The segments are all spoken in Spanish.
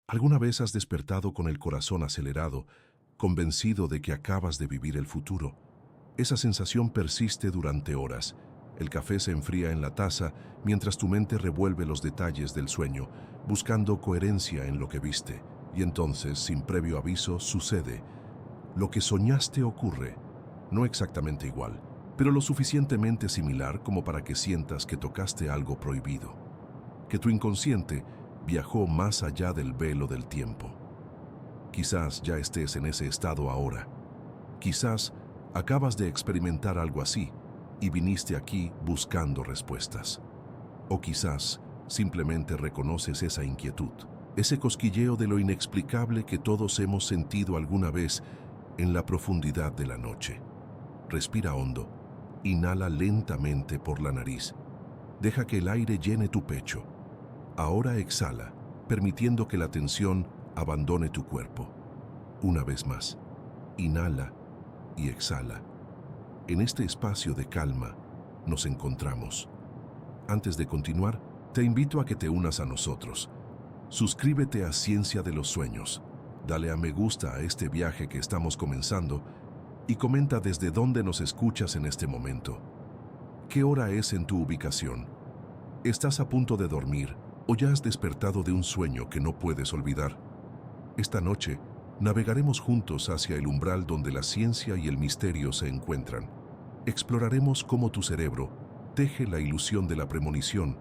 ¿Alguna vez has despertado con el corazón acelerado, convencido de que acabas de vivir el futuro? Esa sensación persiste durante horas. El café se enfría en la taza mientras tu mente revuelve los detalles del sueño, buscando coherencia en lo que viste. Y entonces, sin previo aviso, sucede. Lo que soñaste ocurre, no exactamente igual, pero lo suficientemente similar como para que sientas que tocaste algo prohibido, que tu inconsciente viajó más allá del velo del tiempo. Quizás ya estés en ese estado ahora. Quizás acabas de experimentar algo así y viniste aquí buscando respuestas. O quizás simplemente reconoces esa inquietud, ese cosquilleo de lo inexplicable que todos hemos sentido alguna vez en la profundidad de la noche. Respira hondo, inhala lentamente por la nariz. Deja que el aire llene tu pecho. Ahora exhala, permitiendo que la tensión abandone tu cuerpo. Una vez más, inhala y exhala. En este espacio de calma nos encontramos. Antes de continuar, te invito a que te unas a nosotros. Suscríbete a Ciencia de los Sueños. Dale a me gusta a este viaje que estamos comenzando y comenta desde dónde nos escuchas en este momento. ¿Qué hora es en tu ubicación? ¿Estás a punto de dormir o ya has despertado de un sueño que no puedes olvidar? Esta noche navegaremos juntos hacia el umbral donde la ciencia y el misterio se encuentran. Exploraremos cómo tu cerebro teje la ilusión de la premonición,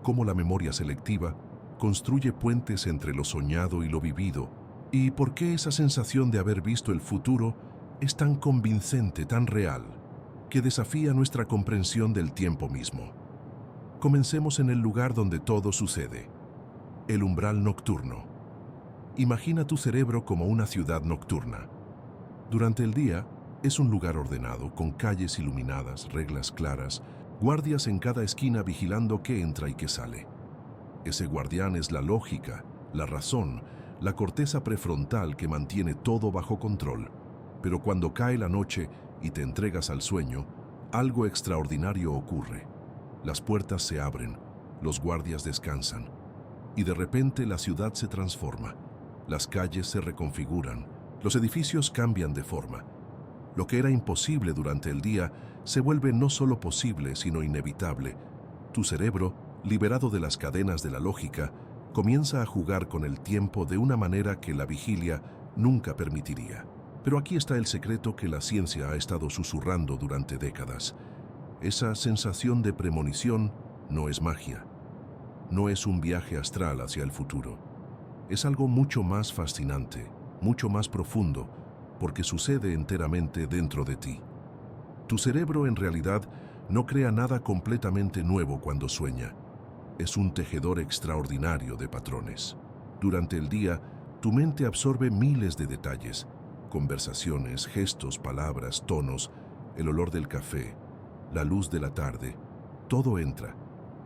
cómo la memoria selectiva construye puentes entre lo soñado y lo vivido, y por qué esa sensación de haber visto el futuro es tan convincente, tan real, que desafía nuestra comprensión del tiempo mismo. Comencemos en el lugar donde todo sucede, el umbral nocturno. Imagina tu cerebro como una ciudad nocturna. Durante el día, es un lugar ordenado, con calles iluminadas, reglas claras, guardias en cada esquina vigilando qué entra y qué sale. Ese guardián es la lógica, la razón, la corteza prefrontal que mantiene todo bajo control. Pero cuando cae la noche y te entregas al sueño, algo extraordinario ocurre. Las puertas se abren, los guardias descansan, y de repente la ciudad se transforma. Las calles se reconfiguran, los edificios cambian de forma. Lo que era imposible durante el día se vuelve no solo posible, sino inevitable. Tu cerebro, liberado de las cadenas de la lógica, comienza a jugar con el tiempo de una manera que la vigilia nunca permitiría. Pero aquí está el secreto que la ciencia ha estado susurrando durante décadas. Esa sensación de premonición no es magia. No es un viaje astral hacia el futuro. Es algo mucho más fascinante, mucho más profundo, porque sucede enteramente dentro de ti. Tu cerebro en realidad no crea nada completamente nuevo cuando sueña. Es un tejedor extraordinario de patrones. Durante el día, tu mente absorbe miles de detalles, conversaciones, gestos, palabras, tonos, el olor del café, la luz de la tarde. Todo entra,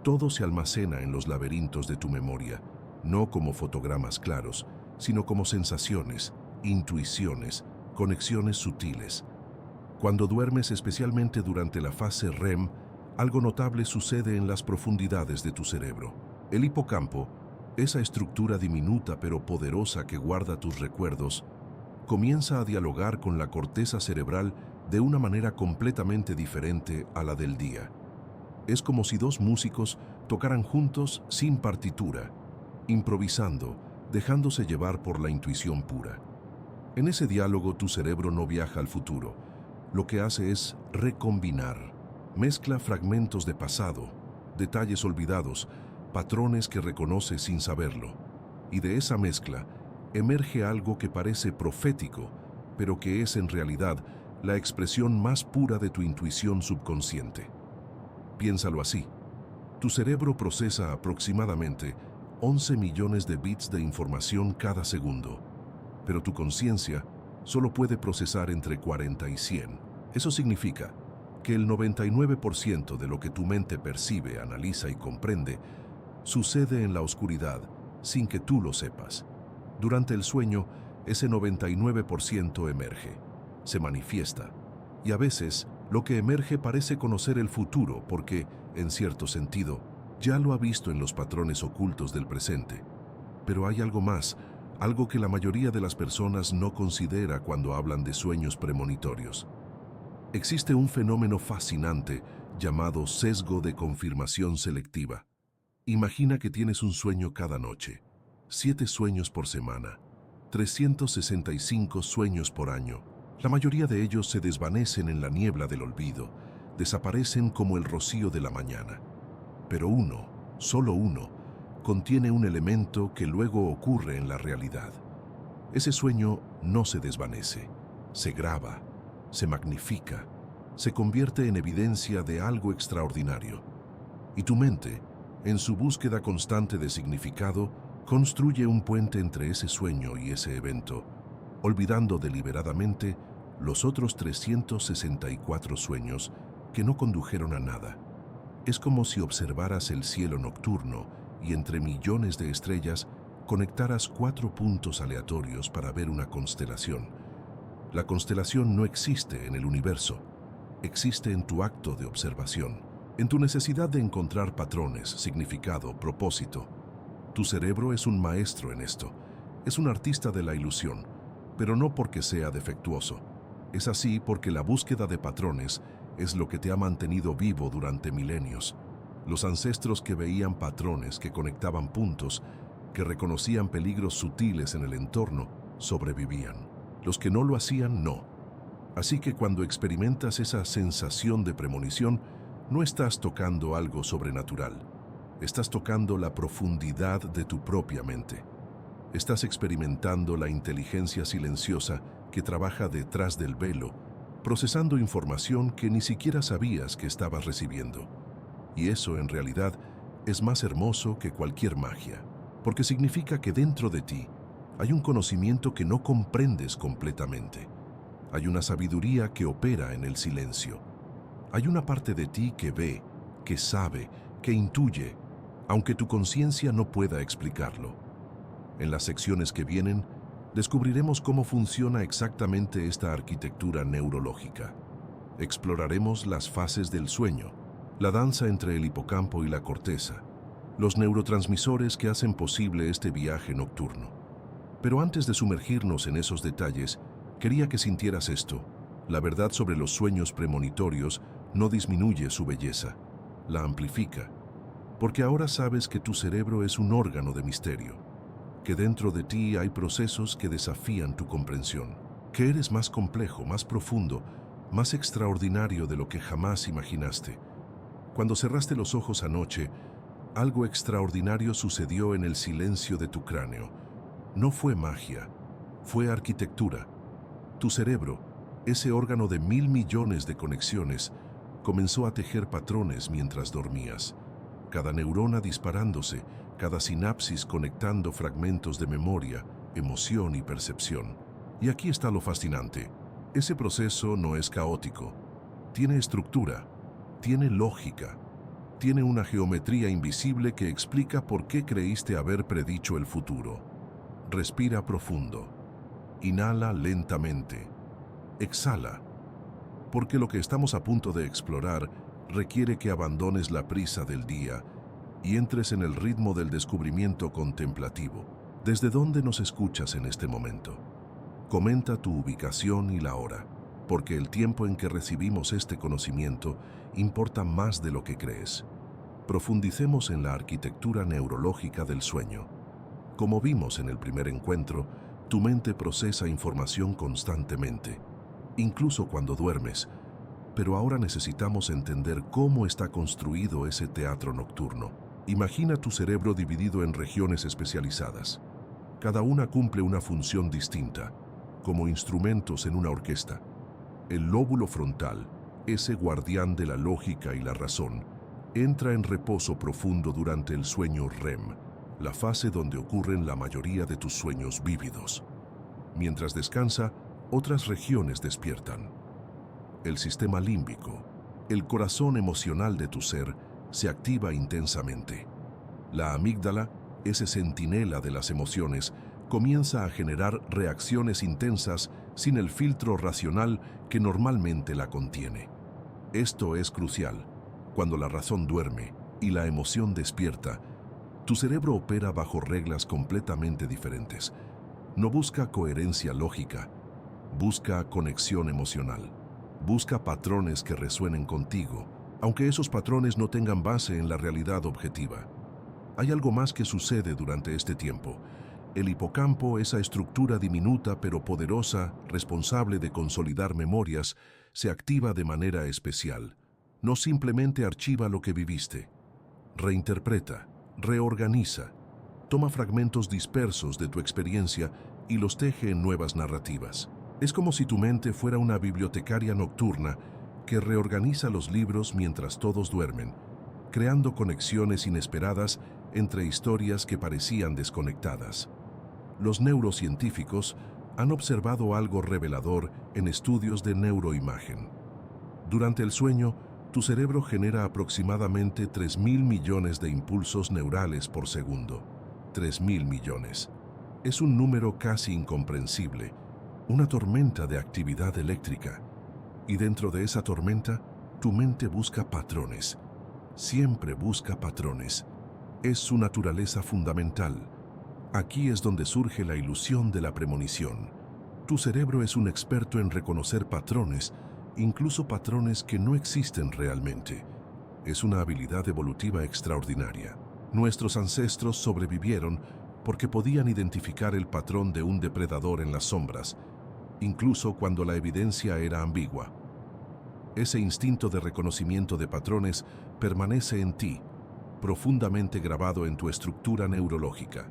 todo se almacena en los laberintos de tu memoria, no como fotogramas claros, sino como sensaciones, intuiciones, conexiones sutiles. Cuando duermes, especialmente durante la fase REM, algo notable sucede en las profundidades de tu cerebro. El hipocampo, esa estructura diminuta pero poderosa que guarda tus recuerdos, comienza a dialogar con la corteza cerebral de una manera completamente diferente a la del día. Es como si dos músicos tocaran juntos sin partitura, improvisando, dejándose llevar por la intuición pura. En ese diálogo tu cerebro no viaja al futuro, lo que hace es recombinar. Mezcla fragmentos de pasado, detalles olvidados, patrones que reconoce sin saberlo. Y de esa mezcla emerge algo que parece profético, pero que es en realidad la expresión más pura de tu intuición subconsciente. Piénsalo así. Tu cerebro procesa aproximadamente 11 millones de bits de información cada segundo, pero tu conciencia solo puede procesar entre 40 y 100. Eso significa que el 99% de lo que tu mente percibe, analiza y comprende sucede en la oscuridad sin que tú lo sepas. Durante el sueño, ese 99% emerge, se manifiesta, y a veces lo que emerge parece conocer el futuro porque, en cierto sentido, ya lo ha visto en los patrones ocultos del presente. Pero hay algo más, algo que la mayoría de las personas no considera cuando hablan de sueños premonitorios. Existe un fenómeno fascinante llamado sesgo de confirmación selectiva. Imagina que tienes un sueño cada noche, 7 sueños por semana, 365 sueños por año. La mayoría de ellos se desvanecen en la niebla del olvido, desaparecen como el rocío de la mañana. Pero uno, solo uno, contiene un elemento que luego ocurre en la realidad. Ese sueño no se desvanece, se graba, se magnifica, se convierte en evidencia de algo extraordinario. Y tu mente, en su búsqueda constante de significado, construye un puente entre ese sueño y ese evento, olvidando deliberadamente los otros 364 sueños que no condujeron a nada. Es como si observaras el cielo nocturno y entre millones de estrellas conectaras 4 puntos aleatorios para ver una constelación. La constelación no existe en el universo, existe en tu acto de observación, en tu necesidad de encontrar patrones, significado, propósito. Tu cerebro es un maestro en esto, es un artista de la ilusión, pero no porque sea defectuoso. Es así porque la búsqueda de patrones es lo que te ha mantenido vivo durante milenios. Los ancestros que veían patrones, que conectaban puntos, que reconocían peligros sutiles en el entorno, sobrevivían. Los que no lo hacían, no. Así que cuando experimentas esa sensación de premonición, no estás tocando algo sobrenatural. Estás tocando la profundidad de tu propia mente. Estás experimentando la inteligencia silenciosa que trabaja detrás del velo, procesando información que ni siquiera sabías que estabas recibiendo. Y eso, en realidad, es más hermoso que cualquier magia, porque significa que dentro de ti hay un conocimiento que no comprendes completamente. Hay una sabiduría que opera en el silencio. Hay una parte de ti que ve, que sabe, que intuye, aunque tu conciencia no pueda explicarlo. En las secciones que vienen, descubriremos cómo funciona exactamente esta arquitectura neurológica. Exploraremos las fases del sueño, la danza entre el hipocampo y la corteza, los neurotransmisores que hacen posible este viaje nocturno. Pero antes de sumergirnos en esos detalles, quería que sintieras esto. La verdad sobre los sueños premonitorios no disminuye su belleza, la amplifica, porque ahora sabes que tu cerebro es un órgano de misterio, que dentro de ti hay procesos que desafían tu comprensión, que eres más complejo, más profundo, más extraordinario de lo que jamás imaginaste. Cuando cerraste los ojos anoche, algo extraordinario sucedió en el silencio de tu cráneo. No fue magia, fue arquitectura. Tu cerebro, ese órgano de 1.000 millones de conexiones, comenzó a tejer patrones mientras dormías. Cada neurona disparándose, cada sinapsis conectando fragmentos de memoria, emoción y percepción. Y aquí está lo fascinante. Ese proceso no es caótico. Tiene estructura, tiene lógica, tiene una geometría invisible que explica por qué creíste haber predicho el futuro. Respira profundo. Inhala lentamente. Exhala, porque lo que estamos a punto de explorar requiere que abandones la prisa del día y entres en el ritmo del descubrimiento contemplativo. ¿Desde dónde nos escuchas en este momento? Comenta tu ubicación y la hora, porque el tiempo en que recibimos este conocimiento importa más de lo que crees. Profundicemos en la arquitectura neurológica del sueño. Como vimos en el primer encuentro, tu mente procesa información constantemente, incluso cuando duermes, pero ahora necesitamos entender cómo está construido ese teatro nocturno. Imagina tu cerebro dividido en regiones especializadas. Cada una cumple una función distinta, como instrumentos en una orquesta. El lóbulo frontal, ese guardián de la lógica y la razón, entra en reposo profundo durante el sueño REM, la fase donde ocurren la mayoría de tus sueños vívidos. Mientras descansa, otras regiones despiertan. El sistema límbico, el corazón emocional de tu ser, se activa intensamente. La amígdala, ese centinela de las emociones, comienza a generar reacciones intensas sin el filtro racional que normalmente la contiene. Esto es crucial. Cuando la razón duerme y la emoción despierta, tu cerebro opera bajo reglas completamente diferentes. No busca coherencia lógica, busca conexión emocional. Busca patrones que resuenen contigo, aunque esos patrones no tengan base en la realidad objetiva. Hay algo más que sucede durante este tiempo. El hipocampo, esa estructura diminuta pero poderosa, responsable de consolidar memorias, se activa de manera especial. No simplemente archiva lo que viviste. Reinterpreta, reorganiza, toma fragmentos dispersos de tu experiencia y los teje en nuevas narrativas. Es como si tu mente fuera una bibliotecaria nocturna que reorganiza los libros mientras todos duermen, creando conexiones inesperadas entre historias que parecían desconectadas. Los neurocientíficos han observado algo revelador en estudios de neuroimagen. Durante el sueño, tu cerebro genera aproximadamente 3.000 millones de impulsos neurales por segundo. 3.000 millones. Es un número casi incomprensible, una tormenta de actividad eléctrica. Y dentro de esa tormenta, tu mente busca patrones. Siempre busca patrones. Es su naturaleza fundamental. Aquí es donde surge la ilusión de la premonición. Tu cerebro es un experto en reconocer patrones, incluso patrones que no existen realmente. Es una habilidad evolutiva extraordinaria. Nuestros ancestros sobrevivieron porque podían identificar el patrón de un depredador en las sombras, incluso cuando la evidencia era ambigua. Ese instinto de reconocimiento de patrones permanece en ti, profundamente grabado en tu estructura neurológica.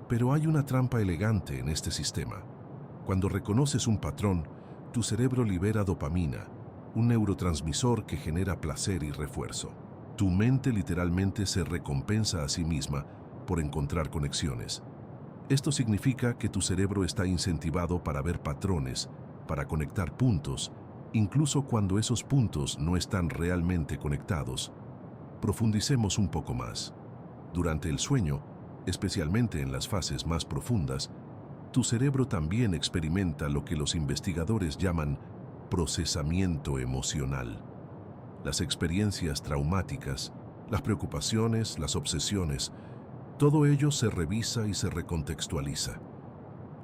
Pero hay una trampa elegante en este sistema. Cuando reconoces un patrón, tu cerebro libera dopamina, un neurotransmisor que genera placer y refuerzo. Tu mente literalmente se recompensa a sí misma por encontrar conexiones. Esto significa que tu cerebro está incentivado para ver patrones, para conectar puntos, incluso cuando esos puntos no están realmente conectados. Profundicemos un poco más. Durante el sueño, especialmente en las fases más profundas, tu cerebro también experimenta lo que los investigadores llaman procesamiento emocional. Las experiencias traumáticas, las preocupaciones, las obsesiones, todo ello se revisa y se recontextualiza.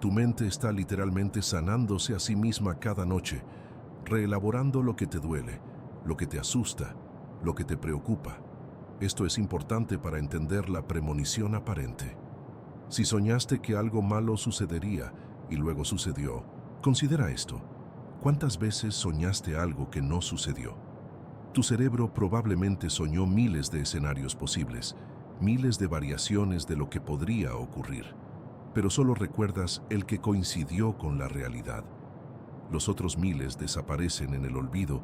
Tu mente está literalmente sanándose a sí misma cada noche, reelaborando lo que te duele, lo que te asusta, lo que te preocupa. Esto es importante para entender la premonición aparente. Si soñaste que algo malo sucedería y luego sucedió, considera esto. ¿Cuántas veces soñaste algo que no sucedió? Tu cerebro probablemente soñó miles de escenarios posibles, miles de variaciones de lo que podría ocurrir, pero solo recuerdas el que coincidió con la realidad. Los otros miles desaparecen en el olvido,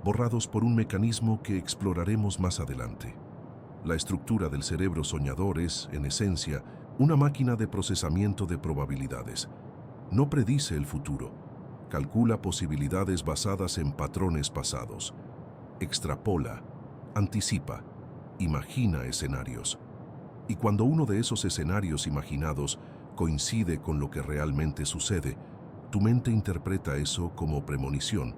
borrados por un mecanismo que exploraremos más adelante. La estructura del cerebro soñador es, en esencia, una máquina de procesamiento de probabilidades. No predice el futuro, calcula posibilidades basadas en patrones pasados, extrapola, anticipa, imagina escenarios. Y cuando uno de esos escenarios imaginados coincide con lo que realmente sucede, tu mente interpreta eso como premonición,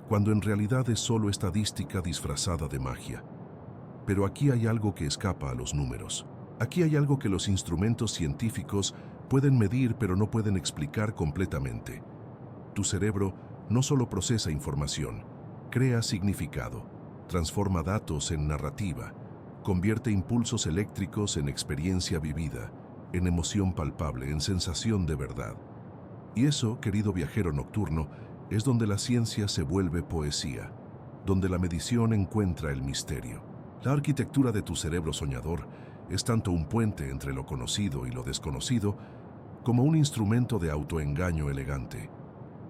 cuando en realidad es solo estadística disfrazada de magia. Pero aquí hay algo que escapa a los números. Aquí hay algo que los instrumentos científicos pueden medir pero no pueden explicar completamente. Tu cerebro no solo procesa información, crea significado, transforma datos en narrativa, convierte impulsos eléctricos en experiencia vivida, en emoción palpable, en sensación de verdad. Y eso, querido viajero nocturno, es donde la ciencia se vuelve poesía, donde la medición encuentra el misterio. La arquitectura de tu cerebro soñador es tanto un puente entre lo conocido y lo desconocido, como un instrumento de autoengaño elegante.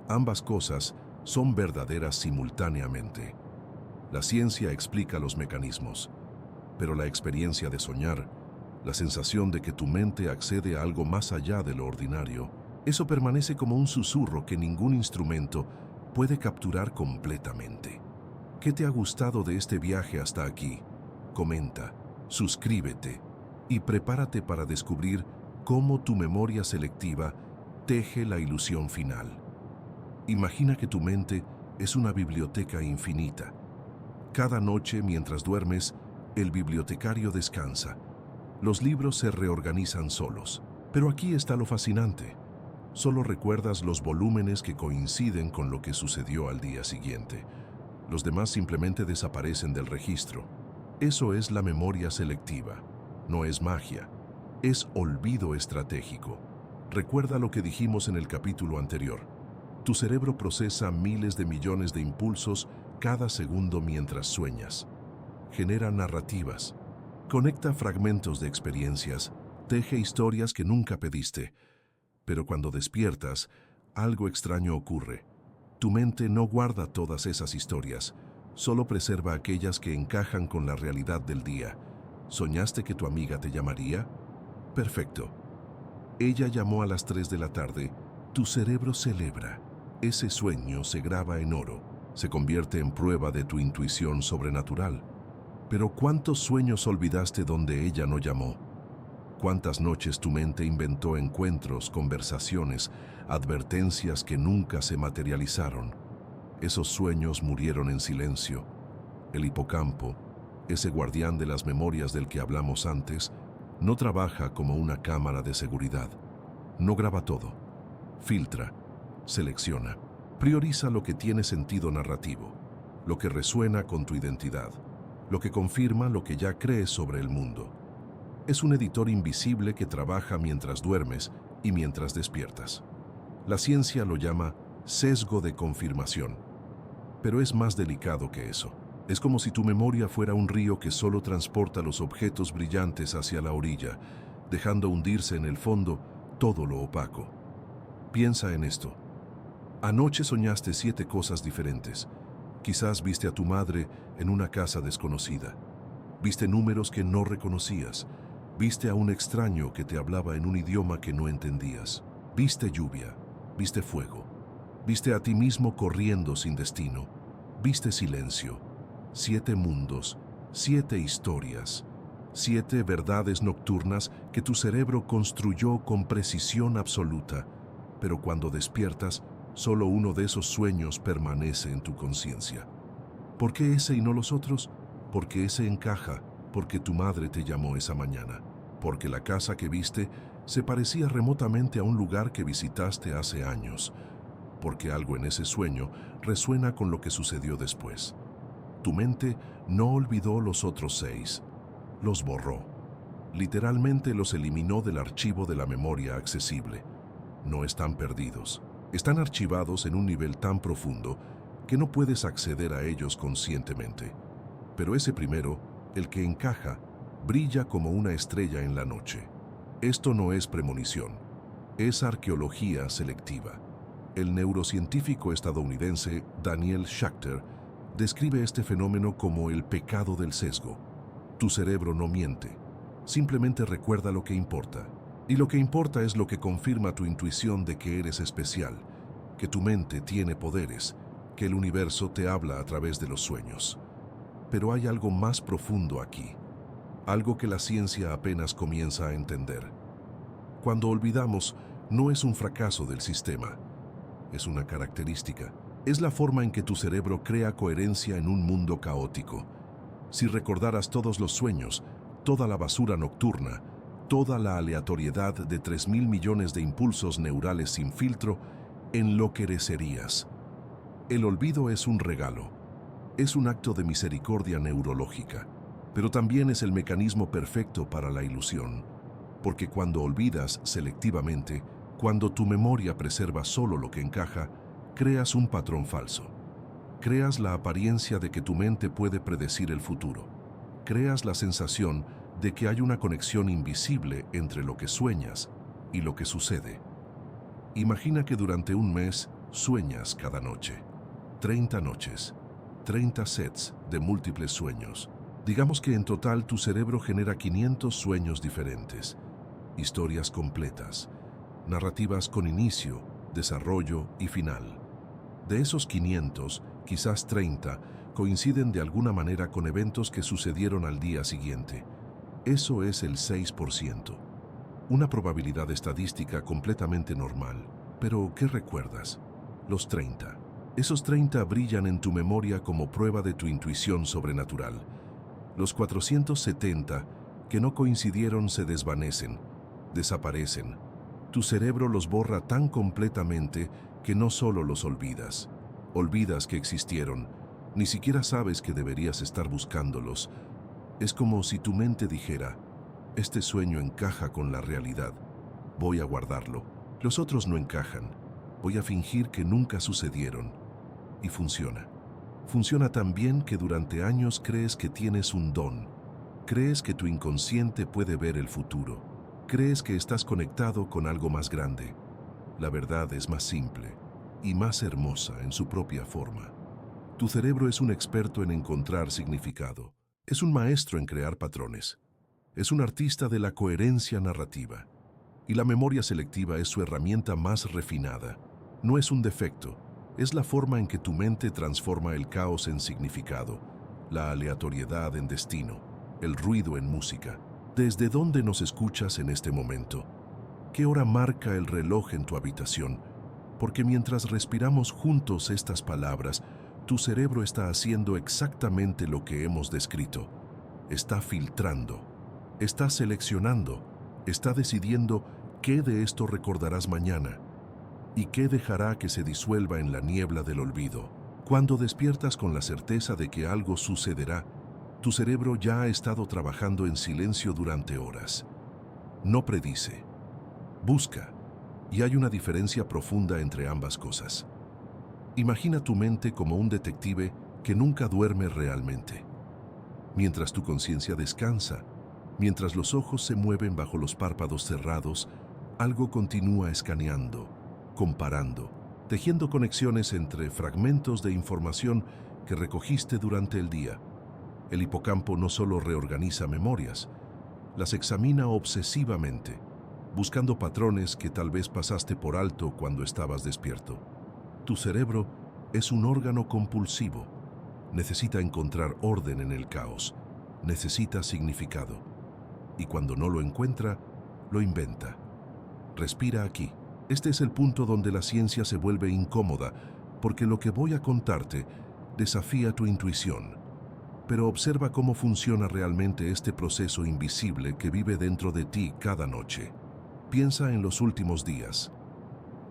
Ambas cosas son verdaderas simultáneamente. La ciencia explica los mecanismos, pero la experiencia de soñar, la sensación de que tu mente accede a algo más allá de lo ordinario, eso permanece como un susurro que ningún instrumento puede capturar completamente. ¿Qué te ha gustado de este viaje hasta aquí? Comenta, suscríbete y prepárate para descubrir cómo tu memoria selectiva teje la ilusión final. Imagina que tu mente es una biblioteca infinita. Cada noche, mientras duermes, el bibliotecario descansa. Los libros se reorganizan solos, Pero aquí está lo fascinante. Solo recuerdas los volúmenes que coinciden con lo que sucedió al día siguiente. Los demás simplemente desaparecen del registro. Eso es la memoria selectiva. No es magia. Es olvido estratégico. Recuerda lo que dijimos en el capítulo anterior. Tu cerebro procesa miles de millones de impulsos cada segundo mientras sueñas. Genera narrativas. Conecta fragmentos de experiencias. Teje historias que nunca pediste. Pero cuando despiertas, algo extraño ocurre. Tu mente no guarda todas esas historias, solo preserva aquellas que encajan con la realidad del día. ¿Soñaste que tu amiga te llamaría? Perfecto. Ella llamó a las 3 de la tarde. Tu cerebro celebra. Ese sueño se graba en oro, se convierte en prueba de tu intuición sobrenatural. Pero ¿cuántos sueños olvidaste donde ella no llamó? ¿Cuántas noches tu mente inventó encuentros, conversaciones, advertencias que nunca se materializaron? Esos sueños murieron en silencio. El hipocampo, ese guardián de las memorias del que hablamos antes, no trabaja como una cámara de seguridad. No graba todo. Filtra, selecciona, prioriza lo que tiene sentido narrativo, lo que resuena con tu identidad, lo que confirma lo que ya crees sobre el mundo. Es un editor invisible que trabaja mientras duermes y mientras despiertas. La ciencia lo llama sesgo de confirmación, pero es más delicado que eso. Es como si tu memoria fuera un río que solo transporta los objetos brillantes hacia la orilla, dejando hundirse en el fondo todo lo opaco. Piensa en esto. Anoche soñaste 7 cosas diferentes. Quizás viste a tu madre en una casa desconocida. Viste números que no reconocías. Viste a un extraño que te hablaba en un idioma que no entendías. Viste lluvia, viste fuego. Viste a ti mismo corriendo sin destino. Viste silencio. 7 mundos, 7 historias, 7 verdades nocturnas que tu cerebro construyó con precisión absoluta. Pero cuando despiertas, solo uno de esos sueños permanece en tu conciencia. ¿Por qué ese y no los otros? Porque ese encaja, porque tu madre te llamó esa mañana, porque la casa que viste se parecía remotamente a un lugar que visitaste hace años, porque algo en ese sueño resuena con lo que sucedió después. Tu mente no olvidó los otros 6, los borró. Literalmente los eliminó del archivo de la memoria accesible. No están perdidos, están archivados en un nivel tan profundo que no puedes acceder a ellos conscientemente. Pero ese primero, el que encaja, brilla como una estrella en la noche. Esto no es premonición, es arqueología selectiva. El neurocientífico estadounidense Daniel Schacter describe este fenómeno como el pecado del sesgo. Tu cerebro no miente, simplemente recuerda lo que importa. Y lo que importa es lo que confirma tu intuición de que eres especial, que tu mente tiene poderes, que el universo te habla a través de los sueños. Pero hay algo más profundo aquí, algo que la ciencia apenas comienza a entender. Cuando olvidamos, no es un fracaso del sistema, es una característica. Es la forma en que tu cerebro crea coherencia en un mundo caótico. Si recordaras todos los sueños, toda la basura nocturna, toda la aleatoriedad de 3.000 millones de impulsos neurales sin filtro, enloquecerías. El olvido es un regalo. Es un acto de misericordia neurológica, pero también es el mecanismo perfecto para la ilusión. Porque cuando olvidas selectivamente, cuando tu memoria preserva solo lo que encaja, creas un patrón falso. Creas la apariencia de que tu mente puede predecir el futuro. Creas la sensación de que hay una conexión invisible entre lo que sueñas y lo que sucede. Imagina que durante un mes sueñas cada noche. 30 noches, 30 sets de múltiples sueños. Digamos que en total tu cerebro genera 500 sueños diferentes. Historias completas, narrativas con inicio, desarrollo y final. De esos 500, quizás 30 coinciden de alguna manera con eventos que sucedieron al día siguiente. Eso es el 6%. Una probabilidad estadística completamente normal. Pero, ¿qué recuerdas? Los 30. Esos 30 brillan en tu memoria como prueba de tu intuición sobrenatural. Los 470 que no coincidieron se desvanecen, desaparecen, Tu cerebro los borra tan completamente que no solo los olvidas. Olvidas que existieron, ni siquiera sabes que deberías estar buscándolos. Es como si tu mente dijera, este sueño encaja con la realidad, voy a guardarlo. Los otros no encajan, voy a fingir que nunca sucedieron. Y funciona. Funciona tan bien que durante años crees que tienes un don. Crees que tu inconsciente puede ver el futuro. Crees que estás conectado con algo más grande. La verdad es más simple y más hermosa en su propia forma. Tu cerebro es un experto en encontrar significado. Es un maestro en crear patrones. Es un artista de la coherencia narrativa. Y la memoria selectiva es su herramienta más refinada. No es un defecto, es la forma en que tu mente transforma el caos en significado, la aleatoriedad en destino, el ruido en música. ¿Desde dónde nos escuchas en este momento? ¿Qué hora marca el reloj en tu habitación? Porque mientras respiramos juntos estas palabras, tu cerebro está haciendo exactamente lo que hemos descrito. Está filtrando, está seleccionando, está decidiendo qué de esto recordarás mañana y qué dejará que se disuelva en la niebla del olvido. Cuando despiertas con la certeza de que algo sucederá, tu cerebro ya ha estado trabajando en silencio durante horas. No predice, busca, y hay una diferencia profunda entre ambas cosas. Imagina tu mente como un detective que nunca duerme realmente. Mientras tu conciencia descansa, mientras los ojos se mueven bajo los párpados cerrados, algo continúa escaneando, comparando, tejiendo conexiones entre fragmentos de información que recogiste durante el día. El hipocampo no solo reorganiza memorias, las examina obsesivamente, buscando patrones que tal vez pasaste por alto cuando estabas despierto. Tu cerebro es un órgano compulsivo. Necesita encontrar orden en el caos, necesita significado. Y cuando no lo encuentra, lo inventa. Respira aquí. Este es el punto donde la ciencia se vuelve incómoda, porque lo que voy a contarte desafía tu intuición. Pero observa cómo funciona realmente este proceso invisible que vive dentro de ti cada noche. Piensa en los últimos días.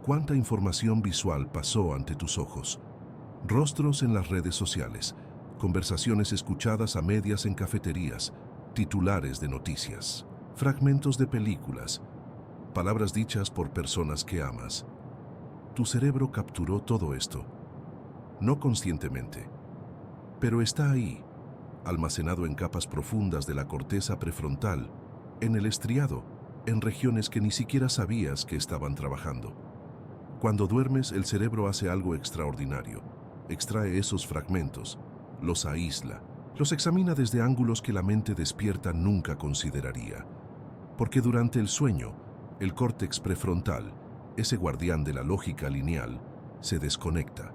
¿Cuánta información visual pasó ante tus ojos? Rostros en las redes sociales, conversaciones escuchadas a medias en cafeterías, titulares de noticias, fragmentos de películas, palabras dichas por personas que amas. Tu cerebro capturó todo esto, no conscientemente, pero está ahí, almacenado en capas profundas de la corteza prefrontal, en el estriado, en regiones que ni siquiera sabías que estaban trabajando. Cuando duermes, el cerebro hace algo extraordinario. Extrae esos fragmentos, los aísla, los examina desde ángulos que la mente despierta nunca consideraría. Porque durante el sueño, el córtex prefrontal, ese guardián de la lógica lineal, se desconecta.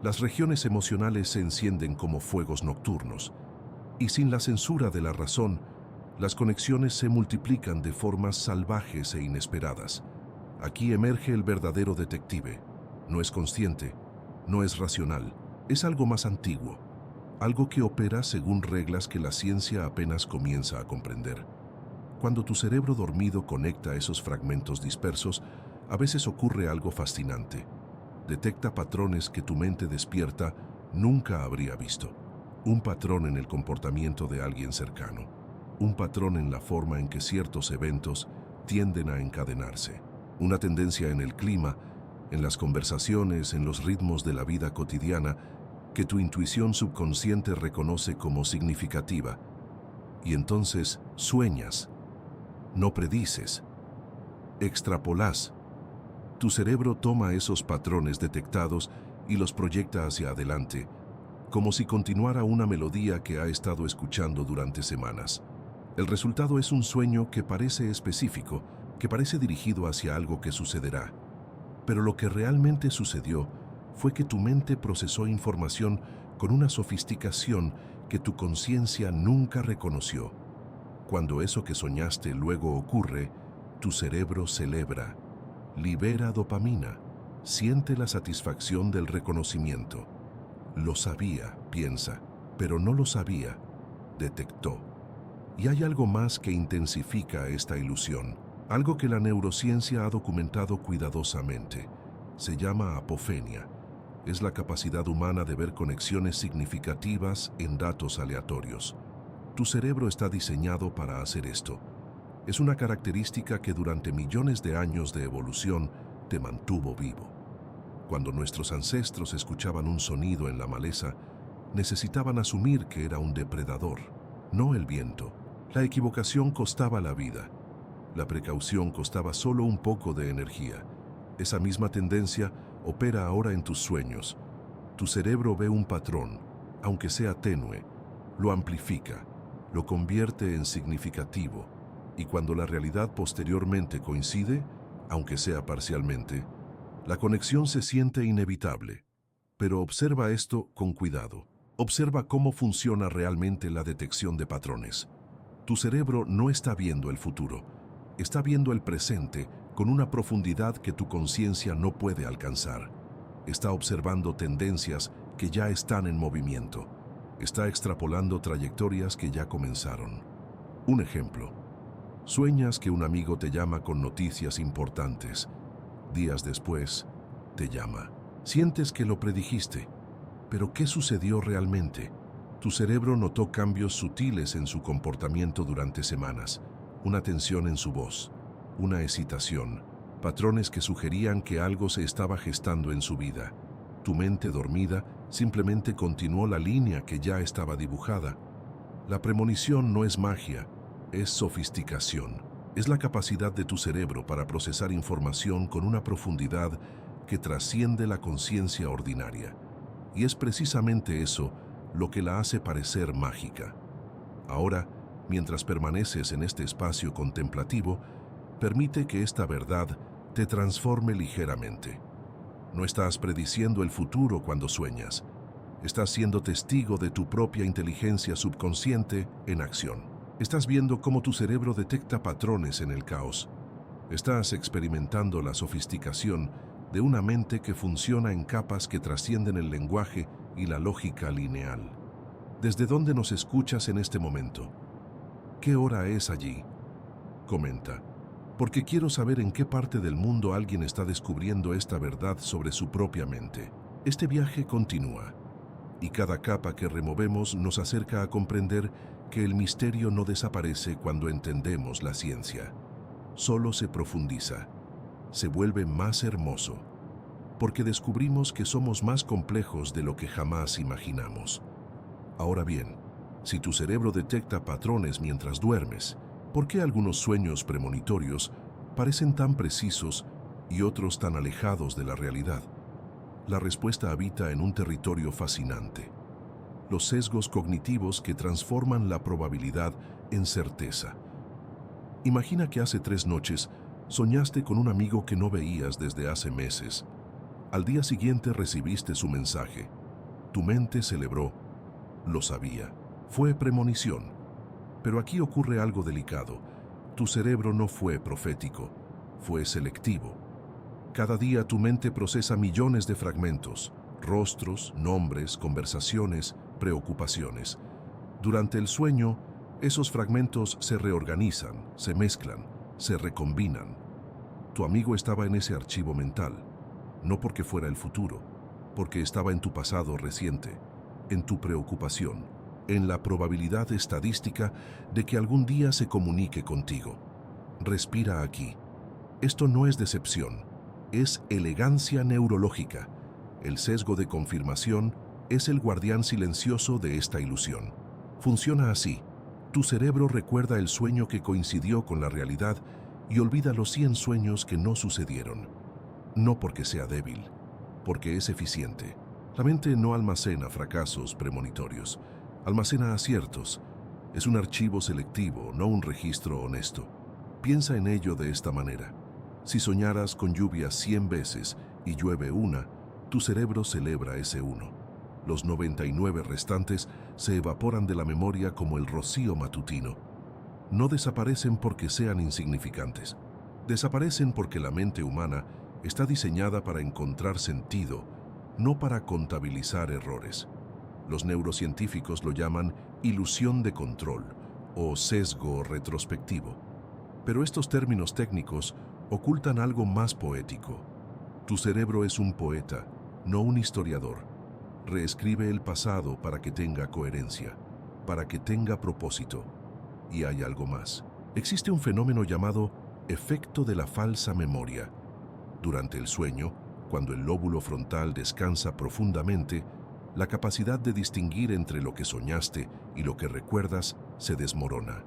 Las regiones emocionales se encienden como fuegos nocturnos, y sin la censura de la razón, las conexiones se multiplican de formas salvajes e inesperadas. Aquí emerge el verdadero detective. No es consciente, no es racional, es algo más antiguo, algo que opera según reglas que la ciencia apenas comienza a comprender. Cuando tu cerebro dormido conecta esos fragmentos dispersos, a veces ocurre algo fascinante. Detecta patrones que tu mente despierta nunca habría visto. Un patrón en el comportamiento de alguien cercano. Un patrón en la forma en que ciertos eventos tienden a encadenarse. Una tendencia en el clima, en las conversaciones, en los ritmos de la vida cotidiana, que tu intuición subconsciente reconoce como significativa. Y entonces sueñas. No predices. Extrapolás. Tu cerebro toma esos patrones detectados y los proyecta hacia adelante, como si continuara una melodía que ha estado escuchando durante semanas. El resultado es un sueño que parece específico, que parece dirigido hacia algo que sucederá. Pero lo que realmente sucedió fue que tu mente procesó información con una sofisticación que tu conciencia nunca reconoció. Cuando eso que soñaste luego ocurre, tu cerebro celebra, libera dopamina, siente la satisfacción del reconocimiento. Lo sabía, piensa, pero no lo sabía, detectó. Y hay algo más que intensifica esta ilusión. algo que la neurociencia ha documentado cuidadosamente. Se llama apofenia. Es la capacidad humana de ver conexiones significativas en datos aleatorios. Tu cerebro está diseñado para hacer esto. Es una característica que durante millones de años de evolución te mantuvo vivo. Cuando nuestros ancestros escuchaban un sonido en la maleza, necesitaban asumir que era un depredador, no el viento. La equivocación costaba la vida. La precaución costaba solo un poco de energía. Esa misma tendencia opera ahora en tus sueños. Tu cerebro ve un patrón, aunque sea tenue, lo amplifica, lo convierte en significativo, y cuando la realidad posteriormente coincide, aunque sea parcialmente, la conexión se siente inevitable. Pero observa esto con cuidado. Observa cómo funciona realmente la detección de patrones. Tu cerebro no está viendo el futuro, está viendo el presente con una profundidad que tu conciencia no puede alcanzar. Está observando tendencias que ya están en movimiento. Está extrapolando trayectorias que ya comenzaron. Un ejemplo. Sueñas que un amigo te llama con noticias importantes. Días después, te llama. Sientes que lo predijiste. Pero ¿qué sucedió realmente? Tu cerebro notó cambios sutiles en su comportamiento durante semanas. Una tensión en su voz, una hesitación, patrones que sugerían que algo se estaba gestando en su vida. Tu mente dormida simplemente continuó la línea que ya estaba dibujada. La premonición no es magia, es sofisticación. Es la capacidad de tu cerebro para procesar información con una profundidad que trasciende la conciencia ordinaria. Y es precisamente eso lo que la hace parecer mágica. Ahora, mientras permaneces en este espacio contemplativo, permite que esta verdad te transforme ligeramente. No estás prediciendo el futuro cuando sueñas. Estás siendo testigo de tu propia inteligencia subconsciente en acción. Estás viendo cómo tu cerebro detecta patrones en el caos. Estás experimentando la sofisticación de una mente que funciona en capas que trascienden el lenguaje y la lógica lineal. ¿Desde dónde nos escuchas en este momento? ¿Qué hora es allí? Comenta, porque quiero saber en qué parte del mundo alguien está descubriendo esta verdad sobre su propia mente. Este viaje continúa, y cada capa que removemos nos acerca a comprender que el misterio no desaparece cuando entendemos la ciencia. Solo se profundiza, se vuelve más hermoso, porque descubrimos que somos más complejos de lo que jamás imaginamos. Ahora bien, si tu cerebro detecta patrones mientras duermes, ¿por qué algunos sueños premonitorios parecen tan precisos y otros tan alejados de la realidad? La respuesta habita en un territorio fascinante: los sesgos cognitivos que transforman la probabilidad en certeza. Imagina que hace 3 noches soñaste con un amigo que no veías desde hace meses. Al día siguiente recibiste su mensaje. Tu mente celebró. Lo sabía. Fue premonición. Pero aquí ocurre algo delicado. Tu cerebro no fue profético, fue selectivo. Cada día tu mente procesa millones de fragmentos, rostros, nombres, conversaciones, preocupaciones. Durante el sueño, esos fragmentos se reorganizan, se mezclan, se recombinan. Tu amigo estaba en ese archivo mental, no porque fuera el futuro, porque estaba en tu pasado reciente, en tu preocupación, en la probabilidad estadística de que algún día se comunique contigo. Respira aquí. Esto no es decepción, es elegancia neurológica. El sesgo de confirmación es el guardián silencioso de esta ilusión. Funciona así. Tu cerebro recuerda el sueño que coincidió con la realidad y olvida los 100 sueños que no sucedieron. No porque sea débil, porque es eficiente. La mente no almacena fracasos premonitorios, almacena aciertos. Es un archivo selectivo, no un registro honesto. Piensa en ello de esta manera. Si soñaras con lluvia 100 veces y llueve una, tu cerebro celebra ese uno. Los 99 restantes se evaporan de la memoria como el rocío matutino. No desaparecen porque sean insignificantes. Desaparecen porque la mente humana está diseñada para encontrar sentido, no para contabilizar errores. Los neurocientíficos lo llaman ilusión de control o sesgo retrospectivo. Pero estos términos técnicos ocultan algo más poético. Tu cerebro es un poeta, no un historiador. Reescribe el pasado para que tenga coherencia, para que tenga propósito. Y hay algo más. Existe un fenómeno llamado efecto de la falsa memoria. Durante el sueño, cuando el lóbulo frontal descansa profundamente, la capacidad de distinguir entre lo que soñaste y lo que recuerdas se desmorona.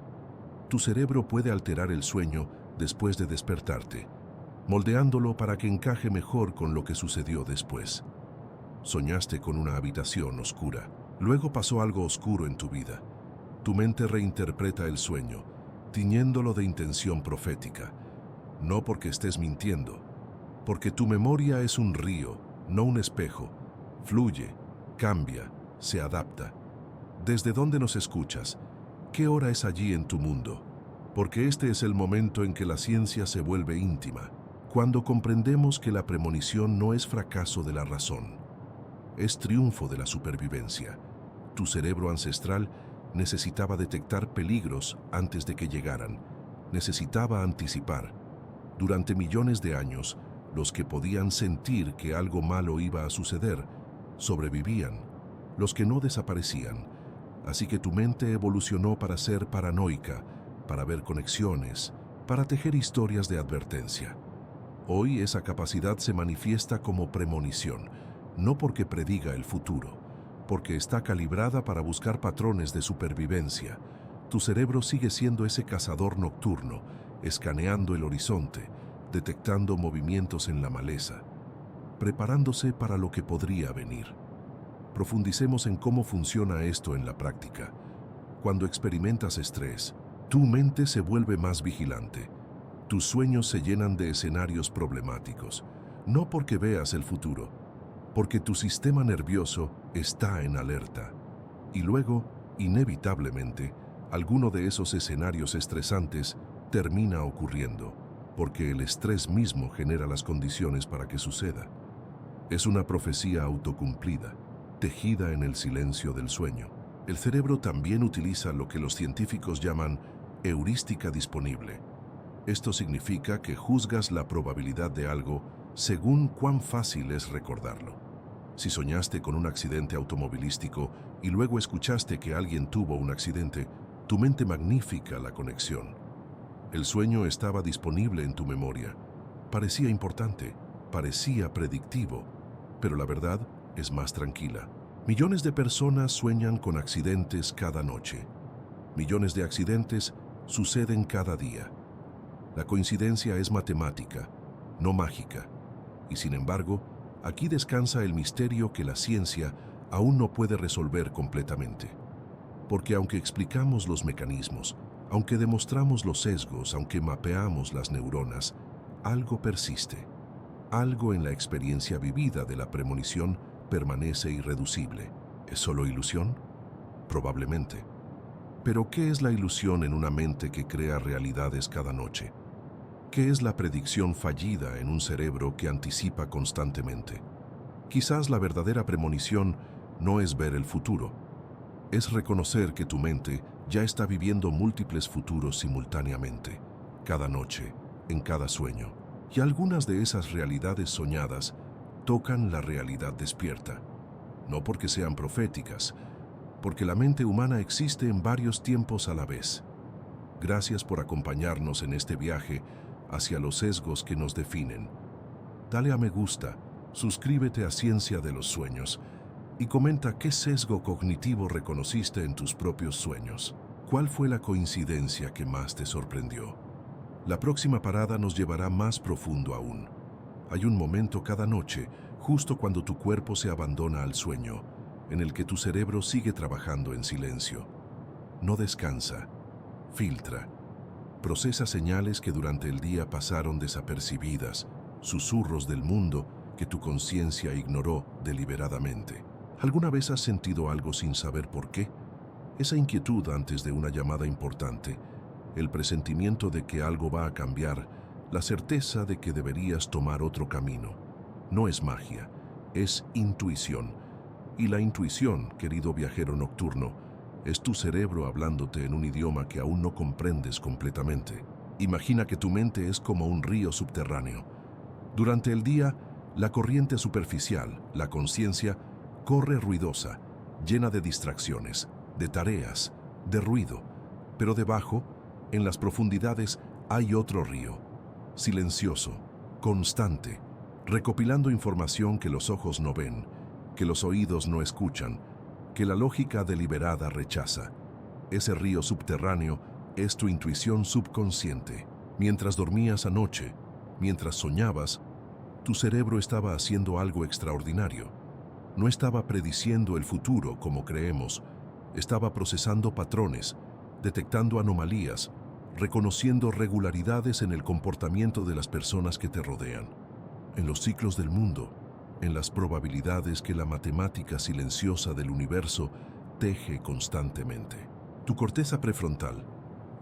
Tu cerebro puede alterar el sueño después de despertarte, moldeándolo para que encaje mejor con lo que sucedió después. Soñaste con una habitación oscura. Luego pasó algo oscuro en tu vida. Tu mente reinterpreta el sueño, tiñéndolo de intención profética. No porque estés mintiendo, porque tu memoria es un río, no un espejo. Fluye, cambia, se adapta. ¿Desde dónde nos escuchas? ¿Qué hora es allí en tu mundo? Porque este es el momento en que la ciencia se vuelve íntima, cuando comprendemos que la premonición no es fracaso de la razón, es triunfo de la supervivencia. Tu cerebro ancestral necesitaba detectar peligros antes de que llegaran, necesitaba anticipar. Durante millones de años, los que podían sentir que algo malo iba a suceder, sobrevivían, los que no desaparecían. Así que tu mente evolucionó para ser paranoica, para ver conexiones, para tejer historias de advertencia. Hoy esa capacidad se manifiesta como premonición, no porque prediga el futuro, porque está calibrada para buscar patrones de supervivencia. Tu cerebro sigue siendo ese cazador nocturno, escaneando el horizonte, detectando movimientos en la maleza, preparándose para lo que podría venir. Profundicemos en cómo funciona esto en la práctica. Cuando experimentas estrés, tu mente se vuelve más vigilante. Tus sueños se llenan de escenarios problemáticos, no porque veas el futuro, porque tu sistema nervioso está en alerta. Y luego, inevitablemente, alguno de esos escenarios estresantes termina ocurriendo, porque el estrés mismo genera las condiciones para que suceda. Es una profecía autocumplida, tejida en el silencio del sueño. El cerebro también utiliza lo que los científicos llaman heurística disponible. Esto significa que juzgas la probabilidad de algo según cuán fácil es recordarlo. Si soñaste con un accidente automovilístico y luego escuchaste que alguien tuvo un accidente, tu mente magnifica la conexión. El sueño estaba disponible en tu memoria. Parecía importante, parecía predictivo, pero la verdad es más tranquila. Millones de personas sueñan con accidentes cada noche. Millones de accidentes suceden cada día. La coincidencia es matemática, no mágica. Y sin embargo, aquí descansa el misterio que la ciencia aún no puede resolver completamente. Porque aunque explicamos los mecanismos, aunque demostramos los sesgos, aunque mapeamos las neuronas, algo persiste. Algo en la experiencia vivida de la premonición permanece irreducible. ¿Es solo ilusión? Probablemente. Pero ¿qué es la ilusión en una mente que crea realidades cada noche? ¿Qué es la predicción fallida en un cerebro que anticipa constantemente? Quizás la verdadera premonición no es ver el futuro. Es reconocer que tu mente ya está viviendo múltiples futuros simultáneamente, cada noche, en cada sueño. Y algunas de esas realidades soñadas tocan la realidad despierta. No porque sean proféticas, porque la mente humana existe en varios tiempos a la vez. Gracias por acompañarnos en este viaje hacia los sesgos que nos definen. Dale a me gusta, suscríbete a Ciencia de los Sueños y comenta qué sesgo cognitivo reconociste en tus propios sueños. ¿Cuál fue la coincidencia que más te sorprendió? La próxima parada nos llevará más profundo aún. Hay un momento cada noche, justo cuando tu cuerpo se abandona al sueño, en el que tu cerebro sigue trabajando en silencio. No descansa, filtra, procesa señales que durante el día pasaron desapercibidas, susurros del mundo que tu conciencia ignoró deliberadamente. ¿Alguna vez has sentido algo sin saber por qué? Esa inquietud antes de una llamada importante, el presentimiento de que algo va a cambiar, la certeza de que deberías tomar otro camino. No es magia, es intuición. Y la intuición, querido viajero nocturno, es tu cerebro hablándote en un idioma que aún no comprendes completamente. Imagina que tu mente es como un río subterráneo. Durante el día, la corriente superficial, la conciencia, corre ruidosa, llena de distracciones, de tareas, de ruido. Pero debajo, en las profundidades, hay otro río, silencioso, constante, recopilando información que los ojos no ven, que los oídos no escuchan, que la lógica deliberada rechaza. Ese río subterráneo es tu intuición subconsciente. Mientras dormías anoche, mientras soñabas, tu cerebro estaba haciendo algo extraordinario. No estaba prediciendo el futuro como creemos, estaba procesando patrones, detectando anomalías, reconociendo regularidades en el comportamiento de las personas que te rodean, en los ciclos del mundo, en las probabilidades que la matemática silenciosa del universo teje constantemente. Tu corteza prefrontal,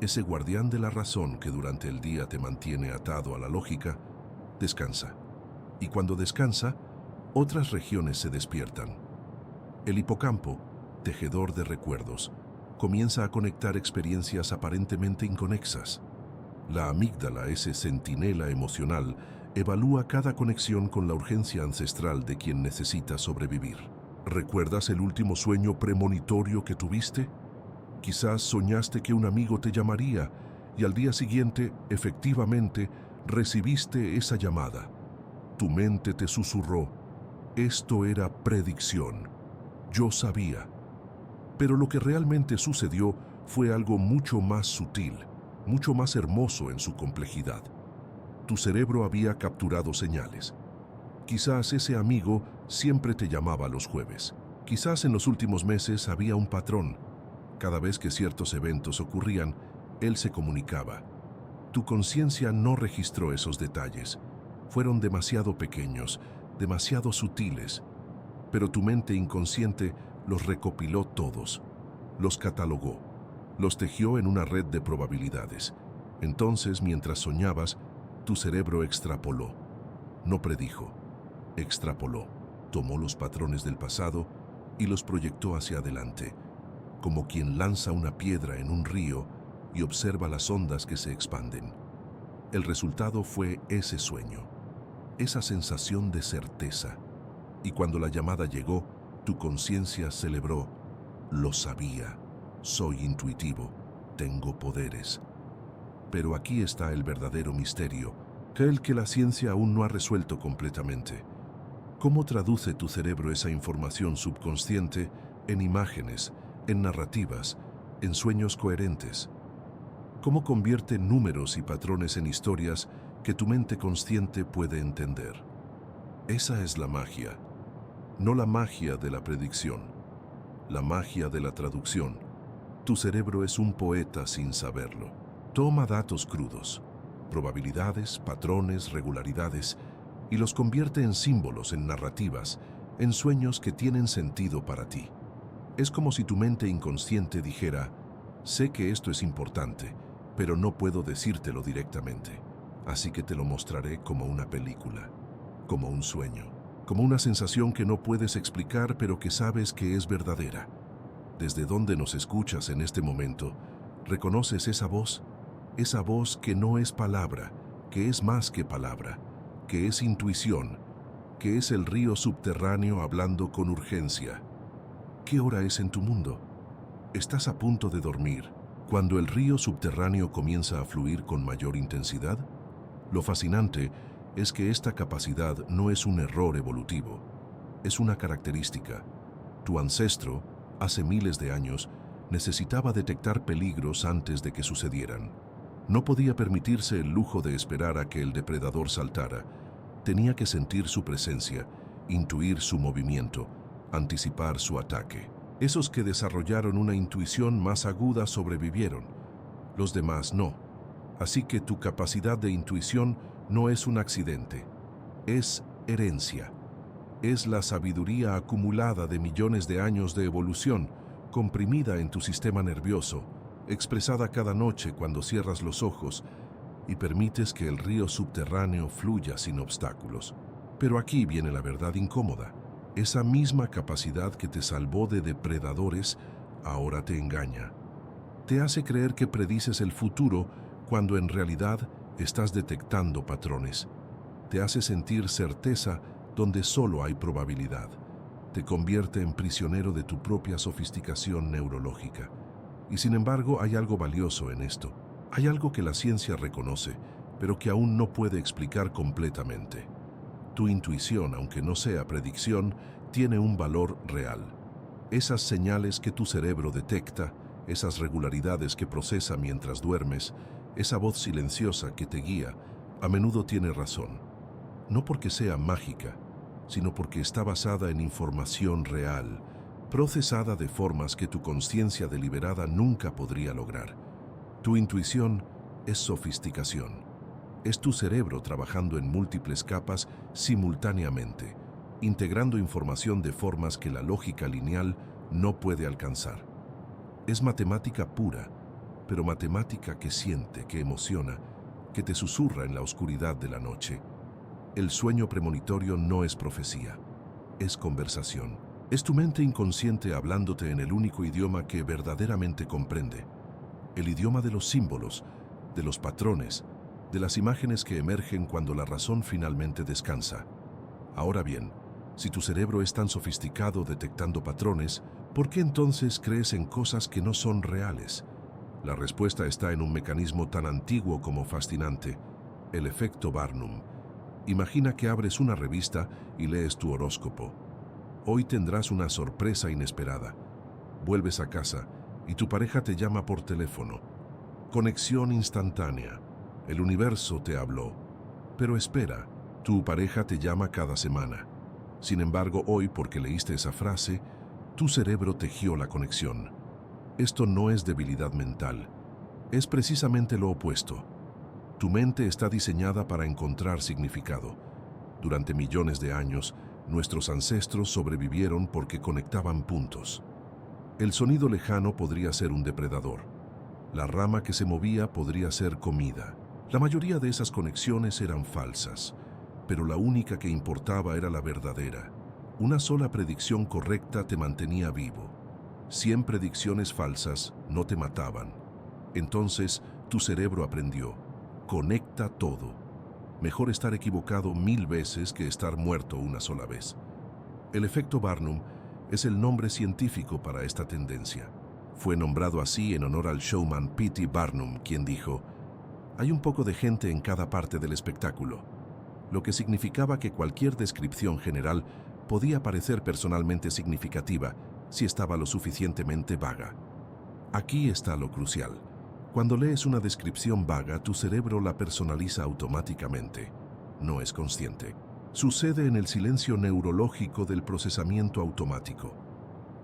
ese guardián de la razón que durante el día te mantiene atado a la lógica, descansa. Y cuando descansa, otras regiones se despiertan. El hipocampo, tejedor de recuerdos, comienza a conectar experiencias aparentemente inconexas. La amígdala, ese centinela emocional, evalúa cada conexión con la urgencia ancestral de quien necesita sobrevivir. ¿Recuerdas el último sueño premonitorio que tuviste? Quizás soñaste que un amigo te llamaría y al día siguiente, efectivamente, recibiste esa llamada. Tu mente te susurró, esto era predicción. Yo sabía. Pero lo que realmente sucedió fue algo mucho más sutil, mucho más hermoso en su complejidad. Tu cerebro había capturado señales. Quizás ese amigo siempre te llamaba los jueves. Quizás en los últimos meses había un patrón. Cada vez que ciertos eventos ocurrían, él se comunicaba. Tu conciencia no registró esos detalles. Fueron demasiado pequeños, demasiado sutiles. Pero tu mente inconsciente los recopiló todos, los catalogó, los tejió en una red de probabilidades. Entonces, mientras soñabas, tu cerebro extrapoló. No predijo, extrapoló. Tomó los patrones del pasado y los proyectó hacia adelante, como quien lanza una piedra en un río y observa las ondas que se expanden. El resultado fue ese sueño, esa sensación de certeza. Y cuando la llamada llegó, tu conciencia celebró, lo sabía, soy intuitivo, tengo poderes. Pero aquí está el verdadero misterio, el que la ciencia aún no ha resuelto completamente. ¿Cómo traduce tu cerebro esa información subconsciente en imágenes, en narrativas, en sueños coherentes? ¿Cómo convierte números y patrones en historias que tu mente consciente puede entender? Esa es la magia. No la magia de la predicción, la magia de la traducción. Tu cerebro es un poeta sin saberlo. Toma datos crudos, probabilidades, patrones, regularidades, y los convierte en símbolos, en narrativas, en sueños que tienen sentido para ti. Es como si tu mente inconsciente dijera, sé que esto es importante, pero no puedo decírtelo directamente, así que te lo mostraré como una película, como un sueño. Como una sensación que no puedes explicar, pero que sabes que es verdadera. Desde donde nos escuchas en este momento, reconoces esa voz que no es palabra, que es más que palabra, que es intuición, que es el río subterráneo hablando con urgencia. ¿Qué hora es en tu mundo? ¿Estás a punto de dormir cuando el río subterráneo comienza a fluir con mayor intensidad? Lo fascinante es que esta capacidad no es un error evolutivo, es una característica. Tu ancestro, hace miles de años, necesitaba detectar peligros antes de que sucedieran. No podía permitirse el lujo de esperar a que el depredador saltara. Tenía que sentir su presencia, intuir su movimiento, anticipar su ataque. Esos que desarrollaron una intuición más aguda sobrevivieron, los demás no. Así que tu capacidad de intuición no es un accidente, es herencia. Es la sabiduría acumulada de millones de años de evolución, comprimida en tu sistema nervioso, expresada cada noche cuando cierras los ojos y permites que el río subterráneo fluya sin obstáculos. Pero aquí viene la verdad incómoda. Esa misma capacidad que te salvó de depredadores ahora te engaña. Te hace creer que predices el futuro cuando en realidad estás detectando patrones. Te hace sentir certeza donde solo hay probabilidad. Te convierte en prisionero de tu propia sofisticación neurológica. Y sin embargo, hay algo valioso en esto. Hay algo que la ciencia reconoce, pero que aún no puede explicar completamente. Tu intuición, aunque no sea predicción, tiene un valor real. Esas señales que tu cerebro detecta, esas regularidades que procesa mientras duermes, esa voz silenciosa que te guía, a menudo tiene razón. No porque sea mágica, sino porque está basada en información real, procesada de formas que tu conciencia deliberada nunca podría lograr. Tu intuición es sofisticación. Es tu cerebro trabajando en múltiples capas simultáneamente, integrando información de formas que la lógica lineal no puede alcanzar. Es matemática pura, pero matemática que siente, que emociona, que te susurra en la oscuridad de la noche. El sueño premonitorio no es profecía, es conversación. Es tu mente inconsciente hablándote en el único idioma que verdaderamente comprende. El idioma de los símbolos, de los patrones, de las imágenes que emergen cuando la razón finalmente descansa. Ahora bien, si tu cerebro es tan sofisticado detectando patrones, ¿por qué entonces crees en cosas que no son reales? La respuesta está en un mecanismo tan antiguo como fascinante, el efecto Barnum. Imagina que abres una revista y lees tu horóscopo. Hoy tendrás una sorpresa inesperada. Vuelves a casa y tu pareja te llama por teléfono. Conexión instantánea. El universo te habló. Pero espera, tu pareja te llama cada semana. Sin embargo, hoy, porque leíste esa frase, tu cerebro tejió la conexión. Esto no es debilidad mental. Es precisamente lo opuesto. Tu mente está diseñada para encontrar significado. Durante millones de años, nuestros ancestros sobrevivieron porque conectaban puntos. El sonido lejano podría ser un depredador. La rama que se movía podría ser comida. La mayoría de esas conexiones eran falsas, pero la única que importaba era la verdadera. Una sola predicción correcta te mantenía vivo. 100 predicciones falsas no te mataban. Entonces, tu cerebro aprendió: conecta todo. Mejor estar equivocado 1000 veces que estar muerto una sola vez. El efecto Barnum es el nombre científico para esta tendencia. Fue nombrado así en honor al showman P.T. Barnum, quien dijo: hay un poco de gente en cada parte del espectáculo, lo que significaba que cualquier descripción general podía parecer personalmente significativa si estaba lo suficientemente vaga. Aquí está lo crucial. Cuando lees una descripción vaga, tu cerebro la personaliza automáticamente. No es consciente. Sucede en el silencio neurológico del procesamiento automático.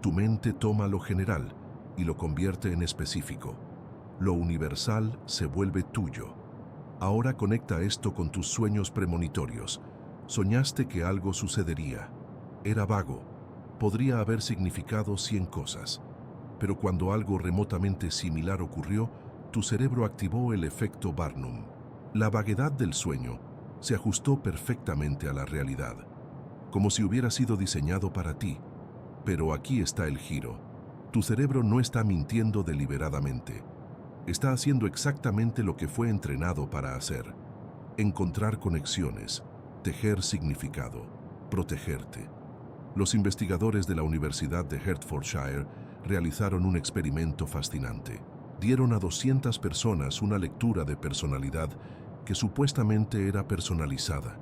Tu mente toma lo general y lo convierte en específico. Lo universal se vuelve tuyo. Ahora conecta esto con tus sueños premonitorios. Soñaste que algo sucedería. Era vago. Podría haber significado 100 cosas. Pero cuando algo remotamente similar ocurrió, tu cerebro activó el efecto Barnum. La vaguedad del sueño se ajustó perfectamente a la realidad, como si hubiera sido diseñado para ti. Pero aquí está el giro. Tu cerebro no está mintiendo deliberadamente. Está haciendo exactamente lo que fue entrenado para hacer: encontrar conexiones, tejer significado, protegerte. Los investigadores de la Universidad de Hertfordshire realizaron un experimento fascinante. Dieron a 200 personas una lectura de personalidad que supuestamente era personalizada.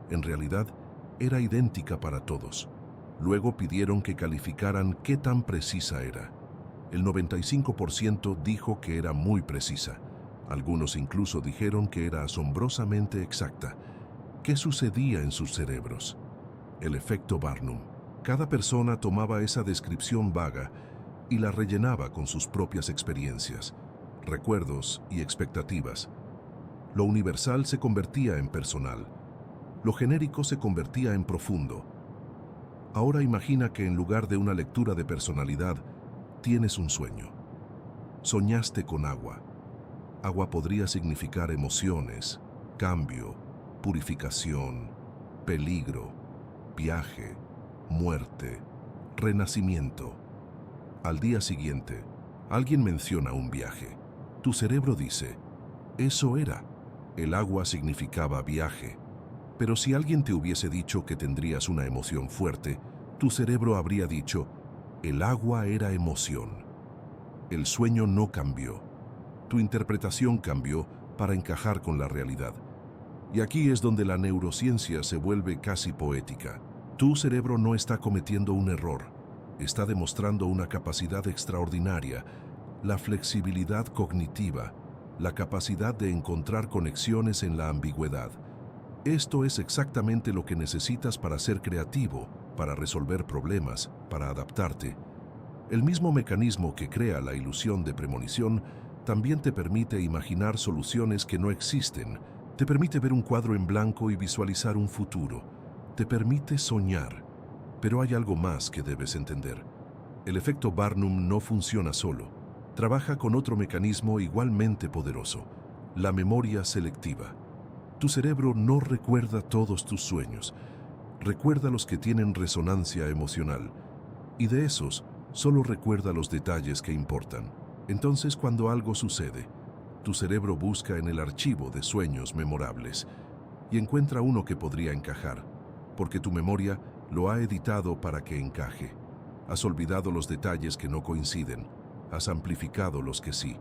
En realidad, era idéntica para todos. Luego pidieron que calificaran qué tan precisa era. El 95% dijo que era muy precisa. Algunos incluso dijeron que era asombrosamente exacta. ¿Qué sucedía en sus cerebros? El efecto Barnum. Cada persona tomaba esa descripción vaga y la rellenaba con sus propias experiencias, recuerdos y expectativas. Lo universal se convertía en personal. Lo genérico se convertía en profundo. Ahora imagina que en lugar de una lectura de personalidad, tienes un sueño. Soñaste con agua. Agua podría significar emociones, cambio, purificación, peligro, viaje, muerte, renacimiento. Al día siguiente, alguien menciona un viaje. Tu cerebro dice: Eso era. El agua significaba viaje. Pero si alguien te hubiese dicho que tendrías una emoción fuerte, tu cerebro habría dicho, el agua era emoción. El sueño no cambió. Tu interpretación cambió para encajar con la realidad. Y aquí es donde la neurociencia se vuelve casi poética. Tu cerebro no está cometiendo un error, está demostrando una capacidad extraordinaria, la flexibilidad cognitiva, la capacidad de encontrar conexiones en la ambigüedad. Esto es exactamente lo que necesitas para ser creativo, para resolver problemas, para adaptarte. El mismo mecanismo que crea la ilusión de premonición también te permite imaginar soluciones que no existen, te permite ver un cuadro en blanco y visualizar un futuro, te permite soñar. Pero hay algo más que debes entender. El efecto Barnum no funciona solo, trabaja con otro mecanismo igualmente poderoso, la memoria selectiva. Tu cerebro no recuerda todos tus sueños, recuerda los que tienen resonancia emocional, y de esos, solo recuerda los detalles que importan. Entonces, cuando algo sucede, tu cerebro busca en el archivo de sueños memorables y encuentra uno que podría encajar, porque tu memoria lo ha editado para que encaje. Has olvidado los detalles que no coinciden, has amplificado los que sí.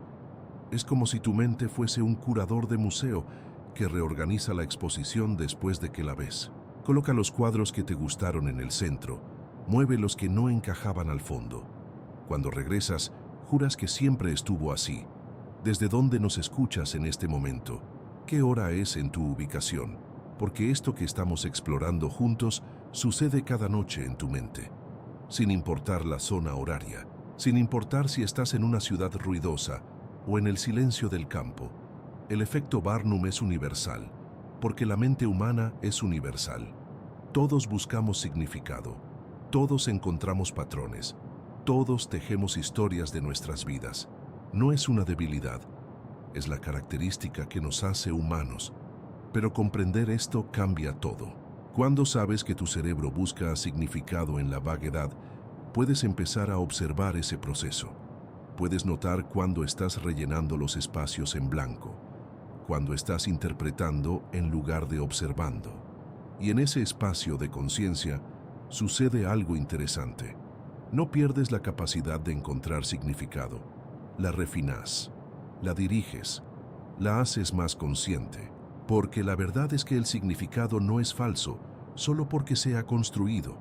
Es como si tu mente fuese un curador de museo que reorganiza la exposición después de que la ves. Coloca los cuadros que te gustaron en el centro, mueve los que no encajaban al fondo. Cuando regresas, juras que siempre estuvo así. ¿Desde dónde nos escuchas en este momento? ¿Qué hora es en tu ubicación? Porque esto que estamos explorando juntos sucede cada noche en tu mente. Sin importar la zona horaria, sin importar si estás en una ciudad ruidosa o en el silencio del campo, el efecto Barnum es universal, porque la mente humana es universal. Todos buscamos significado, todos encontramos patrones, todos tejemos historias de nuestras vidas. No es una debilidad, es la característica que nos hace humanos. Pero comprender esto cambia todo. Cuando sabes que tu cerebro busca significado en la vaguedad, puedes empezar a observar ese proceso. Puedes notar cuando estás rellenando los espacios en blanco, cuando estás interpretando en lugar de observando. Y en ese espacio de conciencia sucede algo interesante. No pierdes la capacidad de encontrar significado. La refinas, la diriges, la haces más consciente. Porque la verdad es que el significado no es falso, solo porque se ha construido.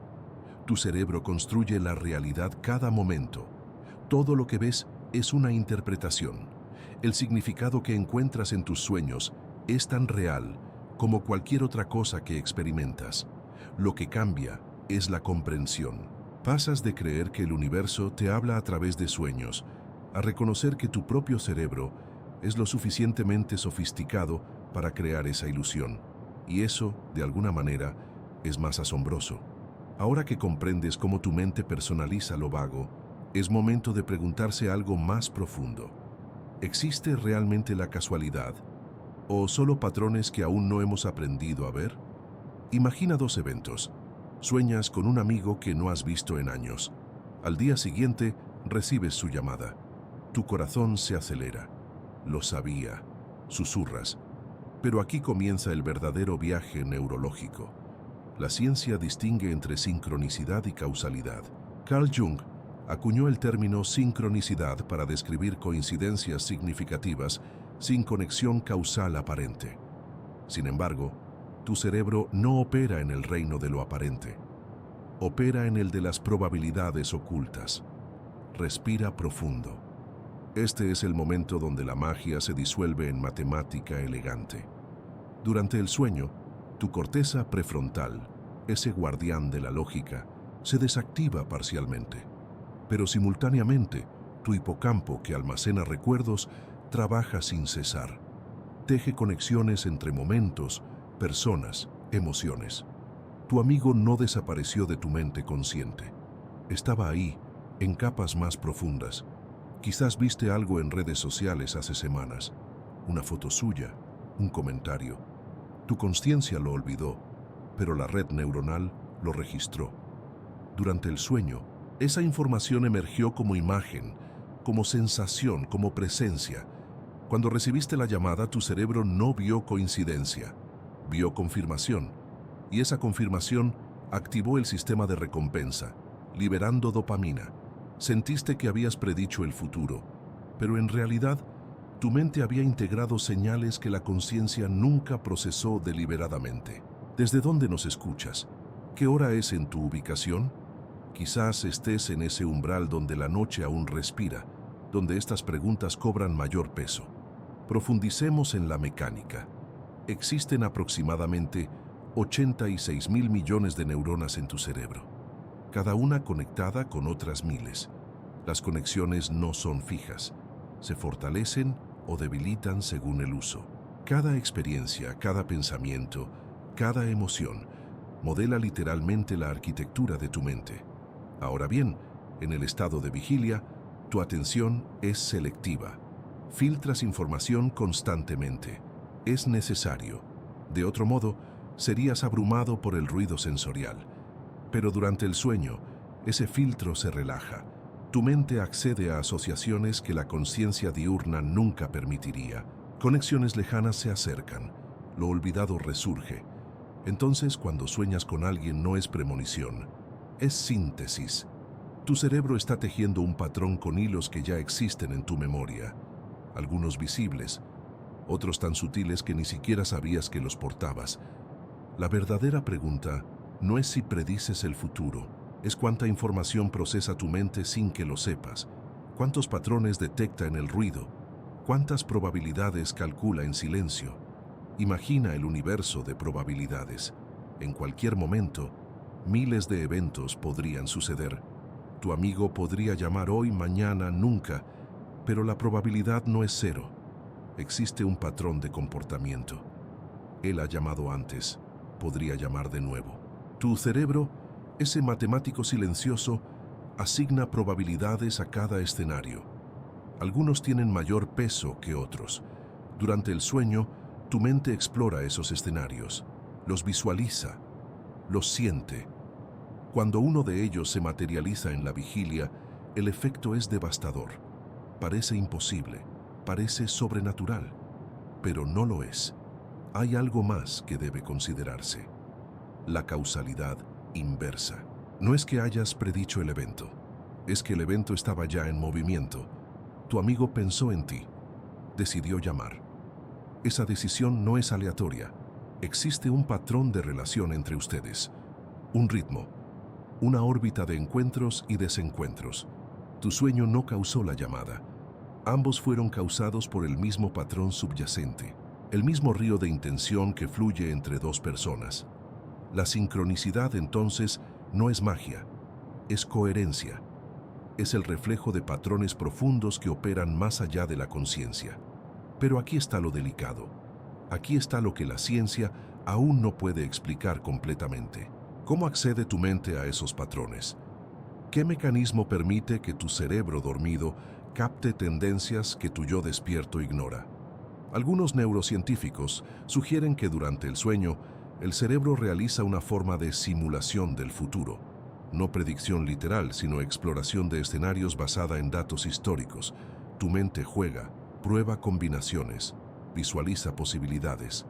Tu cerebro construye la realidad cada momento. Todo lo que ves es una interpretación. El significado que encuentras en tus sueños es tan real como cualquier otra cosa que experimentas. Lo que cambia es la comprensión. Pasas de creer que el universo te habla a través de sueños, a reconocer que tu propio cerebro es lo suficientemente sofisticado para crear esa ilusión. Y eso, de alguna manera, es más asombroso. Ahora que comprendes cómo tu mente personaliza lo vago, es momento de preguntarse algo más profundo. ¿Existe realmente la casualidad? ¿O solo patrones que aún no hemos aprendido a ver? Imagina dos eventos. Sueñas con un amigo que no has visto en años. Al día siguiente, recibes su llamada. Tu corazón se acelera. Lo sabía, susurras. Pero aquí comienza el verdadero viaje neurológico. La ciencia distingue entre sincronicidad y causalidad. Carl Jung acuñó el término sincronicidad para describir coincidencias significativas sin conexión causal aparente. Sin embargo, tu cerebro no opera en el reino de lo aparente. Opera en el de las probabilidades ocultas. Respira profundo. Este es el momento donde la magia se disuelve en matemática elegante. Durante el sueño, tu corteza prefrontal, ese guardián de la lógica, se desactiva parcialmente. Pero simultáneamente, tu hipocampo, que almacena recuerdos, trabaja sin cesar. Teje conexiones entre momentos, personas, emociones. Tu amigo no desapareció de tu mente consciente. Estaba ahí, en capas más profundas. Quizás viste algo en redes sociales hace semanas, una foto suya, un comentario. Tu consciencia lo olvidó, pero la red neuronal lo registró. Durante el sueño, esa información emergió como imagen, como sensación, como presencia, Cuando recibiste la llamada, tu cerebro no vio coincidencia, vio confirmación, y esa confirmación activó el sistema de recompensa, liberando dopamina. Sentiste que habías predicho el futuro, pero en realidad tu mente había integrado señales que la conciencia nunca procesó deliberadamente. ¿Desde dónde nos escuchas? ¿Qué hora es en tu ubicación? Quizás estés en ese umbral donde la noche aún respira, donde estas preguntas cobran mayor peso. Profundicemos en la mecánica. Existen aproximadamente 86 mil millones de neuronas en tu cerebro, cada una conectada con otras miles. Las conexiones no son fijas, se fortalecen o debilitan según el uso. Cada experiencia, cada pensamiento, cada emoción modela literalmente la arquitectura de tu mente. Ahora bien, en el estado de vigilia, tu atención es selectiva. Filtras información constantemente. Es necesario. De otro modo, serías abrumado por el ruido sensorial. Pero durante el sueño, ese filtro se relaja. Tu mente accede a asociaciones que la conciencia diurna nunca permitiría. Conexiones lejanas se acercan. Lo olvidado resurge. Entonces, cuando sueñas con alguien, no es premonición, es síntesis. Tu cerebro está tejiendo un patrón con hilos que ya existen en tu memoria. Algunos visibles, otros tan sutiles que ni siquiera sabías que los portabas. La verdadera pregunta no es si predices el futuro, es cuánta información procesa tu mente sin que lo sepas, cuántos patrones detecta en el ruido, cuántas probabilidades calcula en silencio. Imagina el universo de probabilidades. En cualquier momento, miles de eventos podrían suceder. Tu amigo podría llamar hoy, mañana, nunca, pero la probabilidad no es cero. Existe un patrón de comportamiento. Él ha llamado antes, podría llamar de nuevo. Tu cerebro, ese matemático silencioso, asigna probabilidades a cada escenario. Algunos tienen mayor peso que otros. Durante el sueño, tu mente explora esos escenarios, los visualiza, los siente. Cuando uno de ellos se materializa en la vigilia, el efecto es devastador. Parece imposible, parece sobrenatural, pero no lo es. Hay algo más que debe considerarse: la causalidad inversa. No es que hayas predicho el evento, es que el evento estaba ya en movimiento. Tu amigo pensó en ti, decidió llamar. Esa decisión no es aleatoria. Existe un patrón de relación entre ustedes, un ritmo, una órbita de encuentros y desencuentros. Tu sueño no causó la llamada. Ambos fueron causados por el mismo patrón subyacente, el mismo río de intención que fluye entre dos personas. La sincronicidad, entonces, no es magia, es coherencia. Es el reflejo de patrones profundos que operan más allá de la conciencia. Pero aquí está lo delicado. Aquí está lo que la ciencia aún no puede explicar completamente. ¿Cómo accede tu mente a esos patrones? ¿Qué mecanismo permite que tu cerebro dormido capte tendencias que tu yo despierto ignora? Algunos neurocientíficos sugieren que durante el sueño, el cerebro realiza una forma de simulación del futuro. No predicción literal, sino exploración de escenarios basada en datos históricos. Tu mente juega, prueba combinaciones, visualiza posibilidades.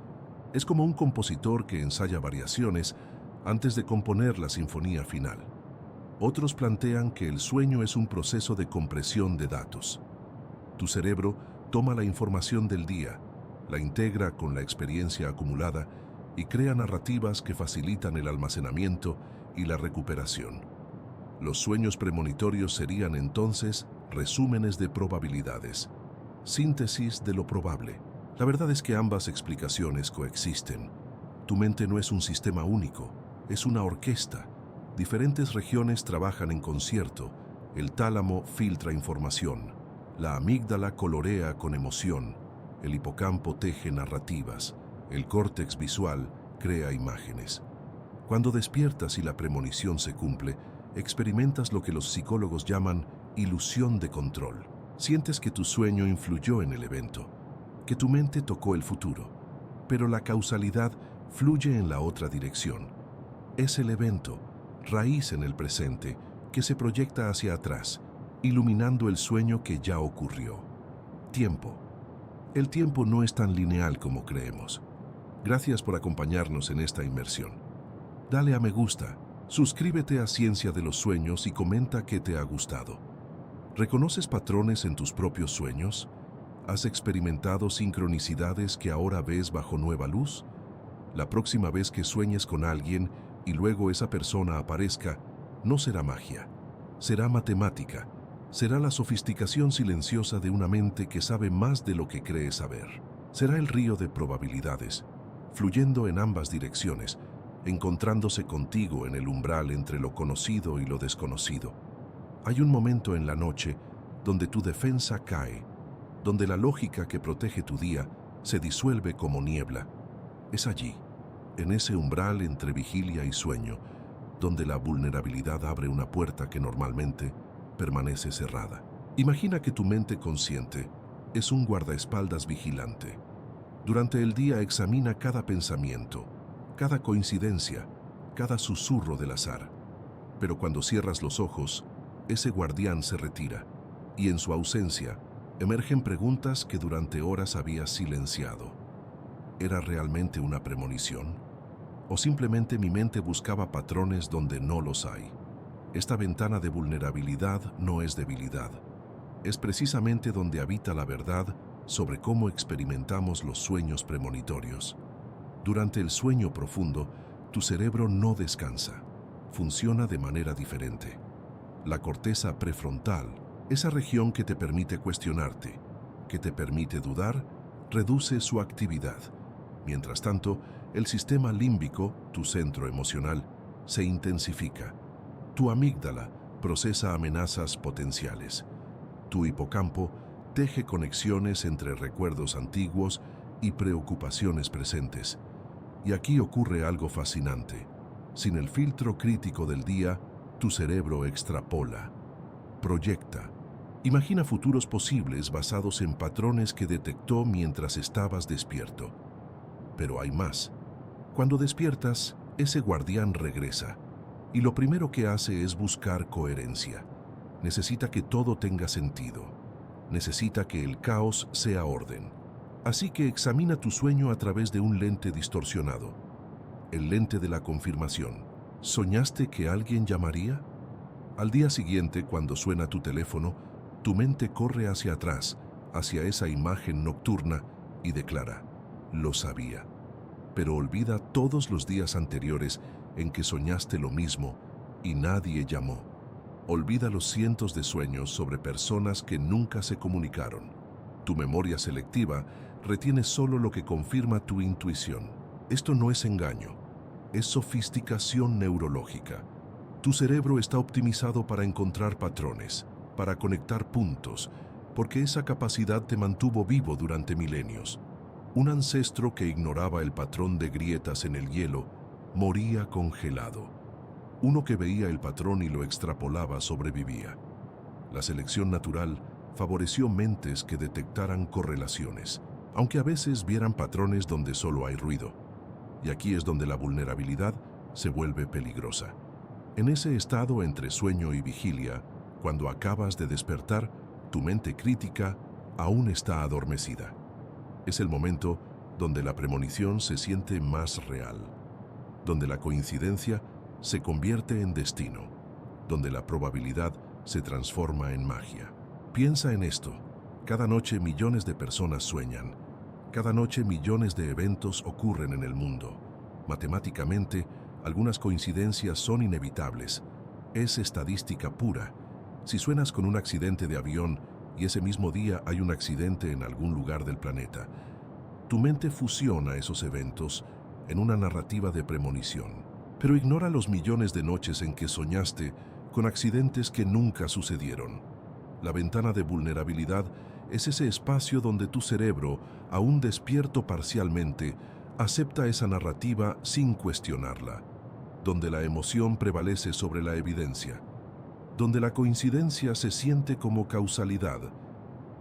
Es como un compositor que ensaya variaciones antes de componer la sinfonía final. Otros plantean que el sueño es un proceso de compresión de datos. Tu cerebro toma la información del día, la integra con la experiencia acumulada y crea narrativas que facilitan el almacenamiento y la recuperación. Los sueños premonitorios serían entonces resúmenes de probabilidades, síntesis de lo probable. La verdad es que ambas explicaciones coexisten. Tu mente no es un sistema único, es una orquesta. Diferentes regiones trabajan en concierto. El tálamo filtra información, la amígdala colorea con emoción, el hipocampo teje narrativas, el córtex visual crea imágenes. Cuando despiertas y la premonición se cumple, experimentas lo que los psicólogos llaman ilusión de control. Sientes que tu sueño influyó en el evento, que tu mente tocó el futuro, pero la causalidad fluye en la otra dirección. Es el evento, raíz en el presente, que se proyecta hacia atrás, iluminando el sueño que ya ocurrió. Tiempo. El tiempo no es tan lineal como creemos. Gracias por acompañarnos en esta inmersión. Dale a me gusta, suscríbete a Ciencia de los Sueños y comenta qué te ha gustado. ¿Reconoces patrones en tus propios sueños? ¿Has experimentado sincronicidades que ahora ves bajo nueva luz? La próxima vez que sueñes con alguien y luego esa persona aparezca, no será magia, será matemática, será la sofisticación silenciosa de una mente que sabe más de lo que cree saber. Será el río de probabilidades, fluyendo en ambas direcciones, encontrándose contigo en el umbral entre lo conocido y lo desconocido. Hay un momento en la noche donde tu defensa cae, donde la lógica que protege tu día se disuelve como niebla. Es allí, en ese umbral entre vigilia y sueño, donde la vulnerabilidad abre una puerta que normalmente permanece cerrada. Imagina que tu mente consciente es un guardaespaldas vigilante. Durante el día examina cada pensamiento, cada coincidencia, cada susurro del azar. Pero cuando cierras los ojos, ese guardián se retira, y en su ausencia emergen preguntas que durante horas habías silenciado. ¿Era realmente una premonición? ¿O simplemente mi mente buscaba patrones donde no los hay? Esta ventana de vulnerabilidad no es debilidad. Es precisamente donde habita la verdad sobre cómo experimentamos los sueños premonitorios. Durante el sueño profundo, tu cerebro no descansa. Funciona de manera diferente. La corteza prefrontal, esa región que te permite cuestionarte, que te permite dudar, reduce su actividad. Mientras tanto, el sistema límbico, tu centro emocional, se intensifica. Tu amígdala procesa amenazas potenciales. Tu hipocampo teje conexiones entre recuerdos antiguos y preocupaciones presentes. Y aquí ocurre algo fascinante. Sin el filtro crítico del día, tu cerebro extrapola, proyecta. Imagina futuros posibles basados en patrones que detectó mientras estabas despierto. Pero hay más. Cuando despiertas, ese guardián regresa, y lo primero que hace es buscar coherencia. Necesita que todo tenga sentido. Necesita que el caos sea orden. Así que examina tu sueño a través de un lente distorsionado. El lente de la confirmación. ¿Soñaste que alguien llamaría? Al día siguiente, cuando suena tu teléfono, tu mente corre hacia atrás, hacia esa imagen nocturna, y declara: lo sabía. Pero olvida todos los días anteriores en que soñaste lo mismo y nadie llamó. Olvida los cientos de sueños sobre personas que nunca se comunicaron. Tu memoria selectiva retiene solo lo que confirma tu intuición. Esto no es engaño, es sofisticación neurológica. Tu cerebro está optimizado para encontrar patrones, para conectar puntos, porque esa capacidad te mantuvo vivo durante milenios. Un ancestro que ignoraba el patrón de grietas en el hielo moría congelado. Uno que veía el patrón y lo extrapolaba sobrevivía. La selección natural favoreció mentes que detectaran correlaciones, aunque a veces vieran patrones donde solo hay ruido. Y aquí es donde la vulnerabilidad se vuelve peligrosa. En ese estado entre sueño y vigilia, cuando acabas de despertar, tu mente crítica aún está adormecida. Es el momento donde la premonición se siente más real, donde la coincidencia se convierte en destino, donde la probabilidad se transforma en magia. Piensa en esto. Cada noche millones de personas sueñan. Cada noche millones de eventos ocurren en el mundo. Matemáticamente, algunas coincidencias son inevitables. Es estadística pura. Si suenas con un accidente de avión y ese mismo día hay un accidente en algún lugar del planeta, tu mente fusiona esos eventos en una narrativa de premonición. Pero ignora los millones de noches en que soñaste con accidentes que nunca sucedieron. La ventana de vulnerabilidad es ese espacio donde tu cerebro, aún despierto parcialmente, acepta esa narrativa sin cuestionarla, donde la emoción prevalece sobre la evidencia, donde la coincidencia se siente como causalidad,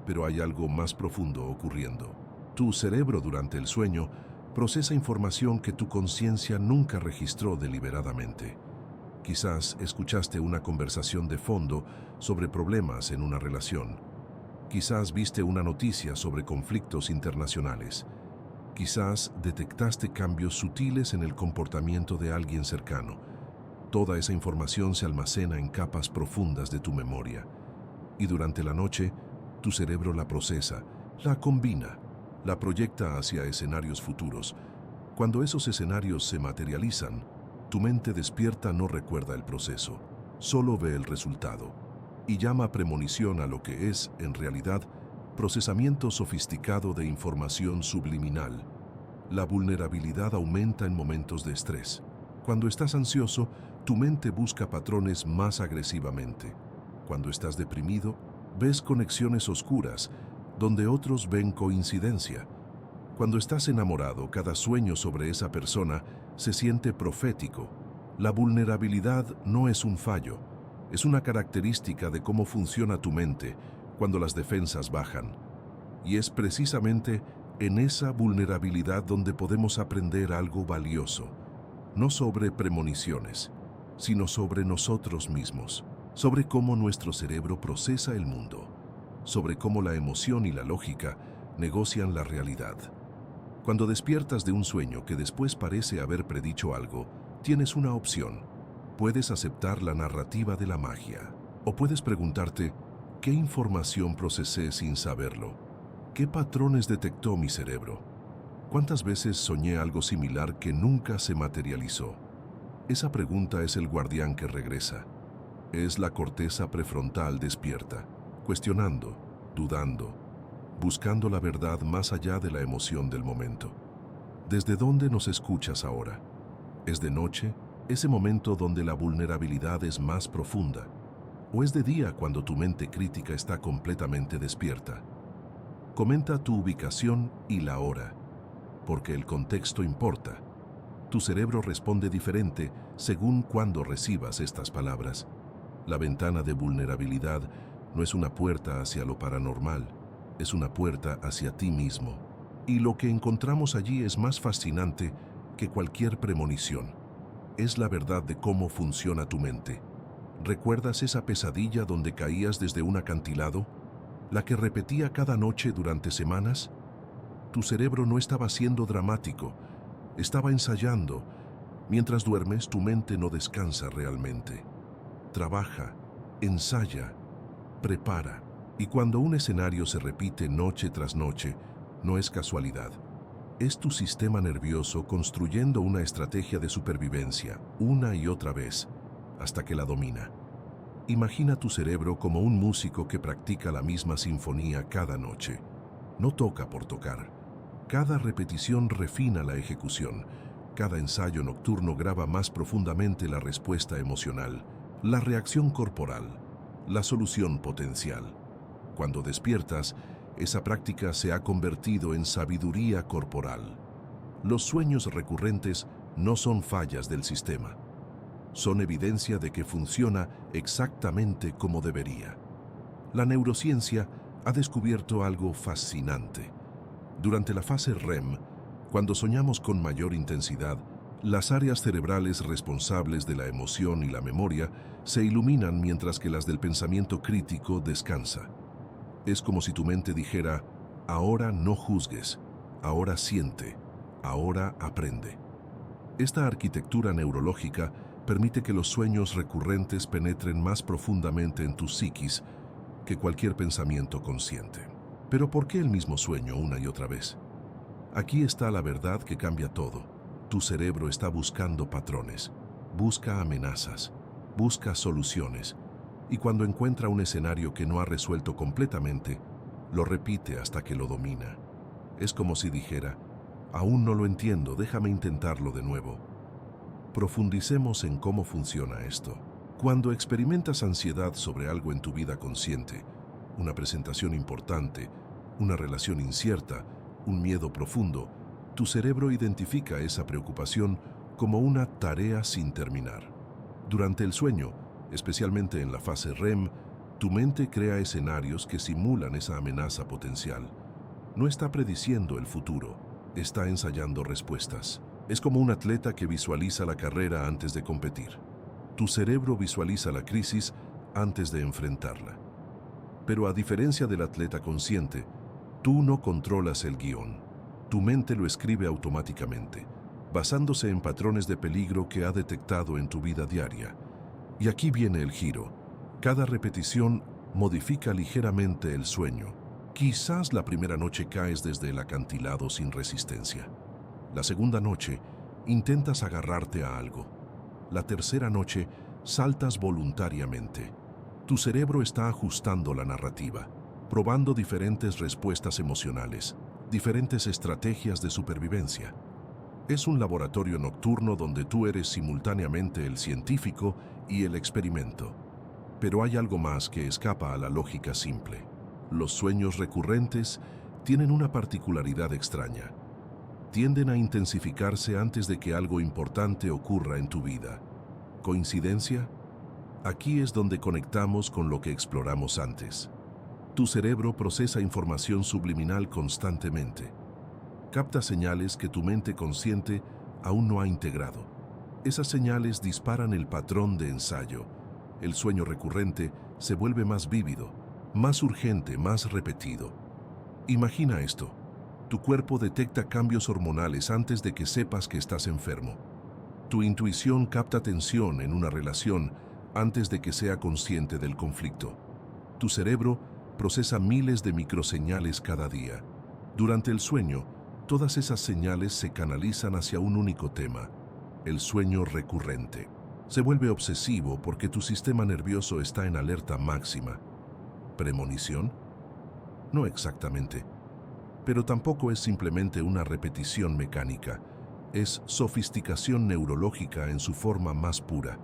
pero hay algo más profundo ocurriendo. Tu cerebro durante el sueño procesa información que tu conciencia nunca registró deliberadamente. Quizás escuchaste una conversación de fondo sobre problemas en una relación. Quizás viste una noticia sobre conflictos internacionales. Quizás detectaste cambios sutiles en el comportamiento de alguien cercano. Toda esa información se almacena en capas profundas de tu memoria. Y durante la noche, tu cerebro la procesa, la combina, la proyecta hacia escenarios futuros. Cuando esos escenarios se materializan, tu mente despierta no recuerda el proceso, solo ve el resultado y llama premonición a lo que es, en realidad, procesamiento sofisticado de información subliminal. La vulnerabilidad aumenta en momentos de estrés. Cuando estás ansioso, tu mente busca patrones más agresivamente. Cuando estás deprimido, ves conexiones oscuras, donde otros ven coincidencia. Cuando estás enamorado, cada sueño sobre esa persona se siente profético. La vulnerabilidad no es un fallo, es una característica de cómo funciona tu mente cuando las defensas bajan. Y es precisamente en esa vulnerabilidad donde podemos aprender algo valioso, no sobre premoniciones, sino sobre nosotros mismos, sobre cómo nuestro cerebro procesa el mundo, sobre cómo la emoción y la lógica negocian la realidad. Cuando despiertas de un sueño que después parece haber predicho algo, tienes una opción. Puedes aceptar la narrativa de la magia, o puedes preguntarte, ¿qué información procesé sin saberlo? ¿Qué patrones detectó mi cerebro? ¿Cuántas veces soñé algo similar que nunca se materializó? Esa pregunta es el guardián que regresa. Es la corteza prefrontal despierta, cuestionando, dudando, buscando la verdad más allá de la emoción del momento. ¿Desde dónde nos escuchas ahora? ¿Es de noche, ese momento donde la vulnerabilidad es más profunda? ¿O es de día cuando tu mente crítica está completamente despierta? Comenta tu ubicación y la hora, porque el contexto importa. Tu cerebro responde diferente según cuando recibas estas palabras. La ventana de vulnerabilidad no es una puerta hacia lo paranormal, es una puerta hacia ti mismo. Y lo que encontramos allí es más fascinante que cualquier premonición. Es la verdad de cómo funciona tu mente. ¿Recuerdas esa pesadilla donde caías desde un acantilado? ¿La que repetía cada noche durante semanas? Tu cerebro no estaba siendo dramático, estaba ensayando. Mientras duermes, tu mente no descansa realmente. Trabaja, ensaya, prepara. Y cuando un escenario se repite noche tras noche, no es casualidad. Es tu sistema nervioso construyendo una estrategia de supervivencia una y otra vez, hasta que la domina. Imagina tu cerebro como un músico que practica la misma sinfonía cada noche. No toca por tocar. Cada repetición refina la ejecución. Cada ensayo nocturno graba más profundamente la respuesta emocional, la reacción corporal, la solución potencial. Cuando despiertas, esa práctica se ha convertido en sabiduría corporal. Los sueños recurrentes no son fallas del sistema. Son evidencia de que funciona exactamente como debería. La neurociencia ha descubierto algo fascinante. Durante la fase REM, cuando soñamos con mayor intensidad, las áreas cerebrales responsables de la emoción y la memoria se iluminan mientras que las del pensamiento crítico descansa. Es como si tu mente dijera, ahora no juzgues, ahora siente, ahora aprende. Esta arquitectura neurológica permite que los sueños recurrentes penetren más profundamente en tu psiquis que cualquier pensamiento consciente. Pero ¿por qué el mismo sueño una y otra vez? Aquí está la verdad que cambia todo. Tu cerebro está buscando patrones, busca amenazas, busca soluciones, y cuando encuentra un escenario que no ha resuelto completamente, lo repite hasta que lo domina. Es como si dijera, aún no lo entiendo, déjame intentarlo de nuevo. Profundicemos en cómo funciona esto. Cuando experimentas ansiedad sobre algo en tu vida consciente, una presentación importante, una relación incierta, un miedo profundo, tu cerebro identifica esa preocupación como una tarea sin terminar. Durante el sueño, especialmente en la fase REM, tu mente crea escenarios que simulan esa amenaza potencial. No está prediciendo el futuro, está ensayando respuestas. Es como un atleta que visualiza la carrera antes de competir. Tu cerebro visualiza la crisis antes de enfrentarla. Pero a diferencia del atleta consciente, tú no controlas el guión. Tu mente lo escribe automáticamente, basándose en patrones de peligro que ha detectado en tu vida diaria. Y aquí viene el giro. Cada repetición modifica ligeramente el sueño. Quizás la primera noche caes desde el acantilado sin resistencia. La segunda noche, intentas agarrarte a algo. La tercera noche, saltas voluntariamente. Tu cerebro está ajustando la narrativa, probando diferentes respuestas emocionales, diferentes estrategias de supervivencia. Es un laboratorio nocturno donde tú eres simultáneamente el científico y el experimento. Pero hay algo más que escapa a la lógica simple. Los sueños recurrentes tienen una particularidad extraña. Tienden a intensificarse antes de que algo importante ocurra en tu vida. ¿Coincidencia? Aquí es donde conectamos con lo que exploramos antes. Tu cerebro procesa información subliminal constantemente. Capta señales que tu mente consciente aún no ha integrado. Esas señales disparan el patrón de ensayo. El sueño recurrente se vuelve más vívido, más urgente, más repetido. Imagina esto. Tu cuerpo detecta cambios hormonales antes de que sepas que estás enfermo. Tu intuición capta tensión en una relación antes de que sea consciente del conflicto. Tu cerebro procesa miles de microseñales cada día. Durante el sueño, todas esas señales se canalizan hacia un único tema, el sueño recurrente. Se vuelve obsesivo porque tu sistema nervioso está en alerta máxima. ¿Premonición? No exactamente. Pero tampoco es simplemente una repetición mecánica. Es sofisticación neurológica en su forma más pura.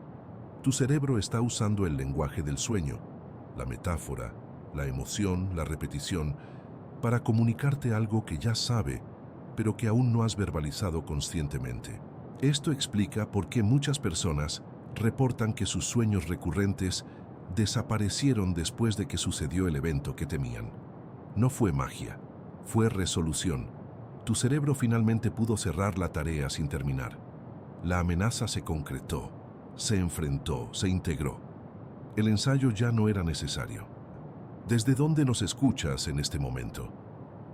Tu cerebro está usando el lenguaje del sueño, la metáfora, la emoción, la repetición, para comunicarte algo que ya sabe, pero que aún no has verbalizado conscientemente. Esto explica por qué muchas personas reportan que sus sueños recurrentes desaparecieron después de que sucedió el evento que temían. No fue magia, fue resolución. Tu cerebro finalmente pudo cerrar la tarea sin terminar. La amenaza se concretó, se enfrentó, se integró. El ensayo ya no era necesario. ¿Desde dónde nos escuchas en este momento?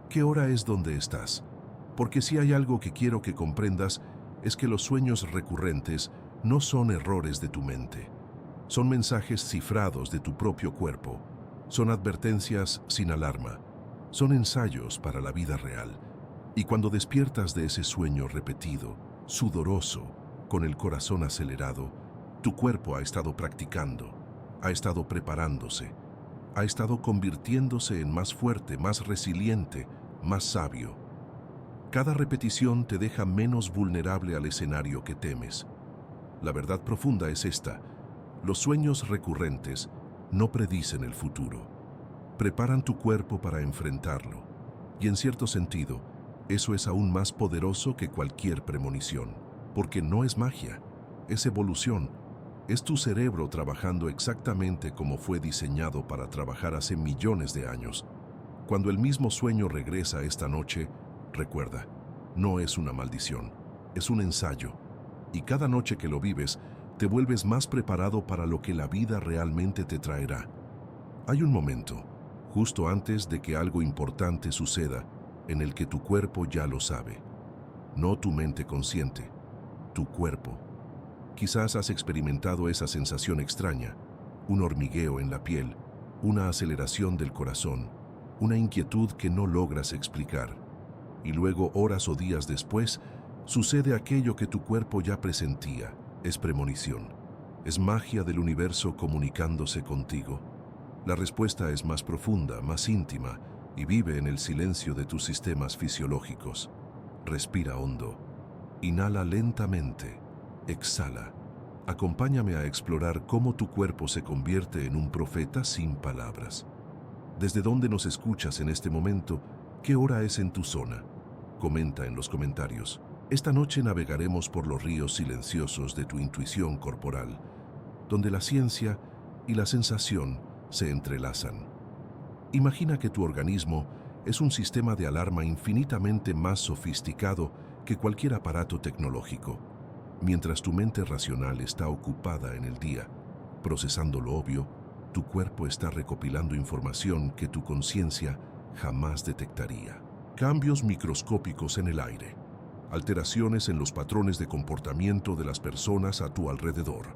¿Qué hora es donde estás? Porque si hay algo que quiero que comprendas es que los sueños recurrentes no son errores de tu mente. Son mensajes cifrados de tu propio cuerpo. Son advertencias sin alarma. Son ensayos para la vida real. Y cuando despiertas de ese sueño repetido, sudoroso, con el corazón acelerado, tu cuerpo ha estado practicando, ha estado preparándose, ha estado convirtiéndose en más fuerte, más resiliente, más sabio. Cada repetición te deja menos vulnerable al escenario que temes. La verdad profunda es esta: los sueños recurrentes no predicen el futuro. Preparan tu cuerpo para enfrentarlo. Y en cierto sentido, eso es aún más poderoso que cualquier premonición, porque no es magia, es evolución. Es tu cerebro trabajando exactamente como fue diseñado para trabajar hace millones de años. Cuando el mismo sueño regresa esta noche, recuerda, no es una maldición, es un ensayo. Y cada noche que lo vives, te vuelves más preparado para lo que la vida realmente te traerá. Hay un momento, justo antes de que algo importante suceda, en el que tu cuerpo ya lo sabe. No tu mente consciente, tu cuerpo. Quizás has experimentado esa sensación extraña, un hormigueo en la piel, una aceleración del corazón, una inquietud que no logras explicar. Y luego, horas o días después, sucede aquello que tu cuerpo ya presentía. Es premonición. Es magia del universo comunicándose contigo. La respuesta es más profunda, más íntima, y vive en el silencio de tus sistemas fisiológicos. Respira hondo. Inhala lentamente. Exhala. Acompáñame a explorar cómo tu cuerpo se convierte en un profeta sin palabras. ¿Desde dónde nos escuchas en este momento? ¿Qué hora es en tu zona? Comenta en los comentarios. Esta noche navegaremos por los ríos silenciosos de tu intuición corporal, donde la ciencia y la sensación se entrelazan. Imagina que tu organismo es un sistema de alarma infinitamente más sofisticado que cualquier aparato tecnológico. Mientras tu mente racional está ocupada en el día, procesando lo obvio, Tu cuerpo está recopilando información que tu conciencia jamás detectaría. Cambios microscópicos en el aire. Alteraciones en los patrones de comportamiento de las personas a tu alrededor.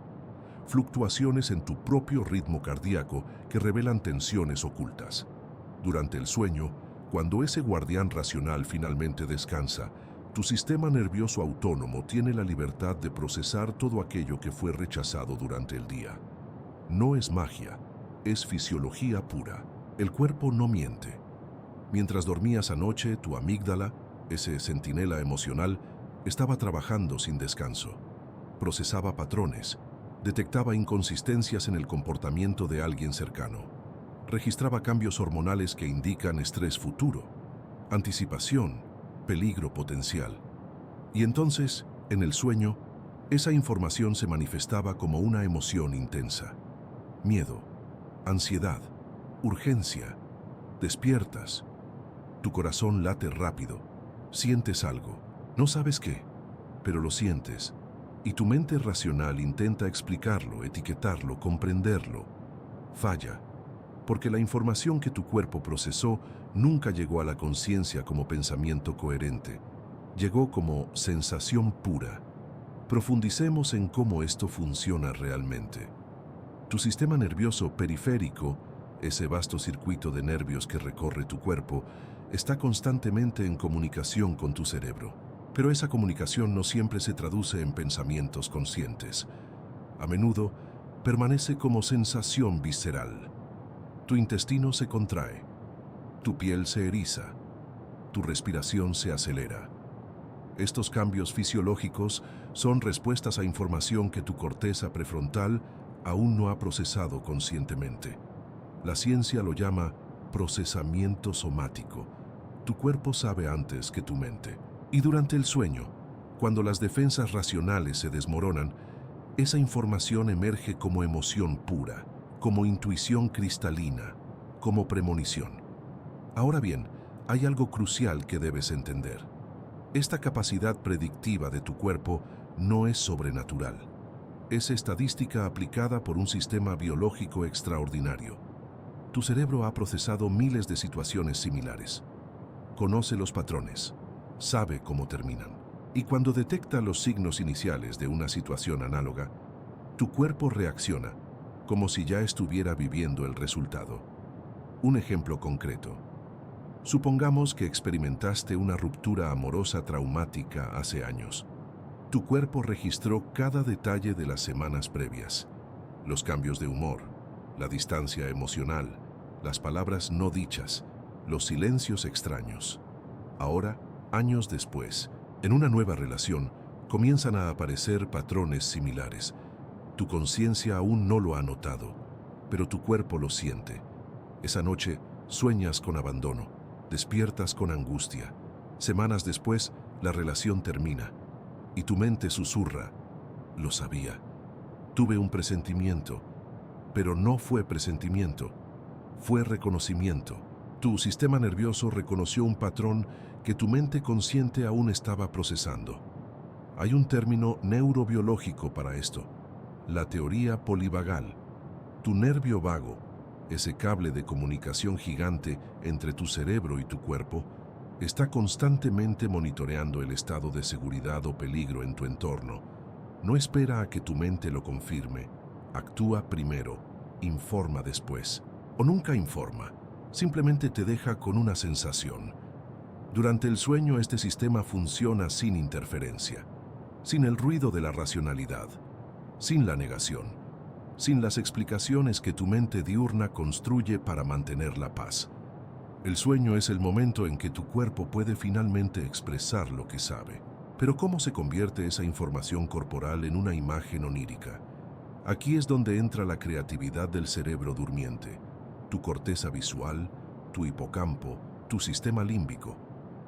Fluctuaciones en tu propio ritmo cardíaco que revelan tensiones ocultas. Durante el sueño, cuando ese guardián racional finalmente descansa, tu sistema nervioso autónomo tiene la libertad de procesar todo aquello que fue rechazado durante el día. No es magia, es fisiología pura. El cuerpo no miente. Mientras dormías anoche, tu amígdala, ese centinela emocional, estaba trabajando sin descanso. Procesaba patrones, detectaba inconsistencias en el comportamiento de alguien cercano, registraba cambios hormonales que indican estrés futuro, anticipación, peligro potencial. Y entonces, en el sueño, esa información se manifestaba como una emoción intensa. Miedo, ansiedad, urgencia. Despiertas. Tu corazón late rápido. Sientes algo. No sabes qué, pero lo sientes. Y tu mente racional intenta explicarlo, etiquetarlo, comprenderlo. Falla, porque la información que tu cuerpo procesó nunca llegó a la conciencia como pensamiento coherente. Llegó como sensación pura. Profundicemos en cómo esto funciona realmente. Tu sistema nervioso periférico, ese vasto circuito de nervios que recorre tu cuerpo, está constantemente en comunicación con tu cerebro. Pero esa comunicación no siempre se traduce en pensamientos conscientes. A menudo, permanece como sensación visceral. Tu intestino se contrae, tu piel se eriza, tu respiración se acelera. Estos cambios fisiológicos son respuestas a información que tu corteza prefrontal aún no ha procesado conscientemente. La ciencia lo llama procesamiento somático. Tu cuerpo sabe antes que tu mente. Y durante el sueño, cuando las defensas racionales se desmoronan, esa información emerge como emoción pura, como intuición cristalina, como premonición. Ahora bien, hay algo crucial que debes entender. Esta capacidad predictiva de tu cuerpo no es sobrenatural. Es estadística aplicada por un sistema biológico extraordinario. Tu cerebro ha procesado miles de situaciones similares. Conoce los patrones, sabe cómo terminan. Y cuando detecta los signos iniciales de una situación análoga, tu cuerpo reacciona, como si ya estuviera viviendo el resultado. Un ejemplo concreto. Supongamos que experimentaste una ruptura amorosa traumática hace años. Tu cuerpo registró cada detalle de las semanas previas. Los cambios de humor, la distancia emocional, las palabras no dichas, los silencios extraños. Ahora, años después, en una nueva relación, comienzan a aparecer patrones similares. Tu conciencia aún no lo ha notado, pero tu cuerpo lo siente. Esa noche, sueñas con abandono. Despiertas con angustia. Semanas después, la relación termina. Y tu mente susurra, lo sabía. Tuve un presentimiento, pero no fue presentimiento, fue reconocimiento. Tu sistema nervioso reconoció un patrón que tu mente consciente aún estaba procesando. Hay un término neurobiológico para esto, la teoría polivagal. Tu nervio vago, ese cable de comunicación gigante entre tu cerebro y tu cuerpo, está constantemente monitoreando el estado de seguridad o peligro en tu entorno. No espera a que tu mente lo confirme. Actúa primero, informa después. O nunca informa, simplemente te deja con una sensación. Durante el sueño este sistema funciona sin interferencia, sin el ruido de la racionalidad, sin la negación, sin las explicaciones que tu mente diurna construye para mantener la paz. El sueño es el momento en que tu cuerpo puede finalmente expresar lo que sabe. Pero ¿cómo se convierte esa información corporal en una imagen onírica? Aquí es donde entra la creatividad del cerebro durmiente, tu corteza visual, tu hipocampo, tu sistema límbico.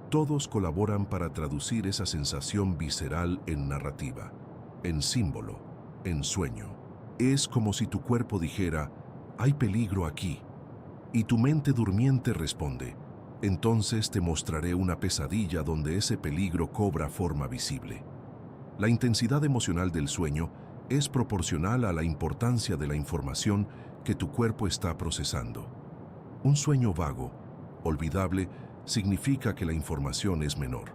Todos colaboran para traducir esa sensación visceral en narrativa, en símbolo, en sueño. Es como si tu cuerpo dijera, hay peligro aquí. Y tu mente durmiente responde, entonces te mostraré una pesadilla donde ese peligro cobra forma visible. La intensidad emocional del sueño es proporcional a la importancia de la información que tu cuerpo está procesando. Un sueño vago, olvidable, significa que la información es menor.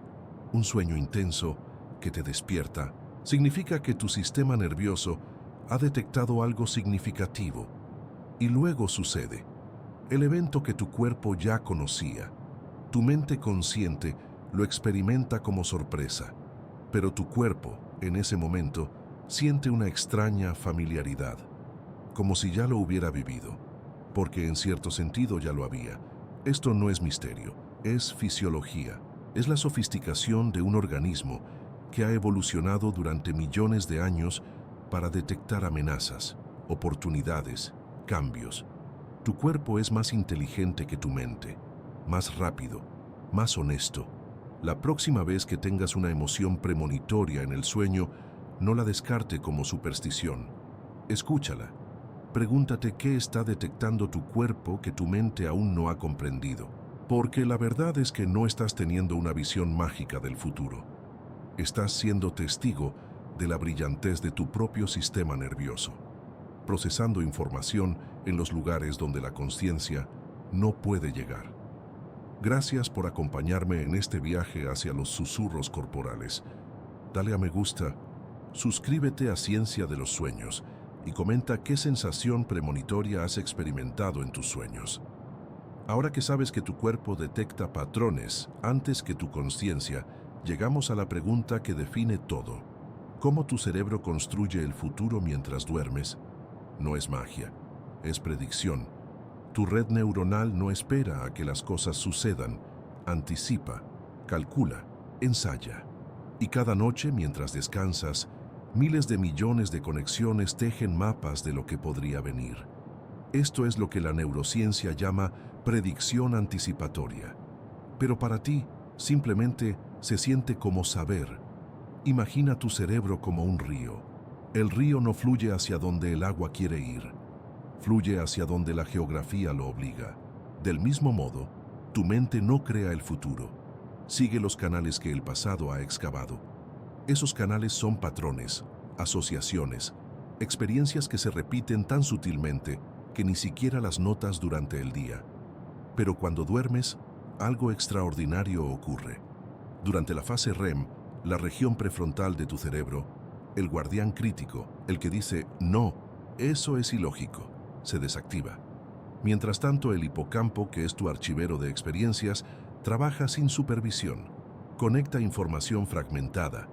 Un sueño intenso, que te despierta, significa que tu sistema nervioso ha detectado algo significativo. Y luego sucede el evento que tu cuerpo ya conocía. Tu mente consciente lo experimenta como sorpresa, pero tu cuerpo, en ese momento, siente una extraña familiaridad, como si ya lo hubiera vivido, porque en cierto sentido ya lo había. Esto no es misterio, es fisiología, es la sofisticación de un organismo que ha evolucionado durante millones de años para detectar amenazas, oportunidades, cambios. Tu cuerpo es más inteligente que tu mente, más rápido, más honesto. La próxima vez que tengas una emoción premonitoria en el sueño, no la descarte como superstición. Escúchala. Pregúntate qué está detectando tu cuerpo que tu mente aún no ha comprendido. Porque la verdad es que no estás teniendo una visión mágica del futuro. Estás siendo testigo de la brillantez de tu propio sistema nervioso, procesando información en los lugares donde la conciencia no puede llegar. Gracias por acompañarme en este viaje hacia los susurros corporales. Dale a me gusta, suscríbete a Ciencia de los Sueños y comenta qué sensación premonitoria has experimentado en tus sueños. Ahora que sabes que tu cuerpo detecta patrones antes que tu conciencia, llegamos a la pregunta que define todo. ¿Cómo tu cerebro construye el futuro mientras duermes? No es magia, es predicción. Tu red neuronal no espera a que las cosas sucedan, anticipa, calcula, ensaya. Y cada noche, mientras descansas, miles de millones de conexiones tejen mapas de lo que podría venir. Esto es lo que la neurociencia llama predicción anticipatoria. Pero para ti, simplemente se siente como saber. Imagina tu cerebro como un río. El río no fluye hacia donde el agua quiere ir. Fluye hacia donde la geografía lo obliga. Del mismo modo, tu mente no crea el futuro. Sigue los canales que el pasado ha excavado. Esos canales son patrones, asociaciones, experiencias que se repiten tan sutilmente que ni siquiera las notas durante el día. Pero cuando duermes, algo extraordinario ocurre. Durante la fase REM, la región prefrontal de tu cerebro, el guardián crítico, el que dice «no, eso es ilógico», se desactiva. Mientras tanto, el hipocampo, que es tu archivero de experiencias, trabaja sin supervisión. Conecta información fragmentada,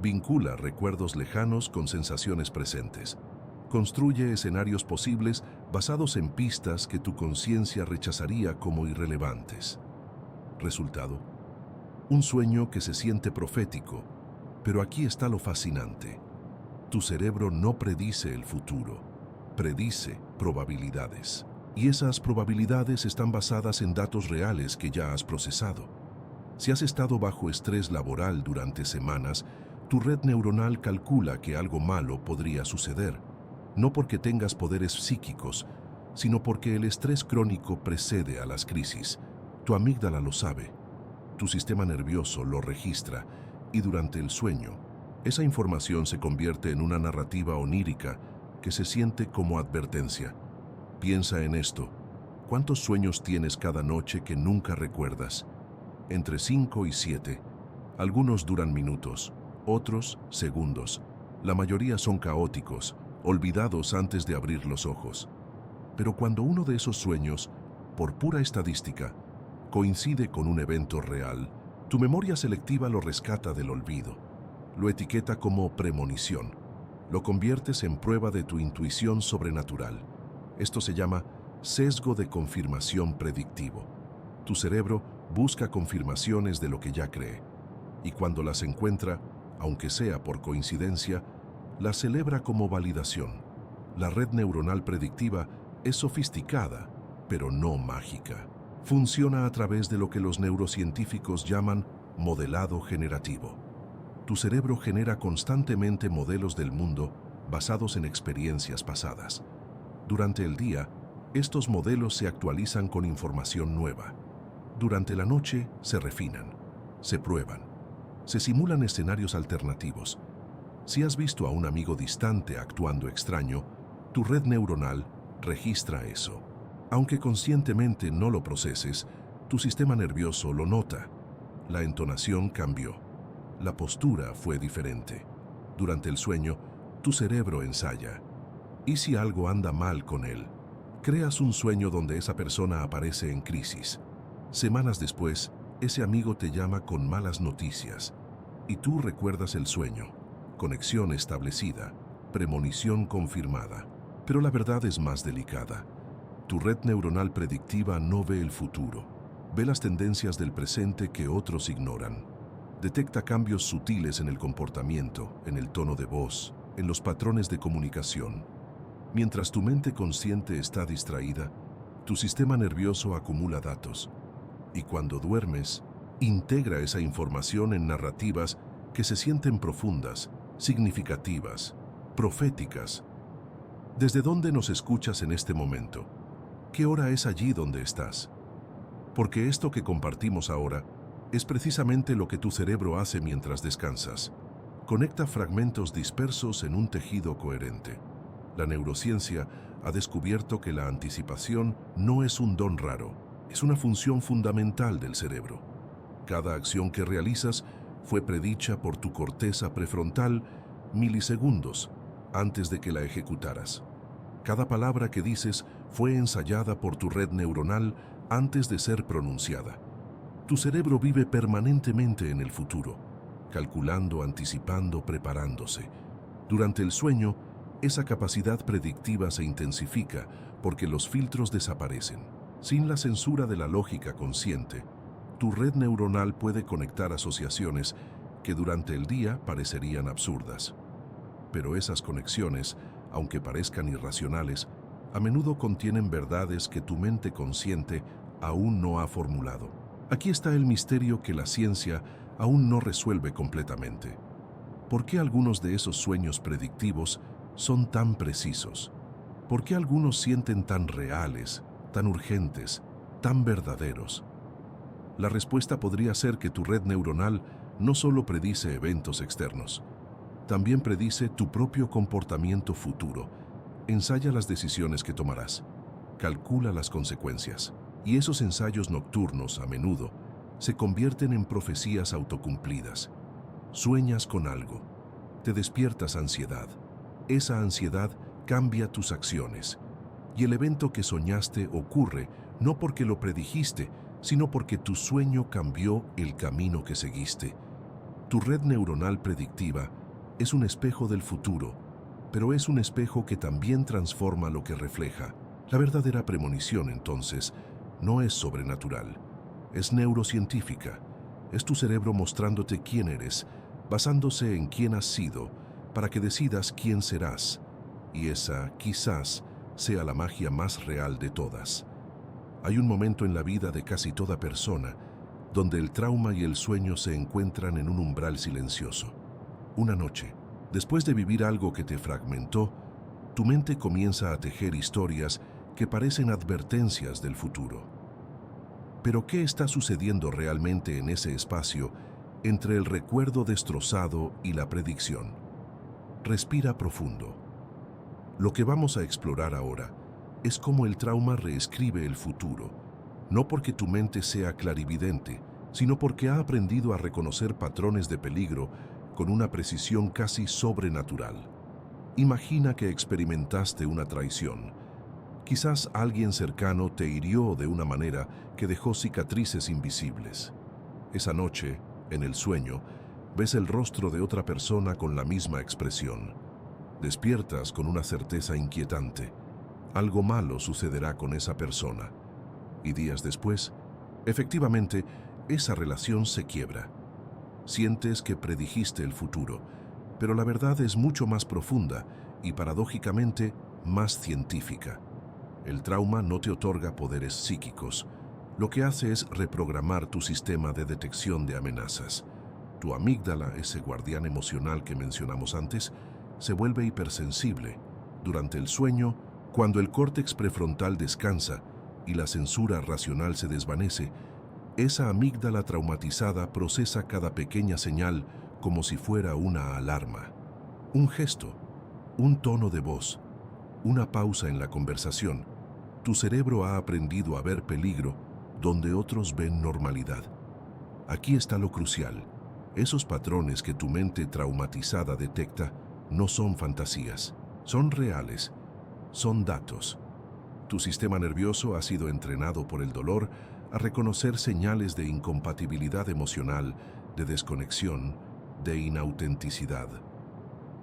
vincula recuerdos lejanos con sensaciones presentes. Construye escenarios posibles basados en pistas que tu conciencia rechazaría como irrelevantes. Resultado: un sueño que se siente profético, pero aquí está lo fascinante. Tu cerebro no predice el futuro, predice probabilidades. Y esas probabilidades están basadas en datos reales que ya has procesado. Si has estado bajo estrés laboral durante semanas, tu red neuronal calcula que algo malo podría suceder, no porque tengas poderes psíquicos, sino porque el estrés crónico precede a las crisis. Tu amígdala lo sabe, tu sistema nervioso lo registra, y durante el sueño, esa información se convierte en una narrativa onírica que se siente como advertencia. Piensa en esto. ¿Cuántos sueños tienes cada noche que nunca recuerdas? Entre 5 y 7. Algunos duran minutos, otros segundos. La mayoría son caóticos, olvidados antes de abrir los ojos. Pero cuando uno de esos sueños, por pura estadística, coincide con un evento real, tu memoria selectiva lo rescata del olvido. Lo etiqueta como premonición. Lo conviertes en prueba de tu intuición sobrenatural. Esto se llama sesgo de confirmación predictivo. Tu cerebro busca confirmaciones de lo que ya cree, y cuando las encuentra, aunque sea por coincidencia, las celebra como validación. La red neuronal predictiva es sofisticada, pero no mágica. Funciona a través de lo que los neurocientíficos llaman modelado generativo. Tu cerebro genera constantemente modelos del mundo basados en experiencias pasadas. Durante el día, estos modelos se actualizan con información nueva. Durante la noche se refinan, se prueban, se simulan escenarios alternativos. Si has visto a un amigo distante actuando extraño, tu red neuronal Registra eso. Aunque conscientemente no lo proceses, tu sistema nervioso lo nota. La entonación cambió. La postura fue diferente. Durante el sueño, tu cerebro ensaya. ¿Y si algo anda mal con él? Creas un sueño donde esa persona aparece en crisis. Semanas después, ese amigo te llama con malas noticias. Y tú recuerdas el sueño. Conexión establecida, premonición confirmada. Pero la verdad es más delicada. Tu red neuronal predictiva no ve el futuro. Ve las tendencias del presente que otros ignoran. Detecta cambios sutiles en el comportamiento, en el tono de voz, en los patrones de comunicación. Mientras tu mente consciente está distraída, tu sistema nervioso acumula datos. Y cuando duermes, integra esa información en narrativas que se sienten profundas, significativas, proféticas. ¿Desde dónde nos escuchas en este momento? ¿Qué hora es allí donde estás? Porque esto que compartimos ahora es precisamente lo que tu cerebro hace mientras descansas. Conecta fragmentos dispersos en un tejido coherente. La neurociencia ha descubierto que la anticipación no es un don raro, es una función fundamental del cerebro. Cada acción que realizas fue predicha por tu corteza prefrontal milisegundos antes de que la ejecutaras. Cada palabra que dices fue ensayada por tu red neuronal antes de ser pronunciada. Tu cerebro vive permanentemente en el futuro, calculando, anticipando, preparándose. Durante el sueño, esa capacidad predictiva se intensifica porque los filtros desaparecen. Sin la censura de la lógica consciente, tu red neuronal puede conectar asociaciones que durante el día parecerían absurdas. Pero esas conexiones, aunque parezcan irracionales, a menudo contienen verdades que tu mente consciente aún no ha formulado. Aquí está el misterio que la ciencia aún no resuelve completamente. ¿Por qué algunos de esos sueños predictivos son tan precisos? ¿Por qué algunos sienten tan reales, tan urgentes, tan verdaderos? La respuesta podría ser que tu red neuronal no solo predice eventos externos, también predice tu propio comportamiento futuro. Ensaya las decisiones que tomarás, calcula las consecuencias, y esos ensayos nocturnos, a menudo, se convierten en profecías autocumplidas. Sueñas con algo, te despiertas ansiedad. Esa ansiedad cambia tus acciones, y el evento que soñaste ocurre no porque lo predijiste, sino porque tu sueño cambió el camino que seguiste. Tu red neuronal predictiva es un espejo del futuro, pero es un espejo que también transforma lo que refleja. La verdadera premonición, entonces, no es sobrenatural, es neurocientífica. Es tu cerebro mostrándote quién eres, basándose en quién has sido, para que decidas quién serás. Y esa, quizás, sea la magia más real de todas. Hay un momento en la vida de casi toda persona donde el trauma y el sueño se encuentran en un umbral silencioso. Una noche, después de vivir algo que te fragmentó, tu mente comienza a tejer historias que parecen advertencias del futuro. Pero ¿qué está sucediendo realmente en ese espacio entre el recuerdo destrozado y la predicción? Respira profundo. Lo que vamos a explorar ahora es cómo el trauma reescribe el futuro, no porque tu mente sea clarividente, sino porque ha aprendido a reconocer patrones de peligro con una precisión casi sobrenatural. Imagina que experimentaste una traición. Quizás alguien cercano te hirió de una manera que dejó cicatrices invisibles. Esa noche, en el sueño, ves el rostro de otra persona con la misma expresión. Despiertas con una certeza inquietante. Algo malo sucederá con esa persona. Y días después, efectivamente, esa relación se quiebra. Sientes que predijiste el futuro, pero la verdad es mucho más profunda y, paradójicamente, más científica. El trauma no te otorga poderes psíquicos. Lo que hace es reprogramar tu sistema de detección de amenazas. Tu amígdala, ese guardián emocional que mencionamos antes, se vuelve hipersensible. Durante el sueño, cuando el córtex prefrontal descansa y la censura racional se desvanece, esa amígdala traumatizada procesa cada pequeña señal como si fuera una alarma. Un gesto, un tono de voz, una pausa en la conversación. Tu cerebro ha aprendido a ver peligro donde otros ven normalidad. Aquí está lo crucial. Esos patrones que tu mente traumatizada detecta no son fantasías, son reales, son datos. Tu sistema nervioso ha sido entrenado por el dolor a reconocer señales de incompatibilidad emocional, de desconexión, de inautenticidad.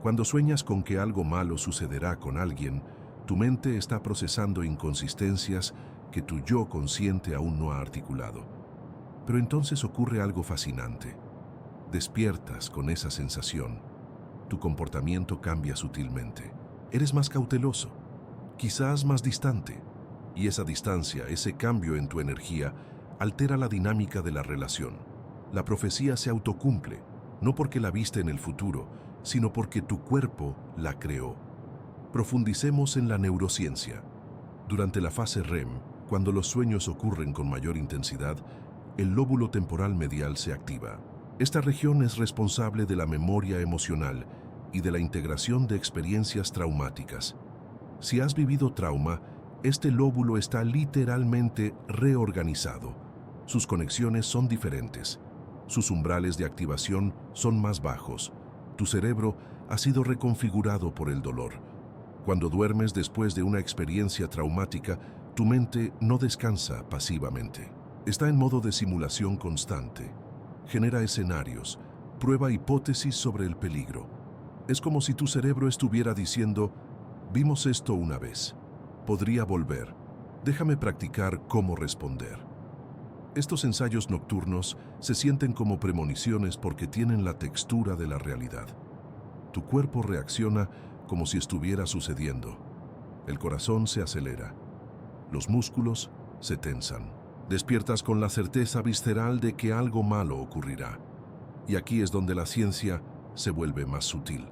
Cuando sueñas con que algo malo sucederá con alguien, tu mente está procesando inconsistencias que tu yo consciente aún no ha articulado. Pero entonces ocurre algo fascinante. Despiertas con esa sensación. Tu comportamiento cambia sutilmente. Eres más cauteloso, quizás más distante. Y esa distancia, ese cambio en tu energía, altera la dinámica de la relación. La profecía se autocumple, no porque la viste en el futuro, sino porque tu cuerpo la creó. Profundicemos en la neurociencia. Durante la fase REM, cuando los sueños ocurren con mayor intensidad, el lóbulo temporal medial se activa. Esta región es responsable de la memoria emocional y de la integración de experiencias traumáticas. Si has vivido trauma, este lóbulo está literalmente reorganizado. Sus conexiones son diferentes. Sus umbrales de activación son más bajos. Tu cerebro ha sido reconfigurado por el dolor. Cuando duermes después de una experiencia traumática, tu mente no descansa pasivamente. Está en modo de simulación constante. Genera escenarios, prueba hipótesis sobre el peligro. Es como si tu cerebro estuviera diciendo: vimos esto una vez, podría volver, déjame practicar cómo responder. Estos ensayos nocturnos se sienten como premoniciones porque tienen la textura de la realidad. Tu cuerpo reacciona como si estuviera sucediendo. El corazón se acelera. Los músculos se tensan. Despiertas con la certeza visceral de que algo malo ocurrirá. Y aquí es donde la ciencia se vuelve más sutil.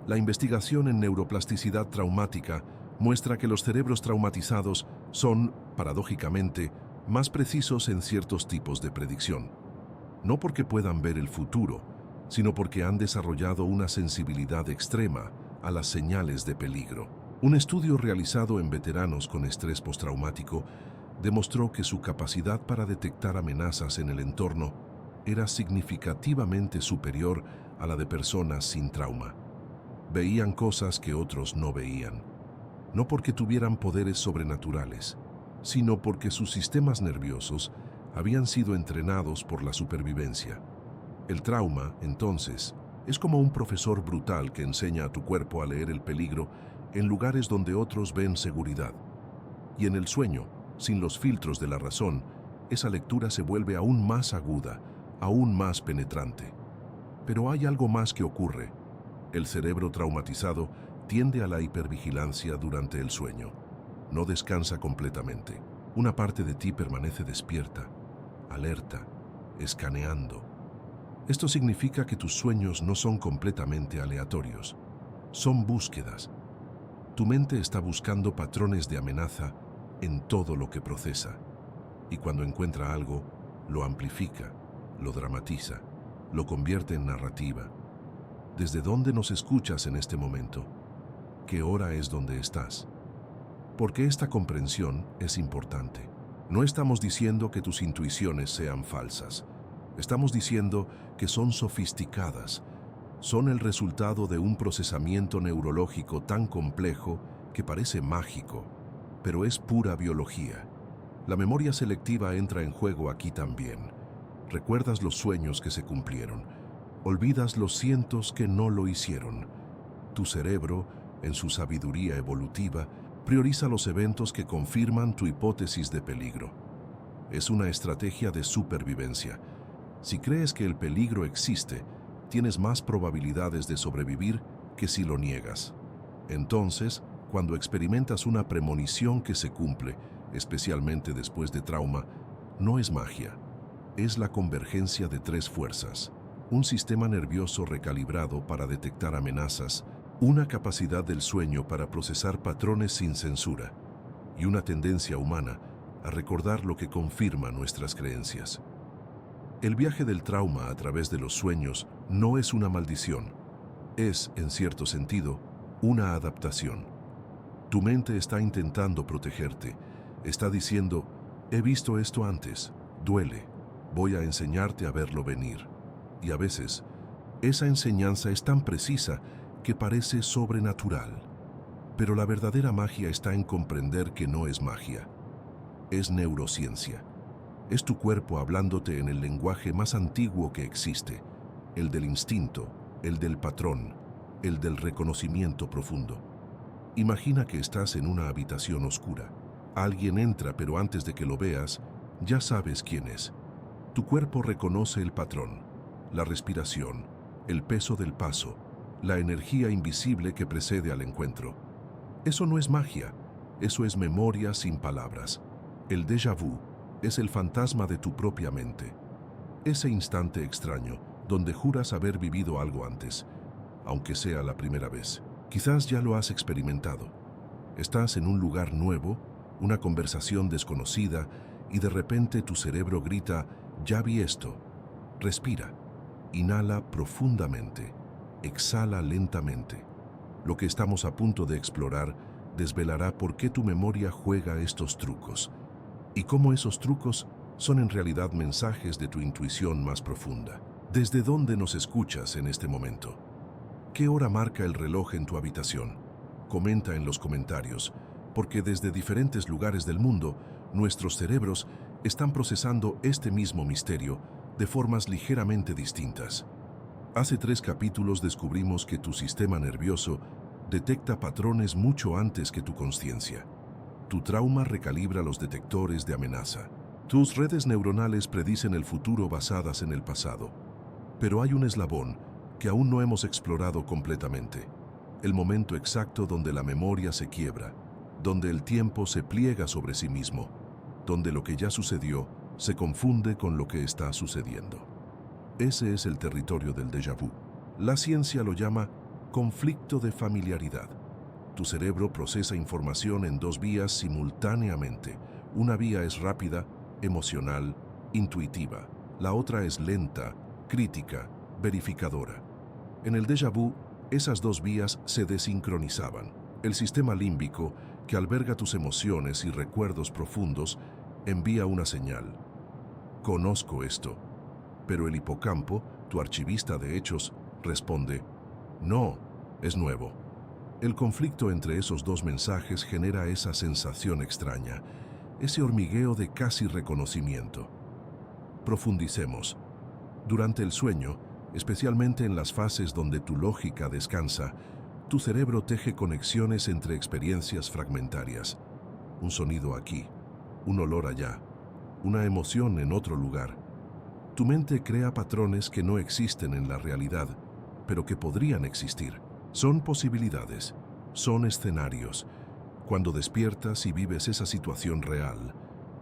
La investigación en neuroplasticidad traumática muestra que los cerebros traumatizados son, paradójicamente, más precisos en ciertos tipos de predicción. No porque puedan ver el futuro, sino porque han desarrollado una sensibilidad extrema a las señales de peligro. Un estudio realizado en veteranos con estrés postraumático demostró que su capacidad para detectar amenazas en el entorno era significativamente superior a la de personas sin trauma. Veían cosas que otros no veían, no porque tuvieran poderes sobrenaturales, sino porque sus sistemas nerviosos habían sido entrenados por la supervivencia. El trauma, entonces, es como un profesor brutal que enseña a tu cuerpo a leer el peligro en lugares donde otros ven seguridad. Y en el sueño, sin los filtros de la razón, esa lectura se vuelve aún más aguda, aún más penetrante. Pero hay algo más que ocurre. El cerebro traumatizado tiende a la hipervigilancia durante el sueño. No descansa completamente. Una parte de ti permanece despierta, alerta, escaneando. Esto significa que tus sueños no son completamente aleatorios. Son búsquedas. Tu mente está buscando patrones de amenaza en todo lo que procesa. Y cuando encuentra algo, lo amplifica, lo dramatiza, lo convierte en narrativa. ¿Desde dónde nos escuchas en este momento? ¿Qué hora es donde estás? Porque esta comprensión es importante. No estamos diciendo que tus intuiciones sean falsas. Estamos diciendo que son sofisticadas. Son el resultado de un procesamiento neurológico tan complejo que parece mágico, pero es pura biología. La memoria selectiva entra en juego aquí también. Recuerdas los sueños que se cumplieron. Olvidas los cientos que no lo hicieron. Tu cerebro, en su sabiduría evolutiva, prioriza los eventos que confirman tu hipótesis de peligro. Es una estrategia de supervivencia. Si crees que el peligro existe, tienes más probabilidades de sobrevivir que si lo niegas. Entonces, cuando experimentas una premonición que se cumple, especialmente después de trauma, no es magia. Es la convergencia de tres fuerzas: un sistema nervioso recalibrado para detectar amenazas, una capacidad del sueño para procesar patrones sin censura, y una tendencia humana a recordar lo que confirma nuestras creencias. El viaje del trauma a través de los sueños no es una maldición. Es, en cierto sentido, una adaptación. Tu mente está intentando protegerte. Está diciendo, he visto esto antes, duele, voy a enseñarte a verlo venir. Y a veces, esa enseñanza es tan precisa que parece sobrenatural. Pero la verdadera magia está en comprender que no es magia. Es neurociencia. Es tu cuerpo hablándote en el lenguaje más antiguo que existe, el del instinto, el del patrón, el del reconocimiento profundo. Imagina que estás en una habitación oscura. Alguien entra, pero antes de que lo veas, ya sabes quién es. Tu cuerpo reconoce el patrón, la respiración, el peso del paso, la energía invisible que precede al encuentro. Eso no es magia, eso es memoria sin palabras. El déjà vu es el fantasma de tu propia mente. Ese instante extraño, donde juras haber vivido algo antes, aunque sea la primera vez. Quizás ya lo has experimentado. Estás en un lugar nuevo, una conversación desconocida, y de repente tu cerebro grita, ya vi esto. Respira, inhala profundamente, exhala lentamente. Lo que estamos a punto de explorar desvelará por qué tu memoria juega estos trucos y cómo esos trucos son en realidad mensajes de tu intuición más profunda. ¿Desde dónde nos escuchas en este momento? ¿Qué hora marca el reloj en tu habitación? Comenta en los comentarios, porque desde diferentes lugares del mundo, nuestros cerebros están procesando este mismo misterio de formas ligeramente distintas. Hace 3 capítulos descubrimos que tu sistema nervioso detecta patrones mucho antes que tu conciencia. Tu trauma recalibra los detectores de amenaza. Tus redes neuronales predicen el futuro basadas en el pasado. Pero hay un eslabón que aún no hemos explorado completamente. El momento exacto donde la memoria se quiebra, donde el tiempo se pliega sobre sí mismo, donde lo que ya sucedió se confunde con lo que está sucediendo. Ese es el territorio del déjà vu. La ciencia lo llama conflicto de familiaridad. Tu cerebro procesa información en 2 vías simultáneamente. Una vía es rápida, emocional, intuitiva. La otra es lenta, crítica, verificadora. En el déjà vu, esas 2 vías se desincronizaban. El sistema límbico, que alberga tus emociones y recuerdos profundos, envía una señal. Conozco esto. Pero el hipocampo, tu archivista de hechos, responde, no, es nuevo. El conflicto entre esos 2 mensajes genera esa sensación extraña, ese hormigueo de casi reconocimiento. Profundicemos. Durante el sueño, especialmente en las fases donde tu lógica descansa, tu cerebro teje conexiones entre experiencias fragmentarias. Un sonido aquí, un olor allá, una emoción en otro lugar. Tu mente crea patrones que no existen en la realidad, pero que podrían existir. Son posibilidades, son escenarios. Cuando despiertas y vives esa situación real,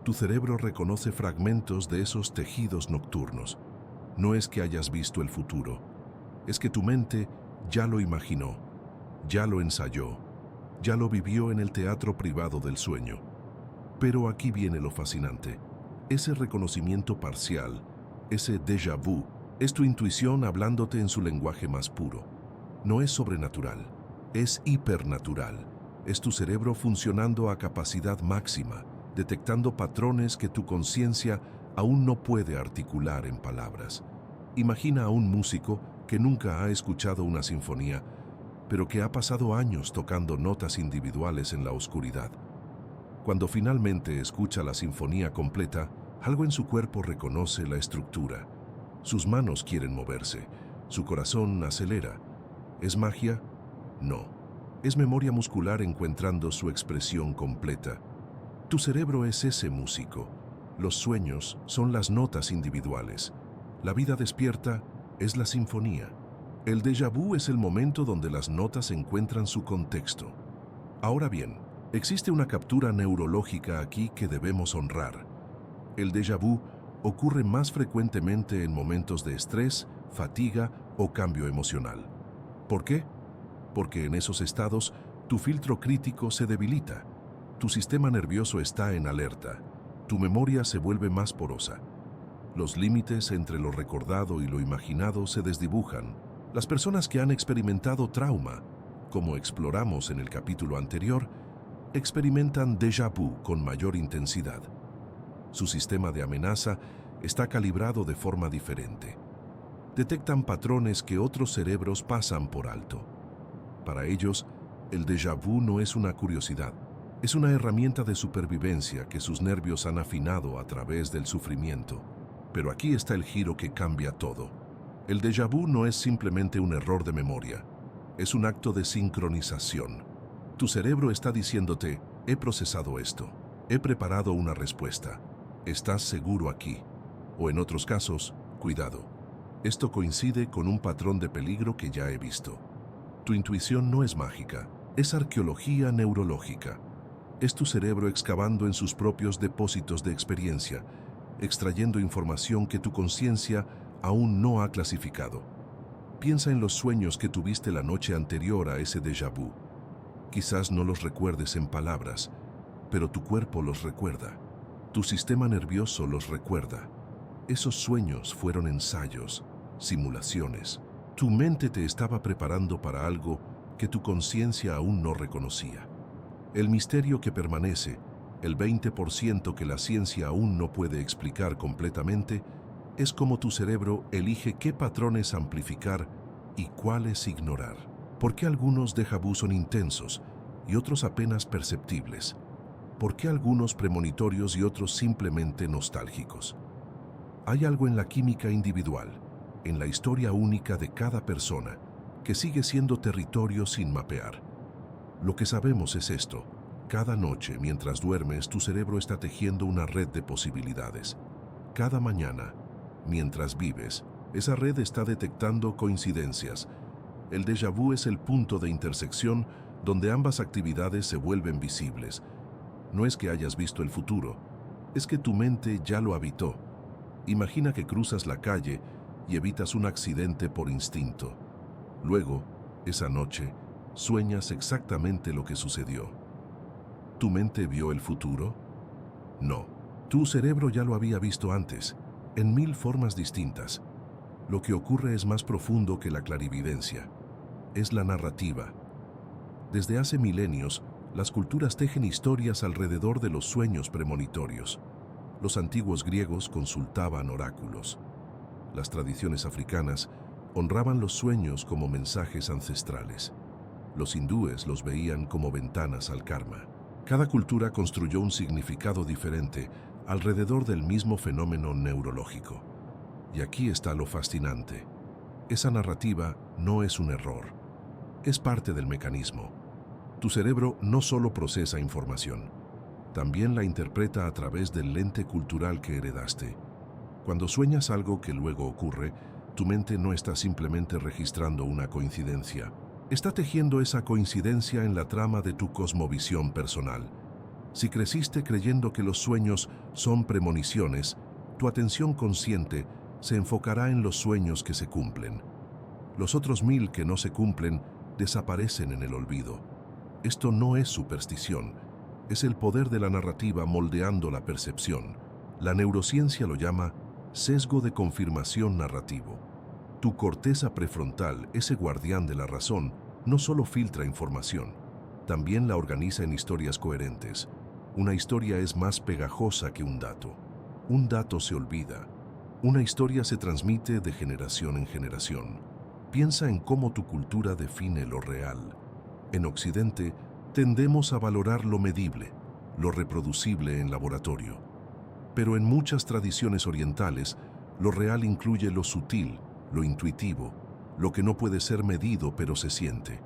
tu cerebro reconoce fragmentos de esos tejidos nocturnos. No es que hayas visto el futuro, es que tu mente ya lo imaginó, ya lo ensayó, ya lo vivió en el teatro privado del sueño. Pero aquí viene lo fascinante. Ese reconocimiento parcial, ese déjà vu, es tu intuición hablándote en su lenguaje más puro. No es sobrenatural, es hipernatural. Es tu cerebro funcionando a capacidad máxima, detectando patrones que tu conciencia aún no puede articular en palabras. Imagina a un músico que nunca ha escuchado una sinfonía, pero que ha pasado años tocando notas individuales en la oscuridad. Cuando finalmente escucha la sinfonía completa, algo en su cuerpo reconoce la estructura. Sus manos quieren moverse, su corazón acelera. ¿Es magia? No. Es memoria muscular encontrando su expresión completa. Tu cerebro es ese músico. Los sueños son las notas individuales. La vida despierta es la sinfonía. El déjà vu es el momento donde las notas encuentran su contexto. Ahora bien, existe una captura neurológica aquí que debemos honrar. El déjà vu ocurre más frecuentemente en momentos de estrés, fatiga o cambio emocional. ¿Por qué? Porque en esos estados tu filtro crítico se debilita, tu sistema nervioso está en alerta, tu memoria se vuelve más porosa. Los límites entre lo recordado y lo imaginado se desdibujan. Las personas que han experimentado trauma, como exploramos en el capítulo anterior, experimentan déjà vu con mayor intensidad. Su sistema de amenaza está calibrado de forma diferente. Detectan patrones que otros cerebros pasan por alto. Para ellos, el déjà vu no es una curiosidad, es una herramienta de supervivencia que sus nervios han afinado a través del sufrimiento. Pero aquí está el giro que cambia todo. El déjà vu no es simplemente un error de memoria, es un acto de sincronización. Tu cerebro está diciéndote, he procesado esto, he preparado una respuesta, estás seguro aquí. O en otros casos, cuidado, esto coincide con un patrón de peligro que ya he visto. Tu intuición no es mágica, es arqueología neurológica. Es tu cerebro excavando en sus propios depósitos de experiencia, extrayendo información que tu conciencia aún no ha clasificado. Piensa en los sueños que tuviste la noche anterior a ese déjà vu. Quizás no los recuerdes en palabras, pero tu cuerpo los recuerda. Tu sistema nervioso los recuerda. Esos sueños fueron ensayos, simulaciones. Tu mente te estaba preparando para algo que tu conciencia aún no reconocía. El misterio que permanece, el 20% que la ciencia aún no puede explicar completamente, es cómo tu cerebro elige qué patrones amplificar y cuáles ignorar. ¿Por qué algunos déjà vu son intensos y otros apenas perceptibles? ¿Por qué algunos premonitorios y otros simplemente nostálgicos? Hay algo en la química individual, en la historia única de cada persona, que sigue siendo territorio sin mapear. Lo que sabemos es esto: cada noche, mientras duermes, tu cerebro está tejiendo una red de posibilidades. Cada mañana, mientras vives, esa red está detectando coincidencias. El déjà vu es el punto de intersección donde ambas actividades se vuelven visibles. No es que hayas visto el futuro, es que tu mente ya lo habitó. Imagina que cruzas la calle y evitas un accidente por instinto. Luego, esa noche, sueñas exactamente lo que sucedió. ¿Tu mente vio el futuro? No. Tu cerebro ya lo había visto antes, en 1000 formas distintas. Lo que ocurre es más profundo que la clarividencia. Es la narrativa. Desde hace milenios, las culturas tejen historias alrededor de los sueños premonitorios. Los antiguos griegos consultaban oráculos. Las tradiciones africanas honraban los sueños como mensajes ancestrales. Los hindúes los veían como ventanas al karma. Cada cultura construyó un significado diferente alrededor del mismo fenómeno neurológico. Y aquí está lo fascinante. Esa narrativa no es un error. Es parte del mecanismo. Tu cerebro no solo procesa información, también la interpreta a través del lente cultural que heredaste. Cuando sueñas algo que luego ocurre, tu mente no está simplemente registrando una coincidencia. Está tejiendo esa coincidencia en la trama de tu cosmovisión personal. Si creciste creyendo que los sueños son premoniciones, tu atención consciente se enfocará en los sueños que se cumplen. Los otros 1000 que no se cumplen desaparecen en el olvido. Esto no es superstición, es el poder de la narrativa moldeando la percepción. La neurociencia lo llama sesgo de confirmación narrativo. Tu corteza prefrontal, ese guardián de la razón, no solo filtra información, también la organiza en historias coherentes. Una historia es más pegajosa que un dato. Un dato se olvida. Una historia se transmite de generación en generación. Piensa en cómo tu cultura define lo real. En Occidente, tendemos a valorar lo medible, lo reproducible en laboratorio. Pero en muchas tradiciones orientales, lo real incluye lo sutil, lo intuitivo, lo que no puede ser medido pero se siente.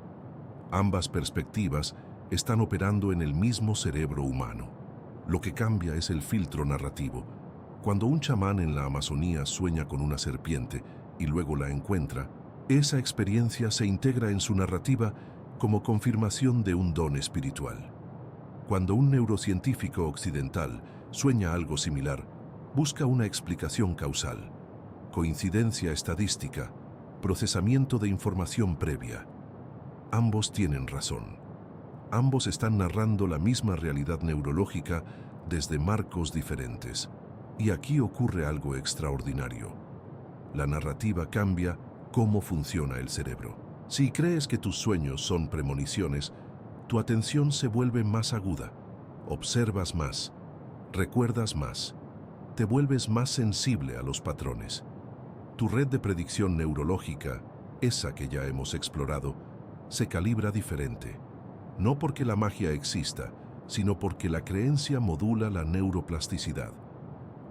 Ambas perspectivas están operando en el mismo cerebro humano. Lo que cambia es el filtro narrativo. Cuando un chamán en la Amazonía sueña con una serpiente y luego la encuentra, esa experiencia se integra en su narrativa como confirmación de un don espiritual. Cuando un neurocientífico occidental sueña algo similar, busca una explicación causal, coincidencia estadística, procesamiento de información previa. Ambos tienen razón. Ambos están narrando la misma realidad neurológica desde marcos diferentes. Y aquí ocurre algo extraordinario. La narrativa cambia cómo funciona el cerebro. Si crees que tus sueños son premoniciones, Tu atención se vuelve más aguda, observas más, recuerdas más, te vuelves más sensible a los patrones. Tu red de predicción neurológica, esa que ya hemos explorado, se calibra diferente. No porque la magia exista, sino porque la creencia modula la neuroplasticidad.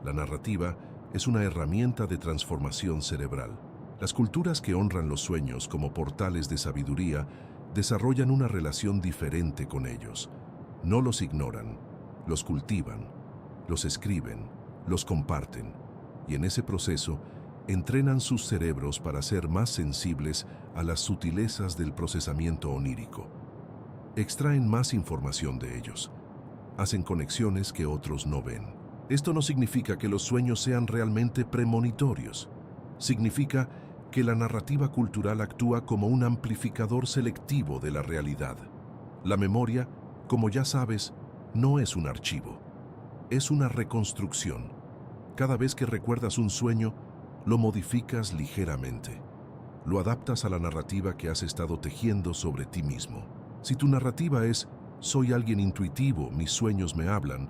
La narrativa es una herramienta de transformación cerebral. Las culturas que honran los sueños como portales de sabiduría desarrollan una relación diferente con ellos. No los ignoran, los cultivan, los escriben, los comparten, y en ese proceso entrenan sus cerebros para ser más sensibles a las sutilezas del procesamiento onírico. Extraen más información de ellos, hacen conexiones que otros no ven. Esto no significa que los sueños sean realmente premonitorios. Significa que la narrativa cultural actúa como un amplificador selectivo de la realidad. La memoria, como ya sabes, no es un archivo, es una reconstrucción. Cada vez que recuerdas un sueño, lo modificas ligeramente. Lo adaptas a la narrativa que has estado tejiendo sobre ti mismo. Si tu narrativa es «soy alguien intuitivo, mis sueños me hablan»,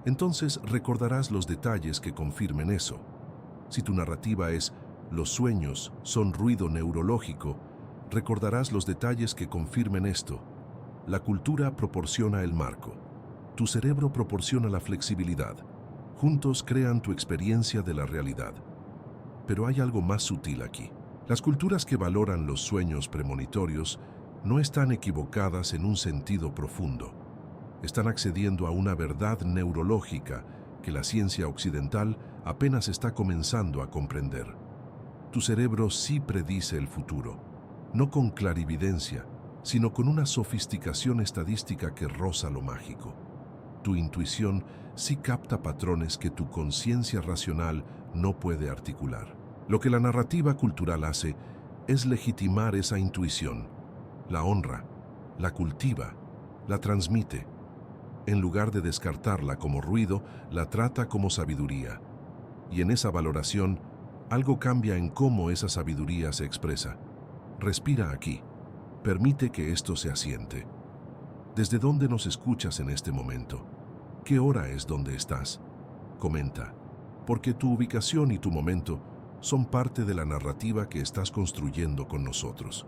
entonces recordarás los detalles que confirmen eso. Si tu narrativa es «los sueños son ruido neurológico», recordarás los detalles que confirmen esto. La cultura proporciona el marco. Tu cerebro proporciona la flexibilidad. Juntos crean tu experiencia de la realidad. Pero hay algo más sutil aquí. Las culturas que valoran los sueños premonitorios no están equivocadas en un sentido profundo. Están accediendo a una verdad neurológica que la ciencia occidental apenas está comenzando a comprender. Tu cerebro sí predice el futuro, no con clarividencia, sino con una sofisticación estadística que roza lo mágico. Tu intuición sí capta patrones que tu conciencia racional no puede articular. Lo que la narrativa cultural hace es legitimar esa intuición, la honra, la cultiva, la transmite. En lugar de descartarla como ruido, la trata como sabiduría. Y en esa valoración, algo cambia en cómo esa sabiduría se expresa. Respira aquí. Permite que esto se asiente. ¿Desde dónde nos escuchas en este momento? ¿Qué hora es donde estás? Comenta, porque tu ubicación y tu momento son parte de la narrativa que estás construyendo con nosotros.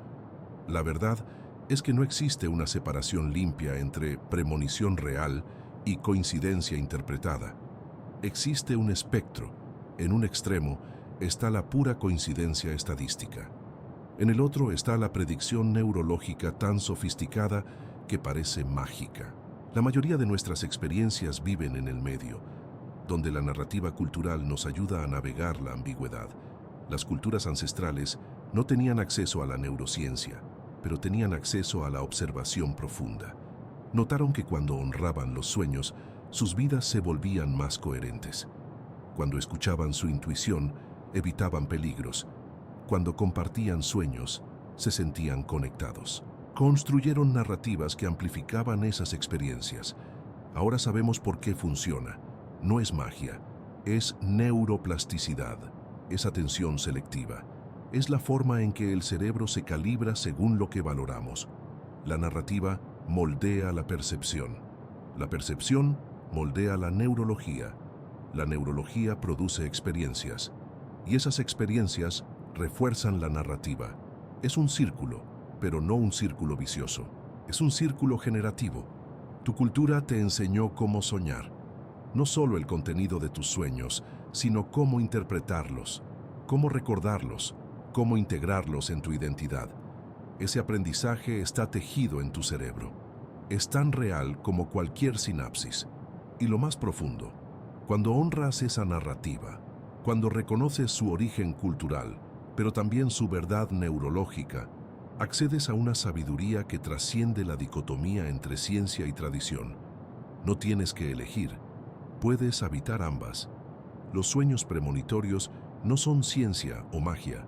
La verdad es que no existe una separación limpia entre premonición real y coincidencia interpretada. Existe un espectro. En un extremo está la pura coincidencia estadística. En el otro está la predicción neurológica tan sofisticada que parece mágica. La mayoría de nuestras experiencias viven en el medio, donde la narrativa cultural nos ayuda a navegar la ambigüedad. Las culturas ancestrales no tenían acceso a la neurociencia, pero tenían acceso a la observación profunda. Notaron que cuando honraban los sueños, sus vidas se volvían más coherentes. Cuando escuchaban su intuición, evitaban peligros. Cuando compartían sueños, se sentían conectados. Construyeron narrativas que amplificaban esas experiencias. Ahora sabemos por qué funciona. No es magia, es neuroplasticidad, es atención selectiva. Es la forma en que el cerebro se calibra según lo que valoramos. La narrativa moldea la percepción. La percepción moldea la neurología. La neurología produce experiencias. Y esas experiencias refuerzan la narrativa. Es un círculo, pero no un círculo vicioso. Es un círculo generativo. Tu cultura te enseñó cómo soñar. No solo el contenido de tus sueños, sino cómo interpretarlos, cómo recordarlos, cómo integrarlos en tu identidad. Ese aprendizaje está tejido en tu cerebro. Es tan real como cualquier sinapsis. Y lo más profundo, cuando honras esa narrativa, cuando reconoces su origen cultural, pero también su verdad neurológica, accedes a una sabiduría que trasciende la dicotomía entre ciencia y tradición. No tienes que elegir, puedes habitar ambas. Los sueños premonitorios no son ciencia o magia,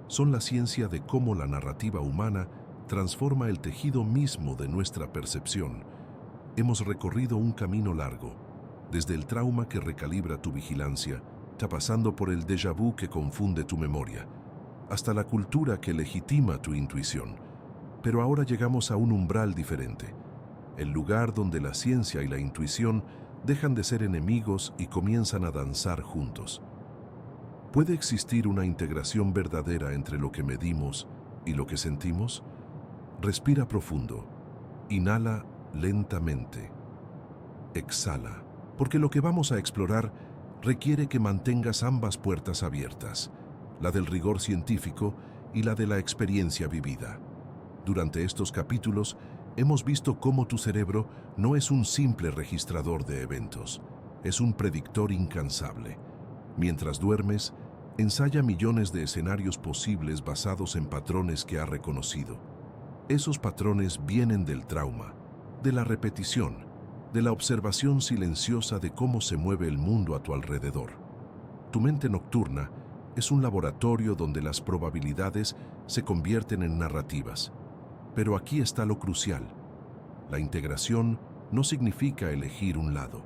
son la ciencia de cómo la narrativa humana transforma el tejido mismo de nuestra percepción. Hemos recorrido un camino largo, desde el trauma que recalibra tu vigilancia, pasando por el déjà vu que confunde tu memoria, hasta la cultura que legitima tu intuición. Pero ahora llegamos a un umbral diferente. el lugar donde la ciencia y la intuición dejan de ser enemigos y comienzan a danzar juntos. ¿Puede existir una integración verdadera entre lo que medimos y lo que sentimos? Respira profundo. Inhala lentamente. Exhala, porque lo que vamos a explorar requiere que mantengas ambas puertas abiertas, la del rigor científico y la de la experiencia vivida. Durante estos capítulos hemos visto cómo tu cerebro no es un simple registrador de eventos, es un predictor incansable. Mientras duermes, ensaya millones de escenarios posibles basados en patrones que ha reconocido. Esos patrones vienen del trauma, de la repetición, de la observación silenciosa de cómo se mueve el mundo a tu alrededor. Tu mente nocturna es un laboratorio donde las probabilidades se convierten en narrativas. Pero aquí está lo crucial. La integración no significa elegir un lado.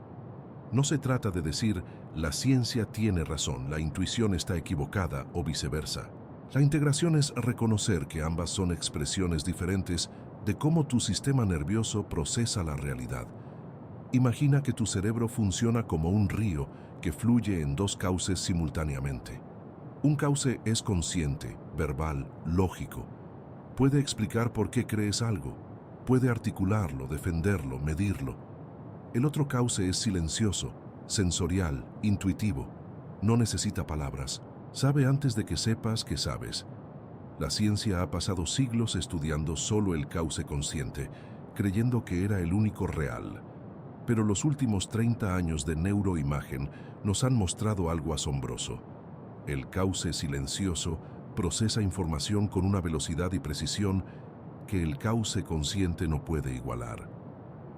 No se trata de decir, la ciencia tiene razón, la intuición está equivocada o viceversa. La integración es reconocer que ambas son expresiones diferentes de cómo tu sistema nervioso procesa la realidad. Imagina que tu cerebro funciona como un río que fluye en dos cauces simultáneamente. Un cauce es consciente, verbal, lógico. Puede explicar por qué crees algo, puede articularlo, defenderlo, medirlo. El otro cauce es silencioso, sensorial, intuitivo. No necesita palabras. Sabe antes de que sepas que sabes. La ciencia ha pasado siglos estudiando solo el cauce consciente, creyendo que era el único real. Pero los últimos 30 años de neuroimagen nos han mostrado algo asombroso. El cauce silencioso procesa información con una velocidad y precisión que el cauce consciente no puede igualar.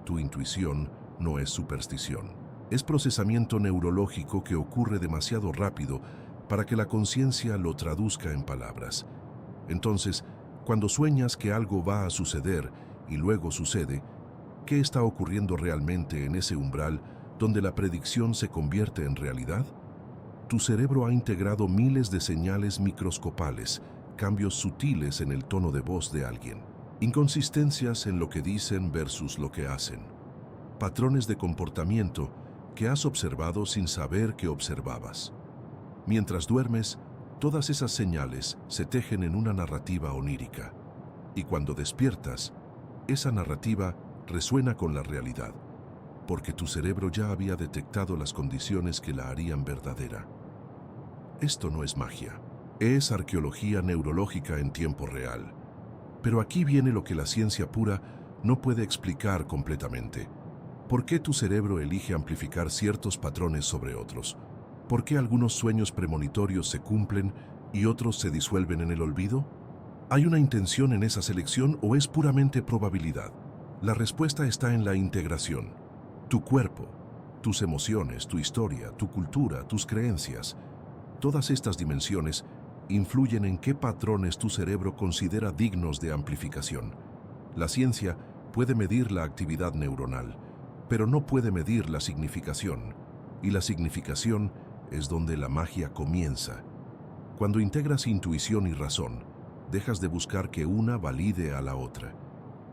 Tu intuición no es superstición. Es procesamiento neurológico que ocurre demasiado rápido para que la conciencia lo traduzca en palabras. Entonces, cuando sueñas que algo va a suceder y luego sucede, ¿qué está ocurriendo realmente en ese umbral donde la predicción se convierte en realidad? Tu cerebro ha integrado miles de señales microscopales, cambios sutiles en el tono de voz de alguien, inconsistencias en lo que dicen versus lo que hacen, patrones de comportamiento que has observado sin saber que observabas. Mientras duermes, todas esas señales se tejen en una narrativa onírica, y cuando despiertas, esa narrativa resuena con la realidad, porque tu cerebro ya había detectado las condiciones que la harían verdadera. Esto no es magia, es arqueología neurológica en tiempo real. Pero aquí viene lo que la ciencia pura no puede explicar completamente. ¿Por qué tu cerebro elige amplificar ciertos patrones sobre otros? ¿Por qué algunos sueños premonitorios se cumplen y otros se disuelven en el olvido? ¿Hay una intención en esa selección o es puramente probabilidad? La respuesta está en la integración. Tu cuerpo, tus emociones, tu historia, tu cultura, tus creencias. Todas estas dimensiones influyen en qué patrones tu cerebro considera dignos de amplificación. La ciencia puede medir la actividad neuronal, pero no puede medir la significación. Y la significación es donde la magia comienza. Cuando integras intuición y razón, dejas de buscar que una valide a la otra.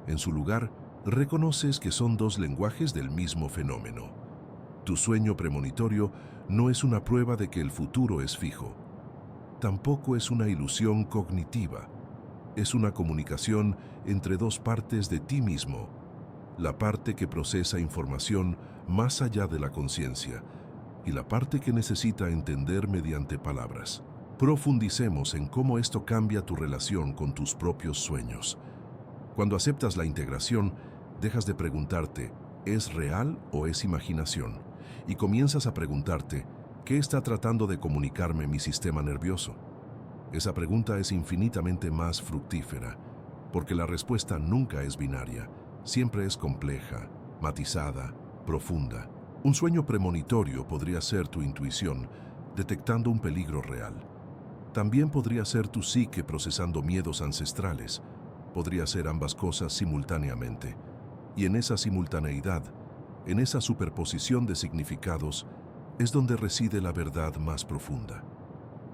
En su lugar, reconoces que son dos lenguajes del mismo fenómeno. Tu sueño premonitorio no es una prueba de que el futuro es fijo. Tampoco es una ilusión cognitiva. Es una comunicación entre dos partes de ti mismo. La parte que procesa información más allá de la conciencia y la parte que necesita entender mediante palabras. Profundicemos en cómo esto cambia tu relación con tus propios sueños. Cuando aceptas la integración, dejas de preguntarte, ¿es real o es imaginación? Y comienzas a preguntarte, ¿qué está tratando de comunicarme mi sistema nervioso? Esa pregunta es infinitamente más fructífera, porque la respuesta nunca es binaria, siempre es compleja, matizada, profunda. Un sueño premonitorio podría ser tu intuición, detectando un peligro real. También podría ser tu psique procesando miedos ancestrales. Podría ser ambas cosas simultáneamente. Y en esa simultaneidad, en esa superposición de significados, es donde reside la verdad más profunda.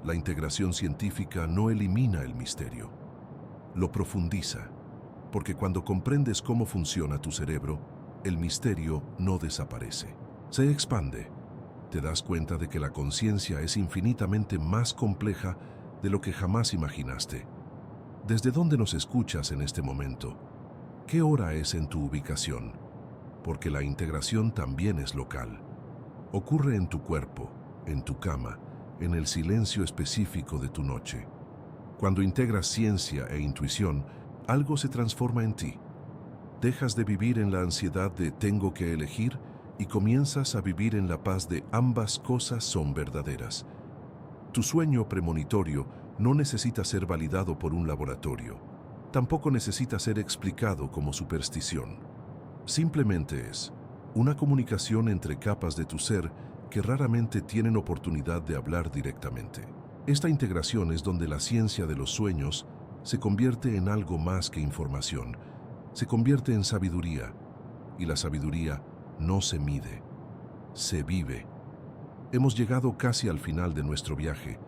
La integración científica no elimina el misterio, lo profundiza, porque cuando comprendes cómo funciona tu cerebro, el misterio no desaparece. Se expande. Te das cuenta de que la conciencia es infinitamente más compleja de lo que jamás imaginaste. ¿Desde dónde nos escuchas en este momento? ¿Qué hora es en tu ubicación? Porque la integración también es local. Ocurre en tu cuerpo, en tu cama, en el silencio específico de tu noche. Cuando integras ciencia e intuición, algo se transforma en ti. Dejas de vivir en la ansiedad de tengo que elegir y comienzas a vivir en la paz de ambas cosas son verdaderas. Tu sueño premonitorio no necesita ser validado por un laboratorio. Tampoco necesita ser explicado como superstición. Simplemente es una comunicación entre capas de tu ser que raramente tienen oportunidad de hablar directamente. Esta integración es donde la ciencia de los sueños se convierte en algo más que información. Se convierte en sabiduría, y la sabiduría no se mide, se vive. Hemos llegado casi al final de nuestro viaje,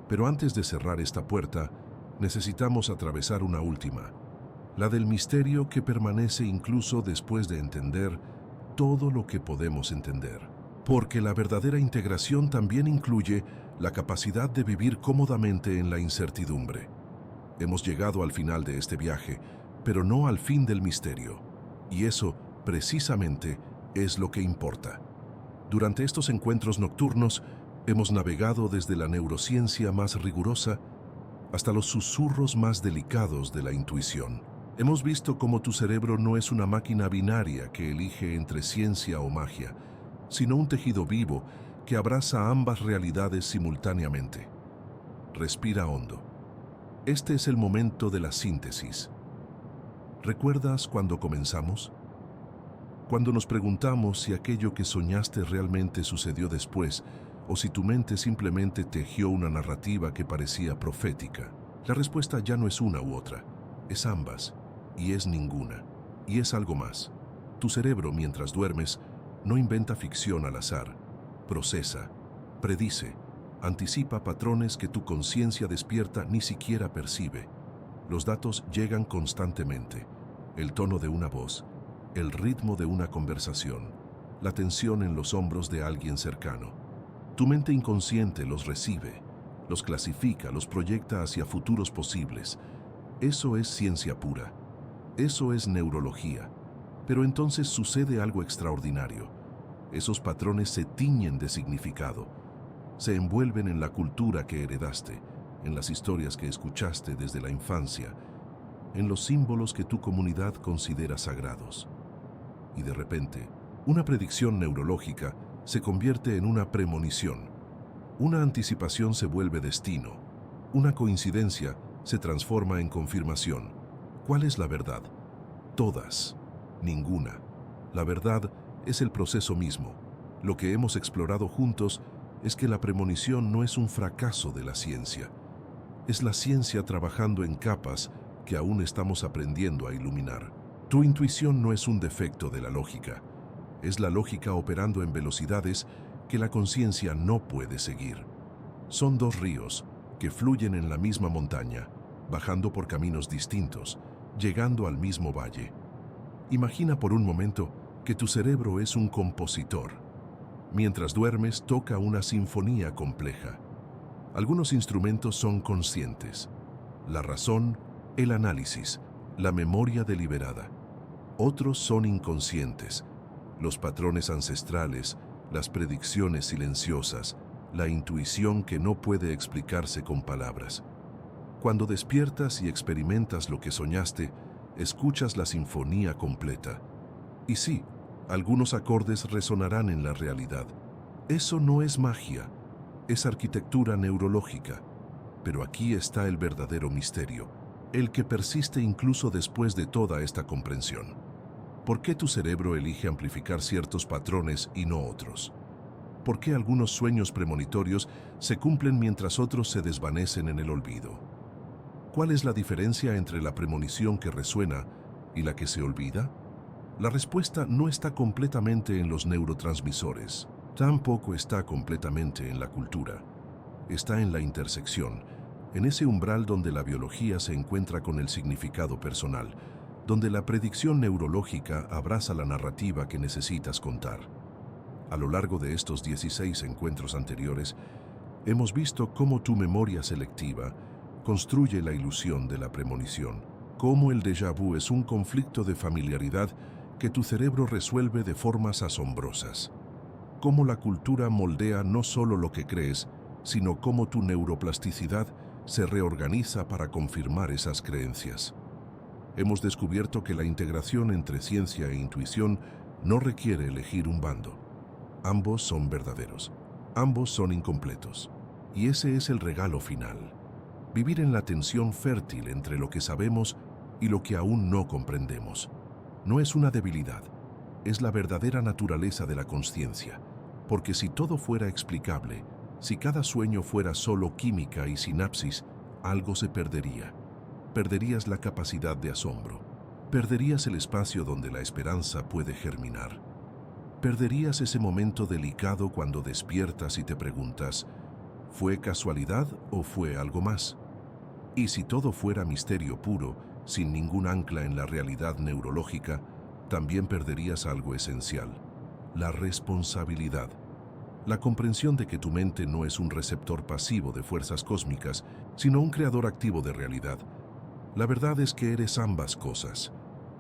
pero antes de cerrar esta puerta, necesitamos atravesar una última, la del misterio que permanece incluso después de entender todo lo que podemos entender. Porque la verdadera integración también incluye la capacidad de vivir cómodamente en la incertidumbre. Hemos llegado al final de este viaje, pero no al fin del misterio. Y eso, precisamente, es lo que importa. Durante estos encuentros nocturnos, hemos navegado desde la neurociencia más rigurosa hasta los susurros más delicados de la intuición. Hemos visto cómo tu cerebro no es una máquina binaria que elige entre ciencia o magia, sino un tejido vivo que abraza ambas realidades simultáneamente. Respira hondo. Este es el momento de la síntesis. ¿Recuerdas cuando comenzamos? Cuando nos preguntamos si aquello que soñaste realmente sucedió después o si tu mente simplemente tejió una narrativa que parecía profética. La respuesta ya no es una u otra, es ambas, y es ninguna, y es algo más. Tu cerebro, mientras duermes, no inventa ficción al azar, procesa, predice, anticipa patrones que tu conciencia despierta ni siquiera percibe. Los datos llegan constantemente, el tono de una voz, el ritmo de una conversación, la tensión en los hombros de alguien cercano. Tu mente inconsciente los recibe, los clasifica, los proyecta hacia futuros posibles. Eso es ciencia pura. Eso es neurología. Pero entonces sucede algo extraordinario. Esos patrones se tiñen de significado. Se envuelven en la cultura que heredaste, en las historias que escuchaste desde la infancia, en los símbolos que tu comunidad considera sagrados. Y de repente, una predicción neurológica se convierte en una premonición. Una anticipación se vuelve destino. Una coincidencia se transforma en confirmación. ¿Cuál es la verdad? Todas. Ninguna. La verdad es el proceso mismo. Lo que hemos explorado juntos es que la premonición no es un fracaso de la ciencia. Es la ciencia trabajando en capas que aún estamos aprendiendo a iluminar. Tu intuición no es un defecto de la lógica. Es la lógica operando en velocidades que la conciencia no puede seguir. Son dos ríos que fluyen en la misma montaña, bajando por caminos distintos, llegando al mismo valle. Imagina por un momento que tu cerebro es un compositor. Mientras duermes, toca una sinfonía compleja. Algunos instrumentos son conscientes. La razón, el análisis, la memoria deliberada. Otros son inconscientes. Los patrones ancestrales, las predicciones silenciosas, la intuición que no puede explicarse con palabras. Cuando despiertas y experimentas lo que soñaste, escuchas la sinfonía completa. Y sí, algunos acordes resonarán en la realidad. Eso no es magia, es arquitectura neurológica. Pero aquí está el verdadero misterio, el que persiste incluso después de toda esta comprensión. ¿Por qué tu cerebro elige amplificar ciertos patrones y no otros? ¿Por qué algunos sueños premonitorios se cumplen mientras otros se desvanecen en el olvido? ¿Cuál es la diferencia entre la premonición que resuena y la que se olvida? La respuesta no está completamente en los neurotransmisores, tampoco está completamente en la cultura. Está en la intersección, en ese umbral donde la biología se encuentra con el significado personal, donde la predicción neurológica abraza la narrativa que necesitas contar. A lo largo de estos 16 encuentros anteriores, hemos visto cómo tu memoria selectiva construye la ilusión de la premonición, cómo el déjà vu es un conflicto de familiaridad que tu cerebro resuelve de formas asombrosas, cómo la cultura moldea no solo lo que crees, sino cómo tu neuroplasticidad se reorganiza para confirmar esas creencias. Hemos descubierto que la integración entre ciencia e intuición no requiere elegir un bando. Ambos son verdaderos, ambos son incompletos. Y ese es el regalo final. Vivir en la tensión fértil entre lo que sabemos y lo que aún no comprendemos. No es una debilidad, es la verdadera naturaleza de la consciencia. Porque si todo fuera explicable, si cada sueño fuera solo química y sinapsis, algo se perdería. Perderías la capacidad de asombro. Perderías el espacio donde la esperanza puede germinar. Perderías ese momento delicado cuando despiertas y te preguntas, ¿fue casualidad o fue algo más? Y si todo fuera misterio puro, sin ningún ancla en la realidad neurológica, también perderías algo esencial: la responsabilidad. La comprensión de que tu mente no es un receptor pasivo de fuerzas cósmicas, sino un creador activo de realidad. La verdad es que eres ambas cosas.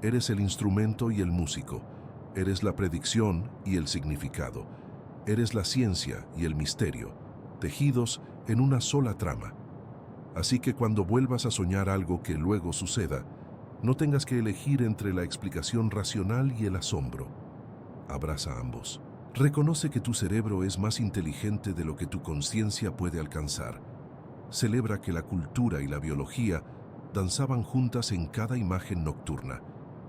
Eres el instrumento y el músico. Eres la predicción y el significado. Eres la ciencia y el misterio, tejidos en una sola trama. Así que cuando vuelvas a soñar algo que luego suceda, no tengas que elegir entre la explicación racional y el asombro. Abraza ambos. Reconoce que tu cerebro es más inteligente de lo que tu conciencia puede alcanzar. Celebra que la cultura y la biología danzaban juntas en cada imagen nocturna.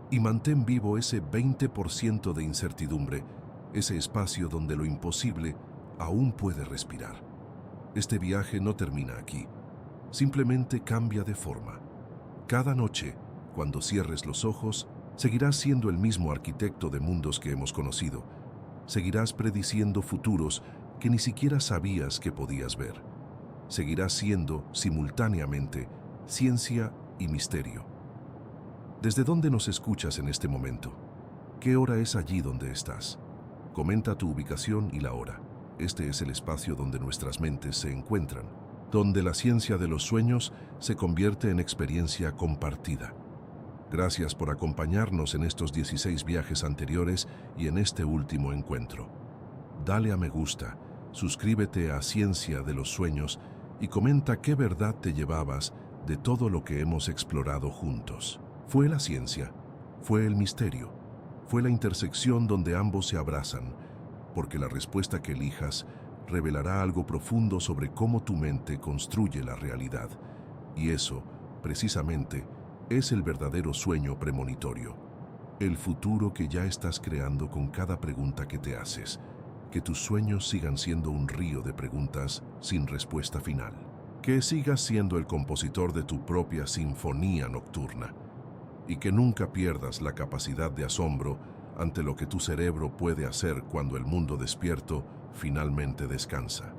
Y mantén vivo ese 20% de incertidumbre, ese espacio donde lo imposible aún puede respirar. Este viaje no termina aquí, simplemente cambia de forma. Cada noche, cuando cierres los ojos, seguirás siendo el mismo arquitecto de mundos que hemos conocido. Seguirás prediciendo futuros que ni siquiera sabías que podías ver. Seguirás siendo, simultáneamente, ciencia y misterio. ¿Desde dónde nos escuchas en este momento? ¿Qué hora es allí donde estás? Comenta tu ubicación y la hora. Este es el espacio donde nuestras mentes se encuentran, donde la ciencia de los sueños se convierte en experiencia compartida. Gracias por acompañarnos en estos 16 viajes anteriores y en este último encuentro. Dale a me gusta, suscríbete a Ciencia de los Sueños y comenta qué verdad te llevabas de todo lo que hemos explorado juntos. ¿Fue la ciencia? ¿Fue el misterio? ¿Fue la intersección donde ambos se abrazan? Porque la respuesta que elijas revelará algo profundo sobre cómo tu mente construye la realidad. Y eso, precisamente, es el verdadero sueño premonitorio. El futuro que ya estás creando con cada pregunta que te haces. Que tus sueños sigan siendo un río de preguntas sin respuesta final. Que sigas siendo el compositor de tu propia sinfonía nocturna. Y que nunca pierdas la capacidad de asombro ante lo que tu cerebro puede hacer cuando el mundo despierto finalmente descansa.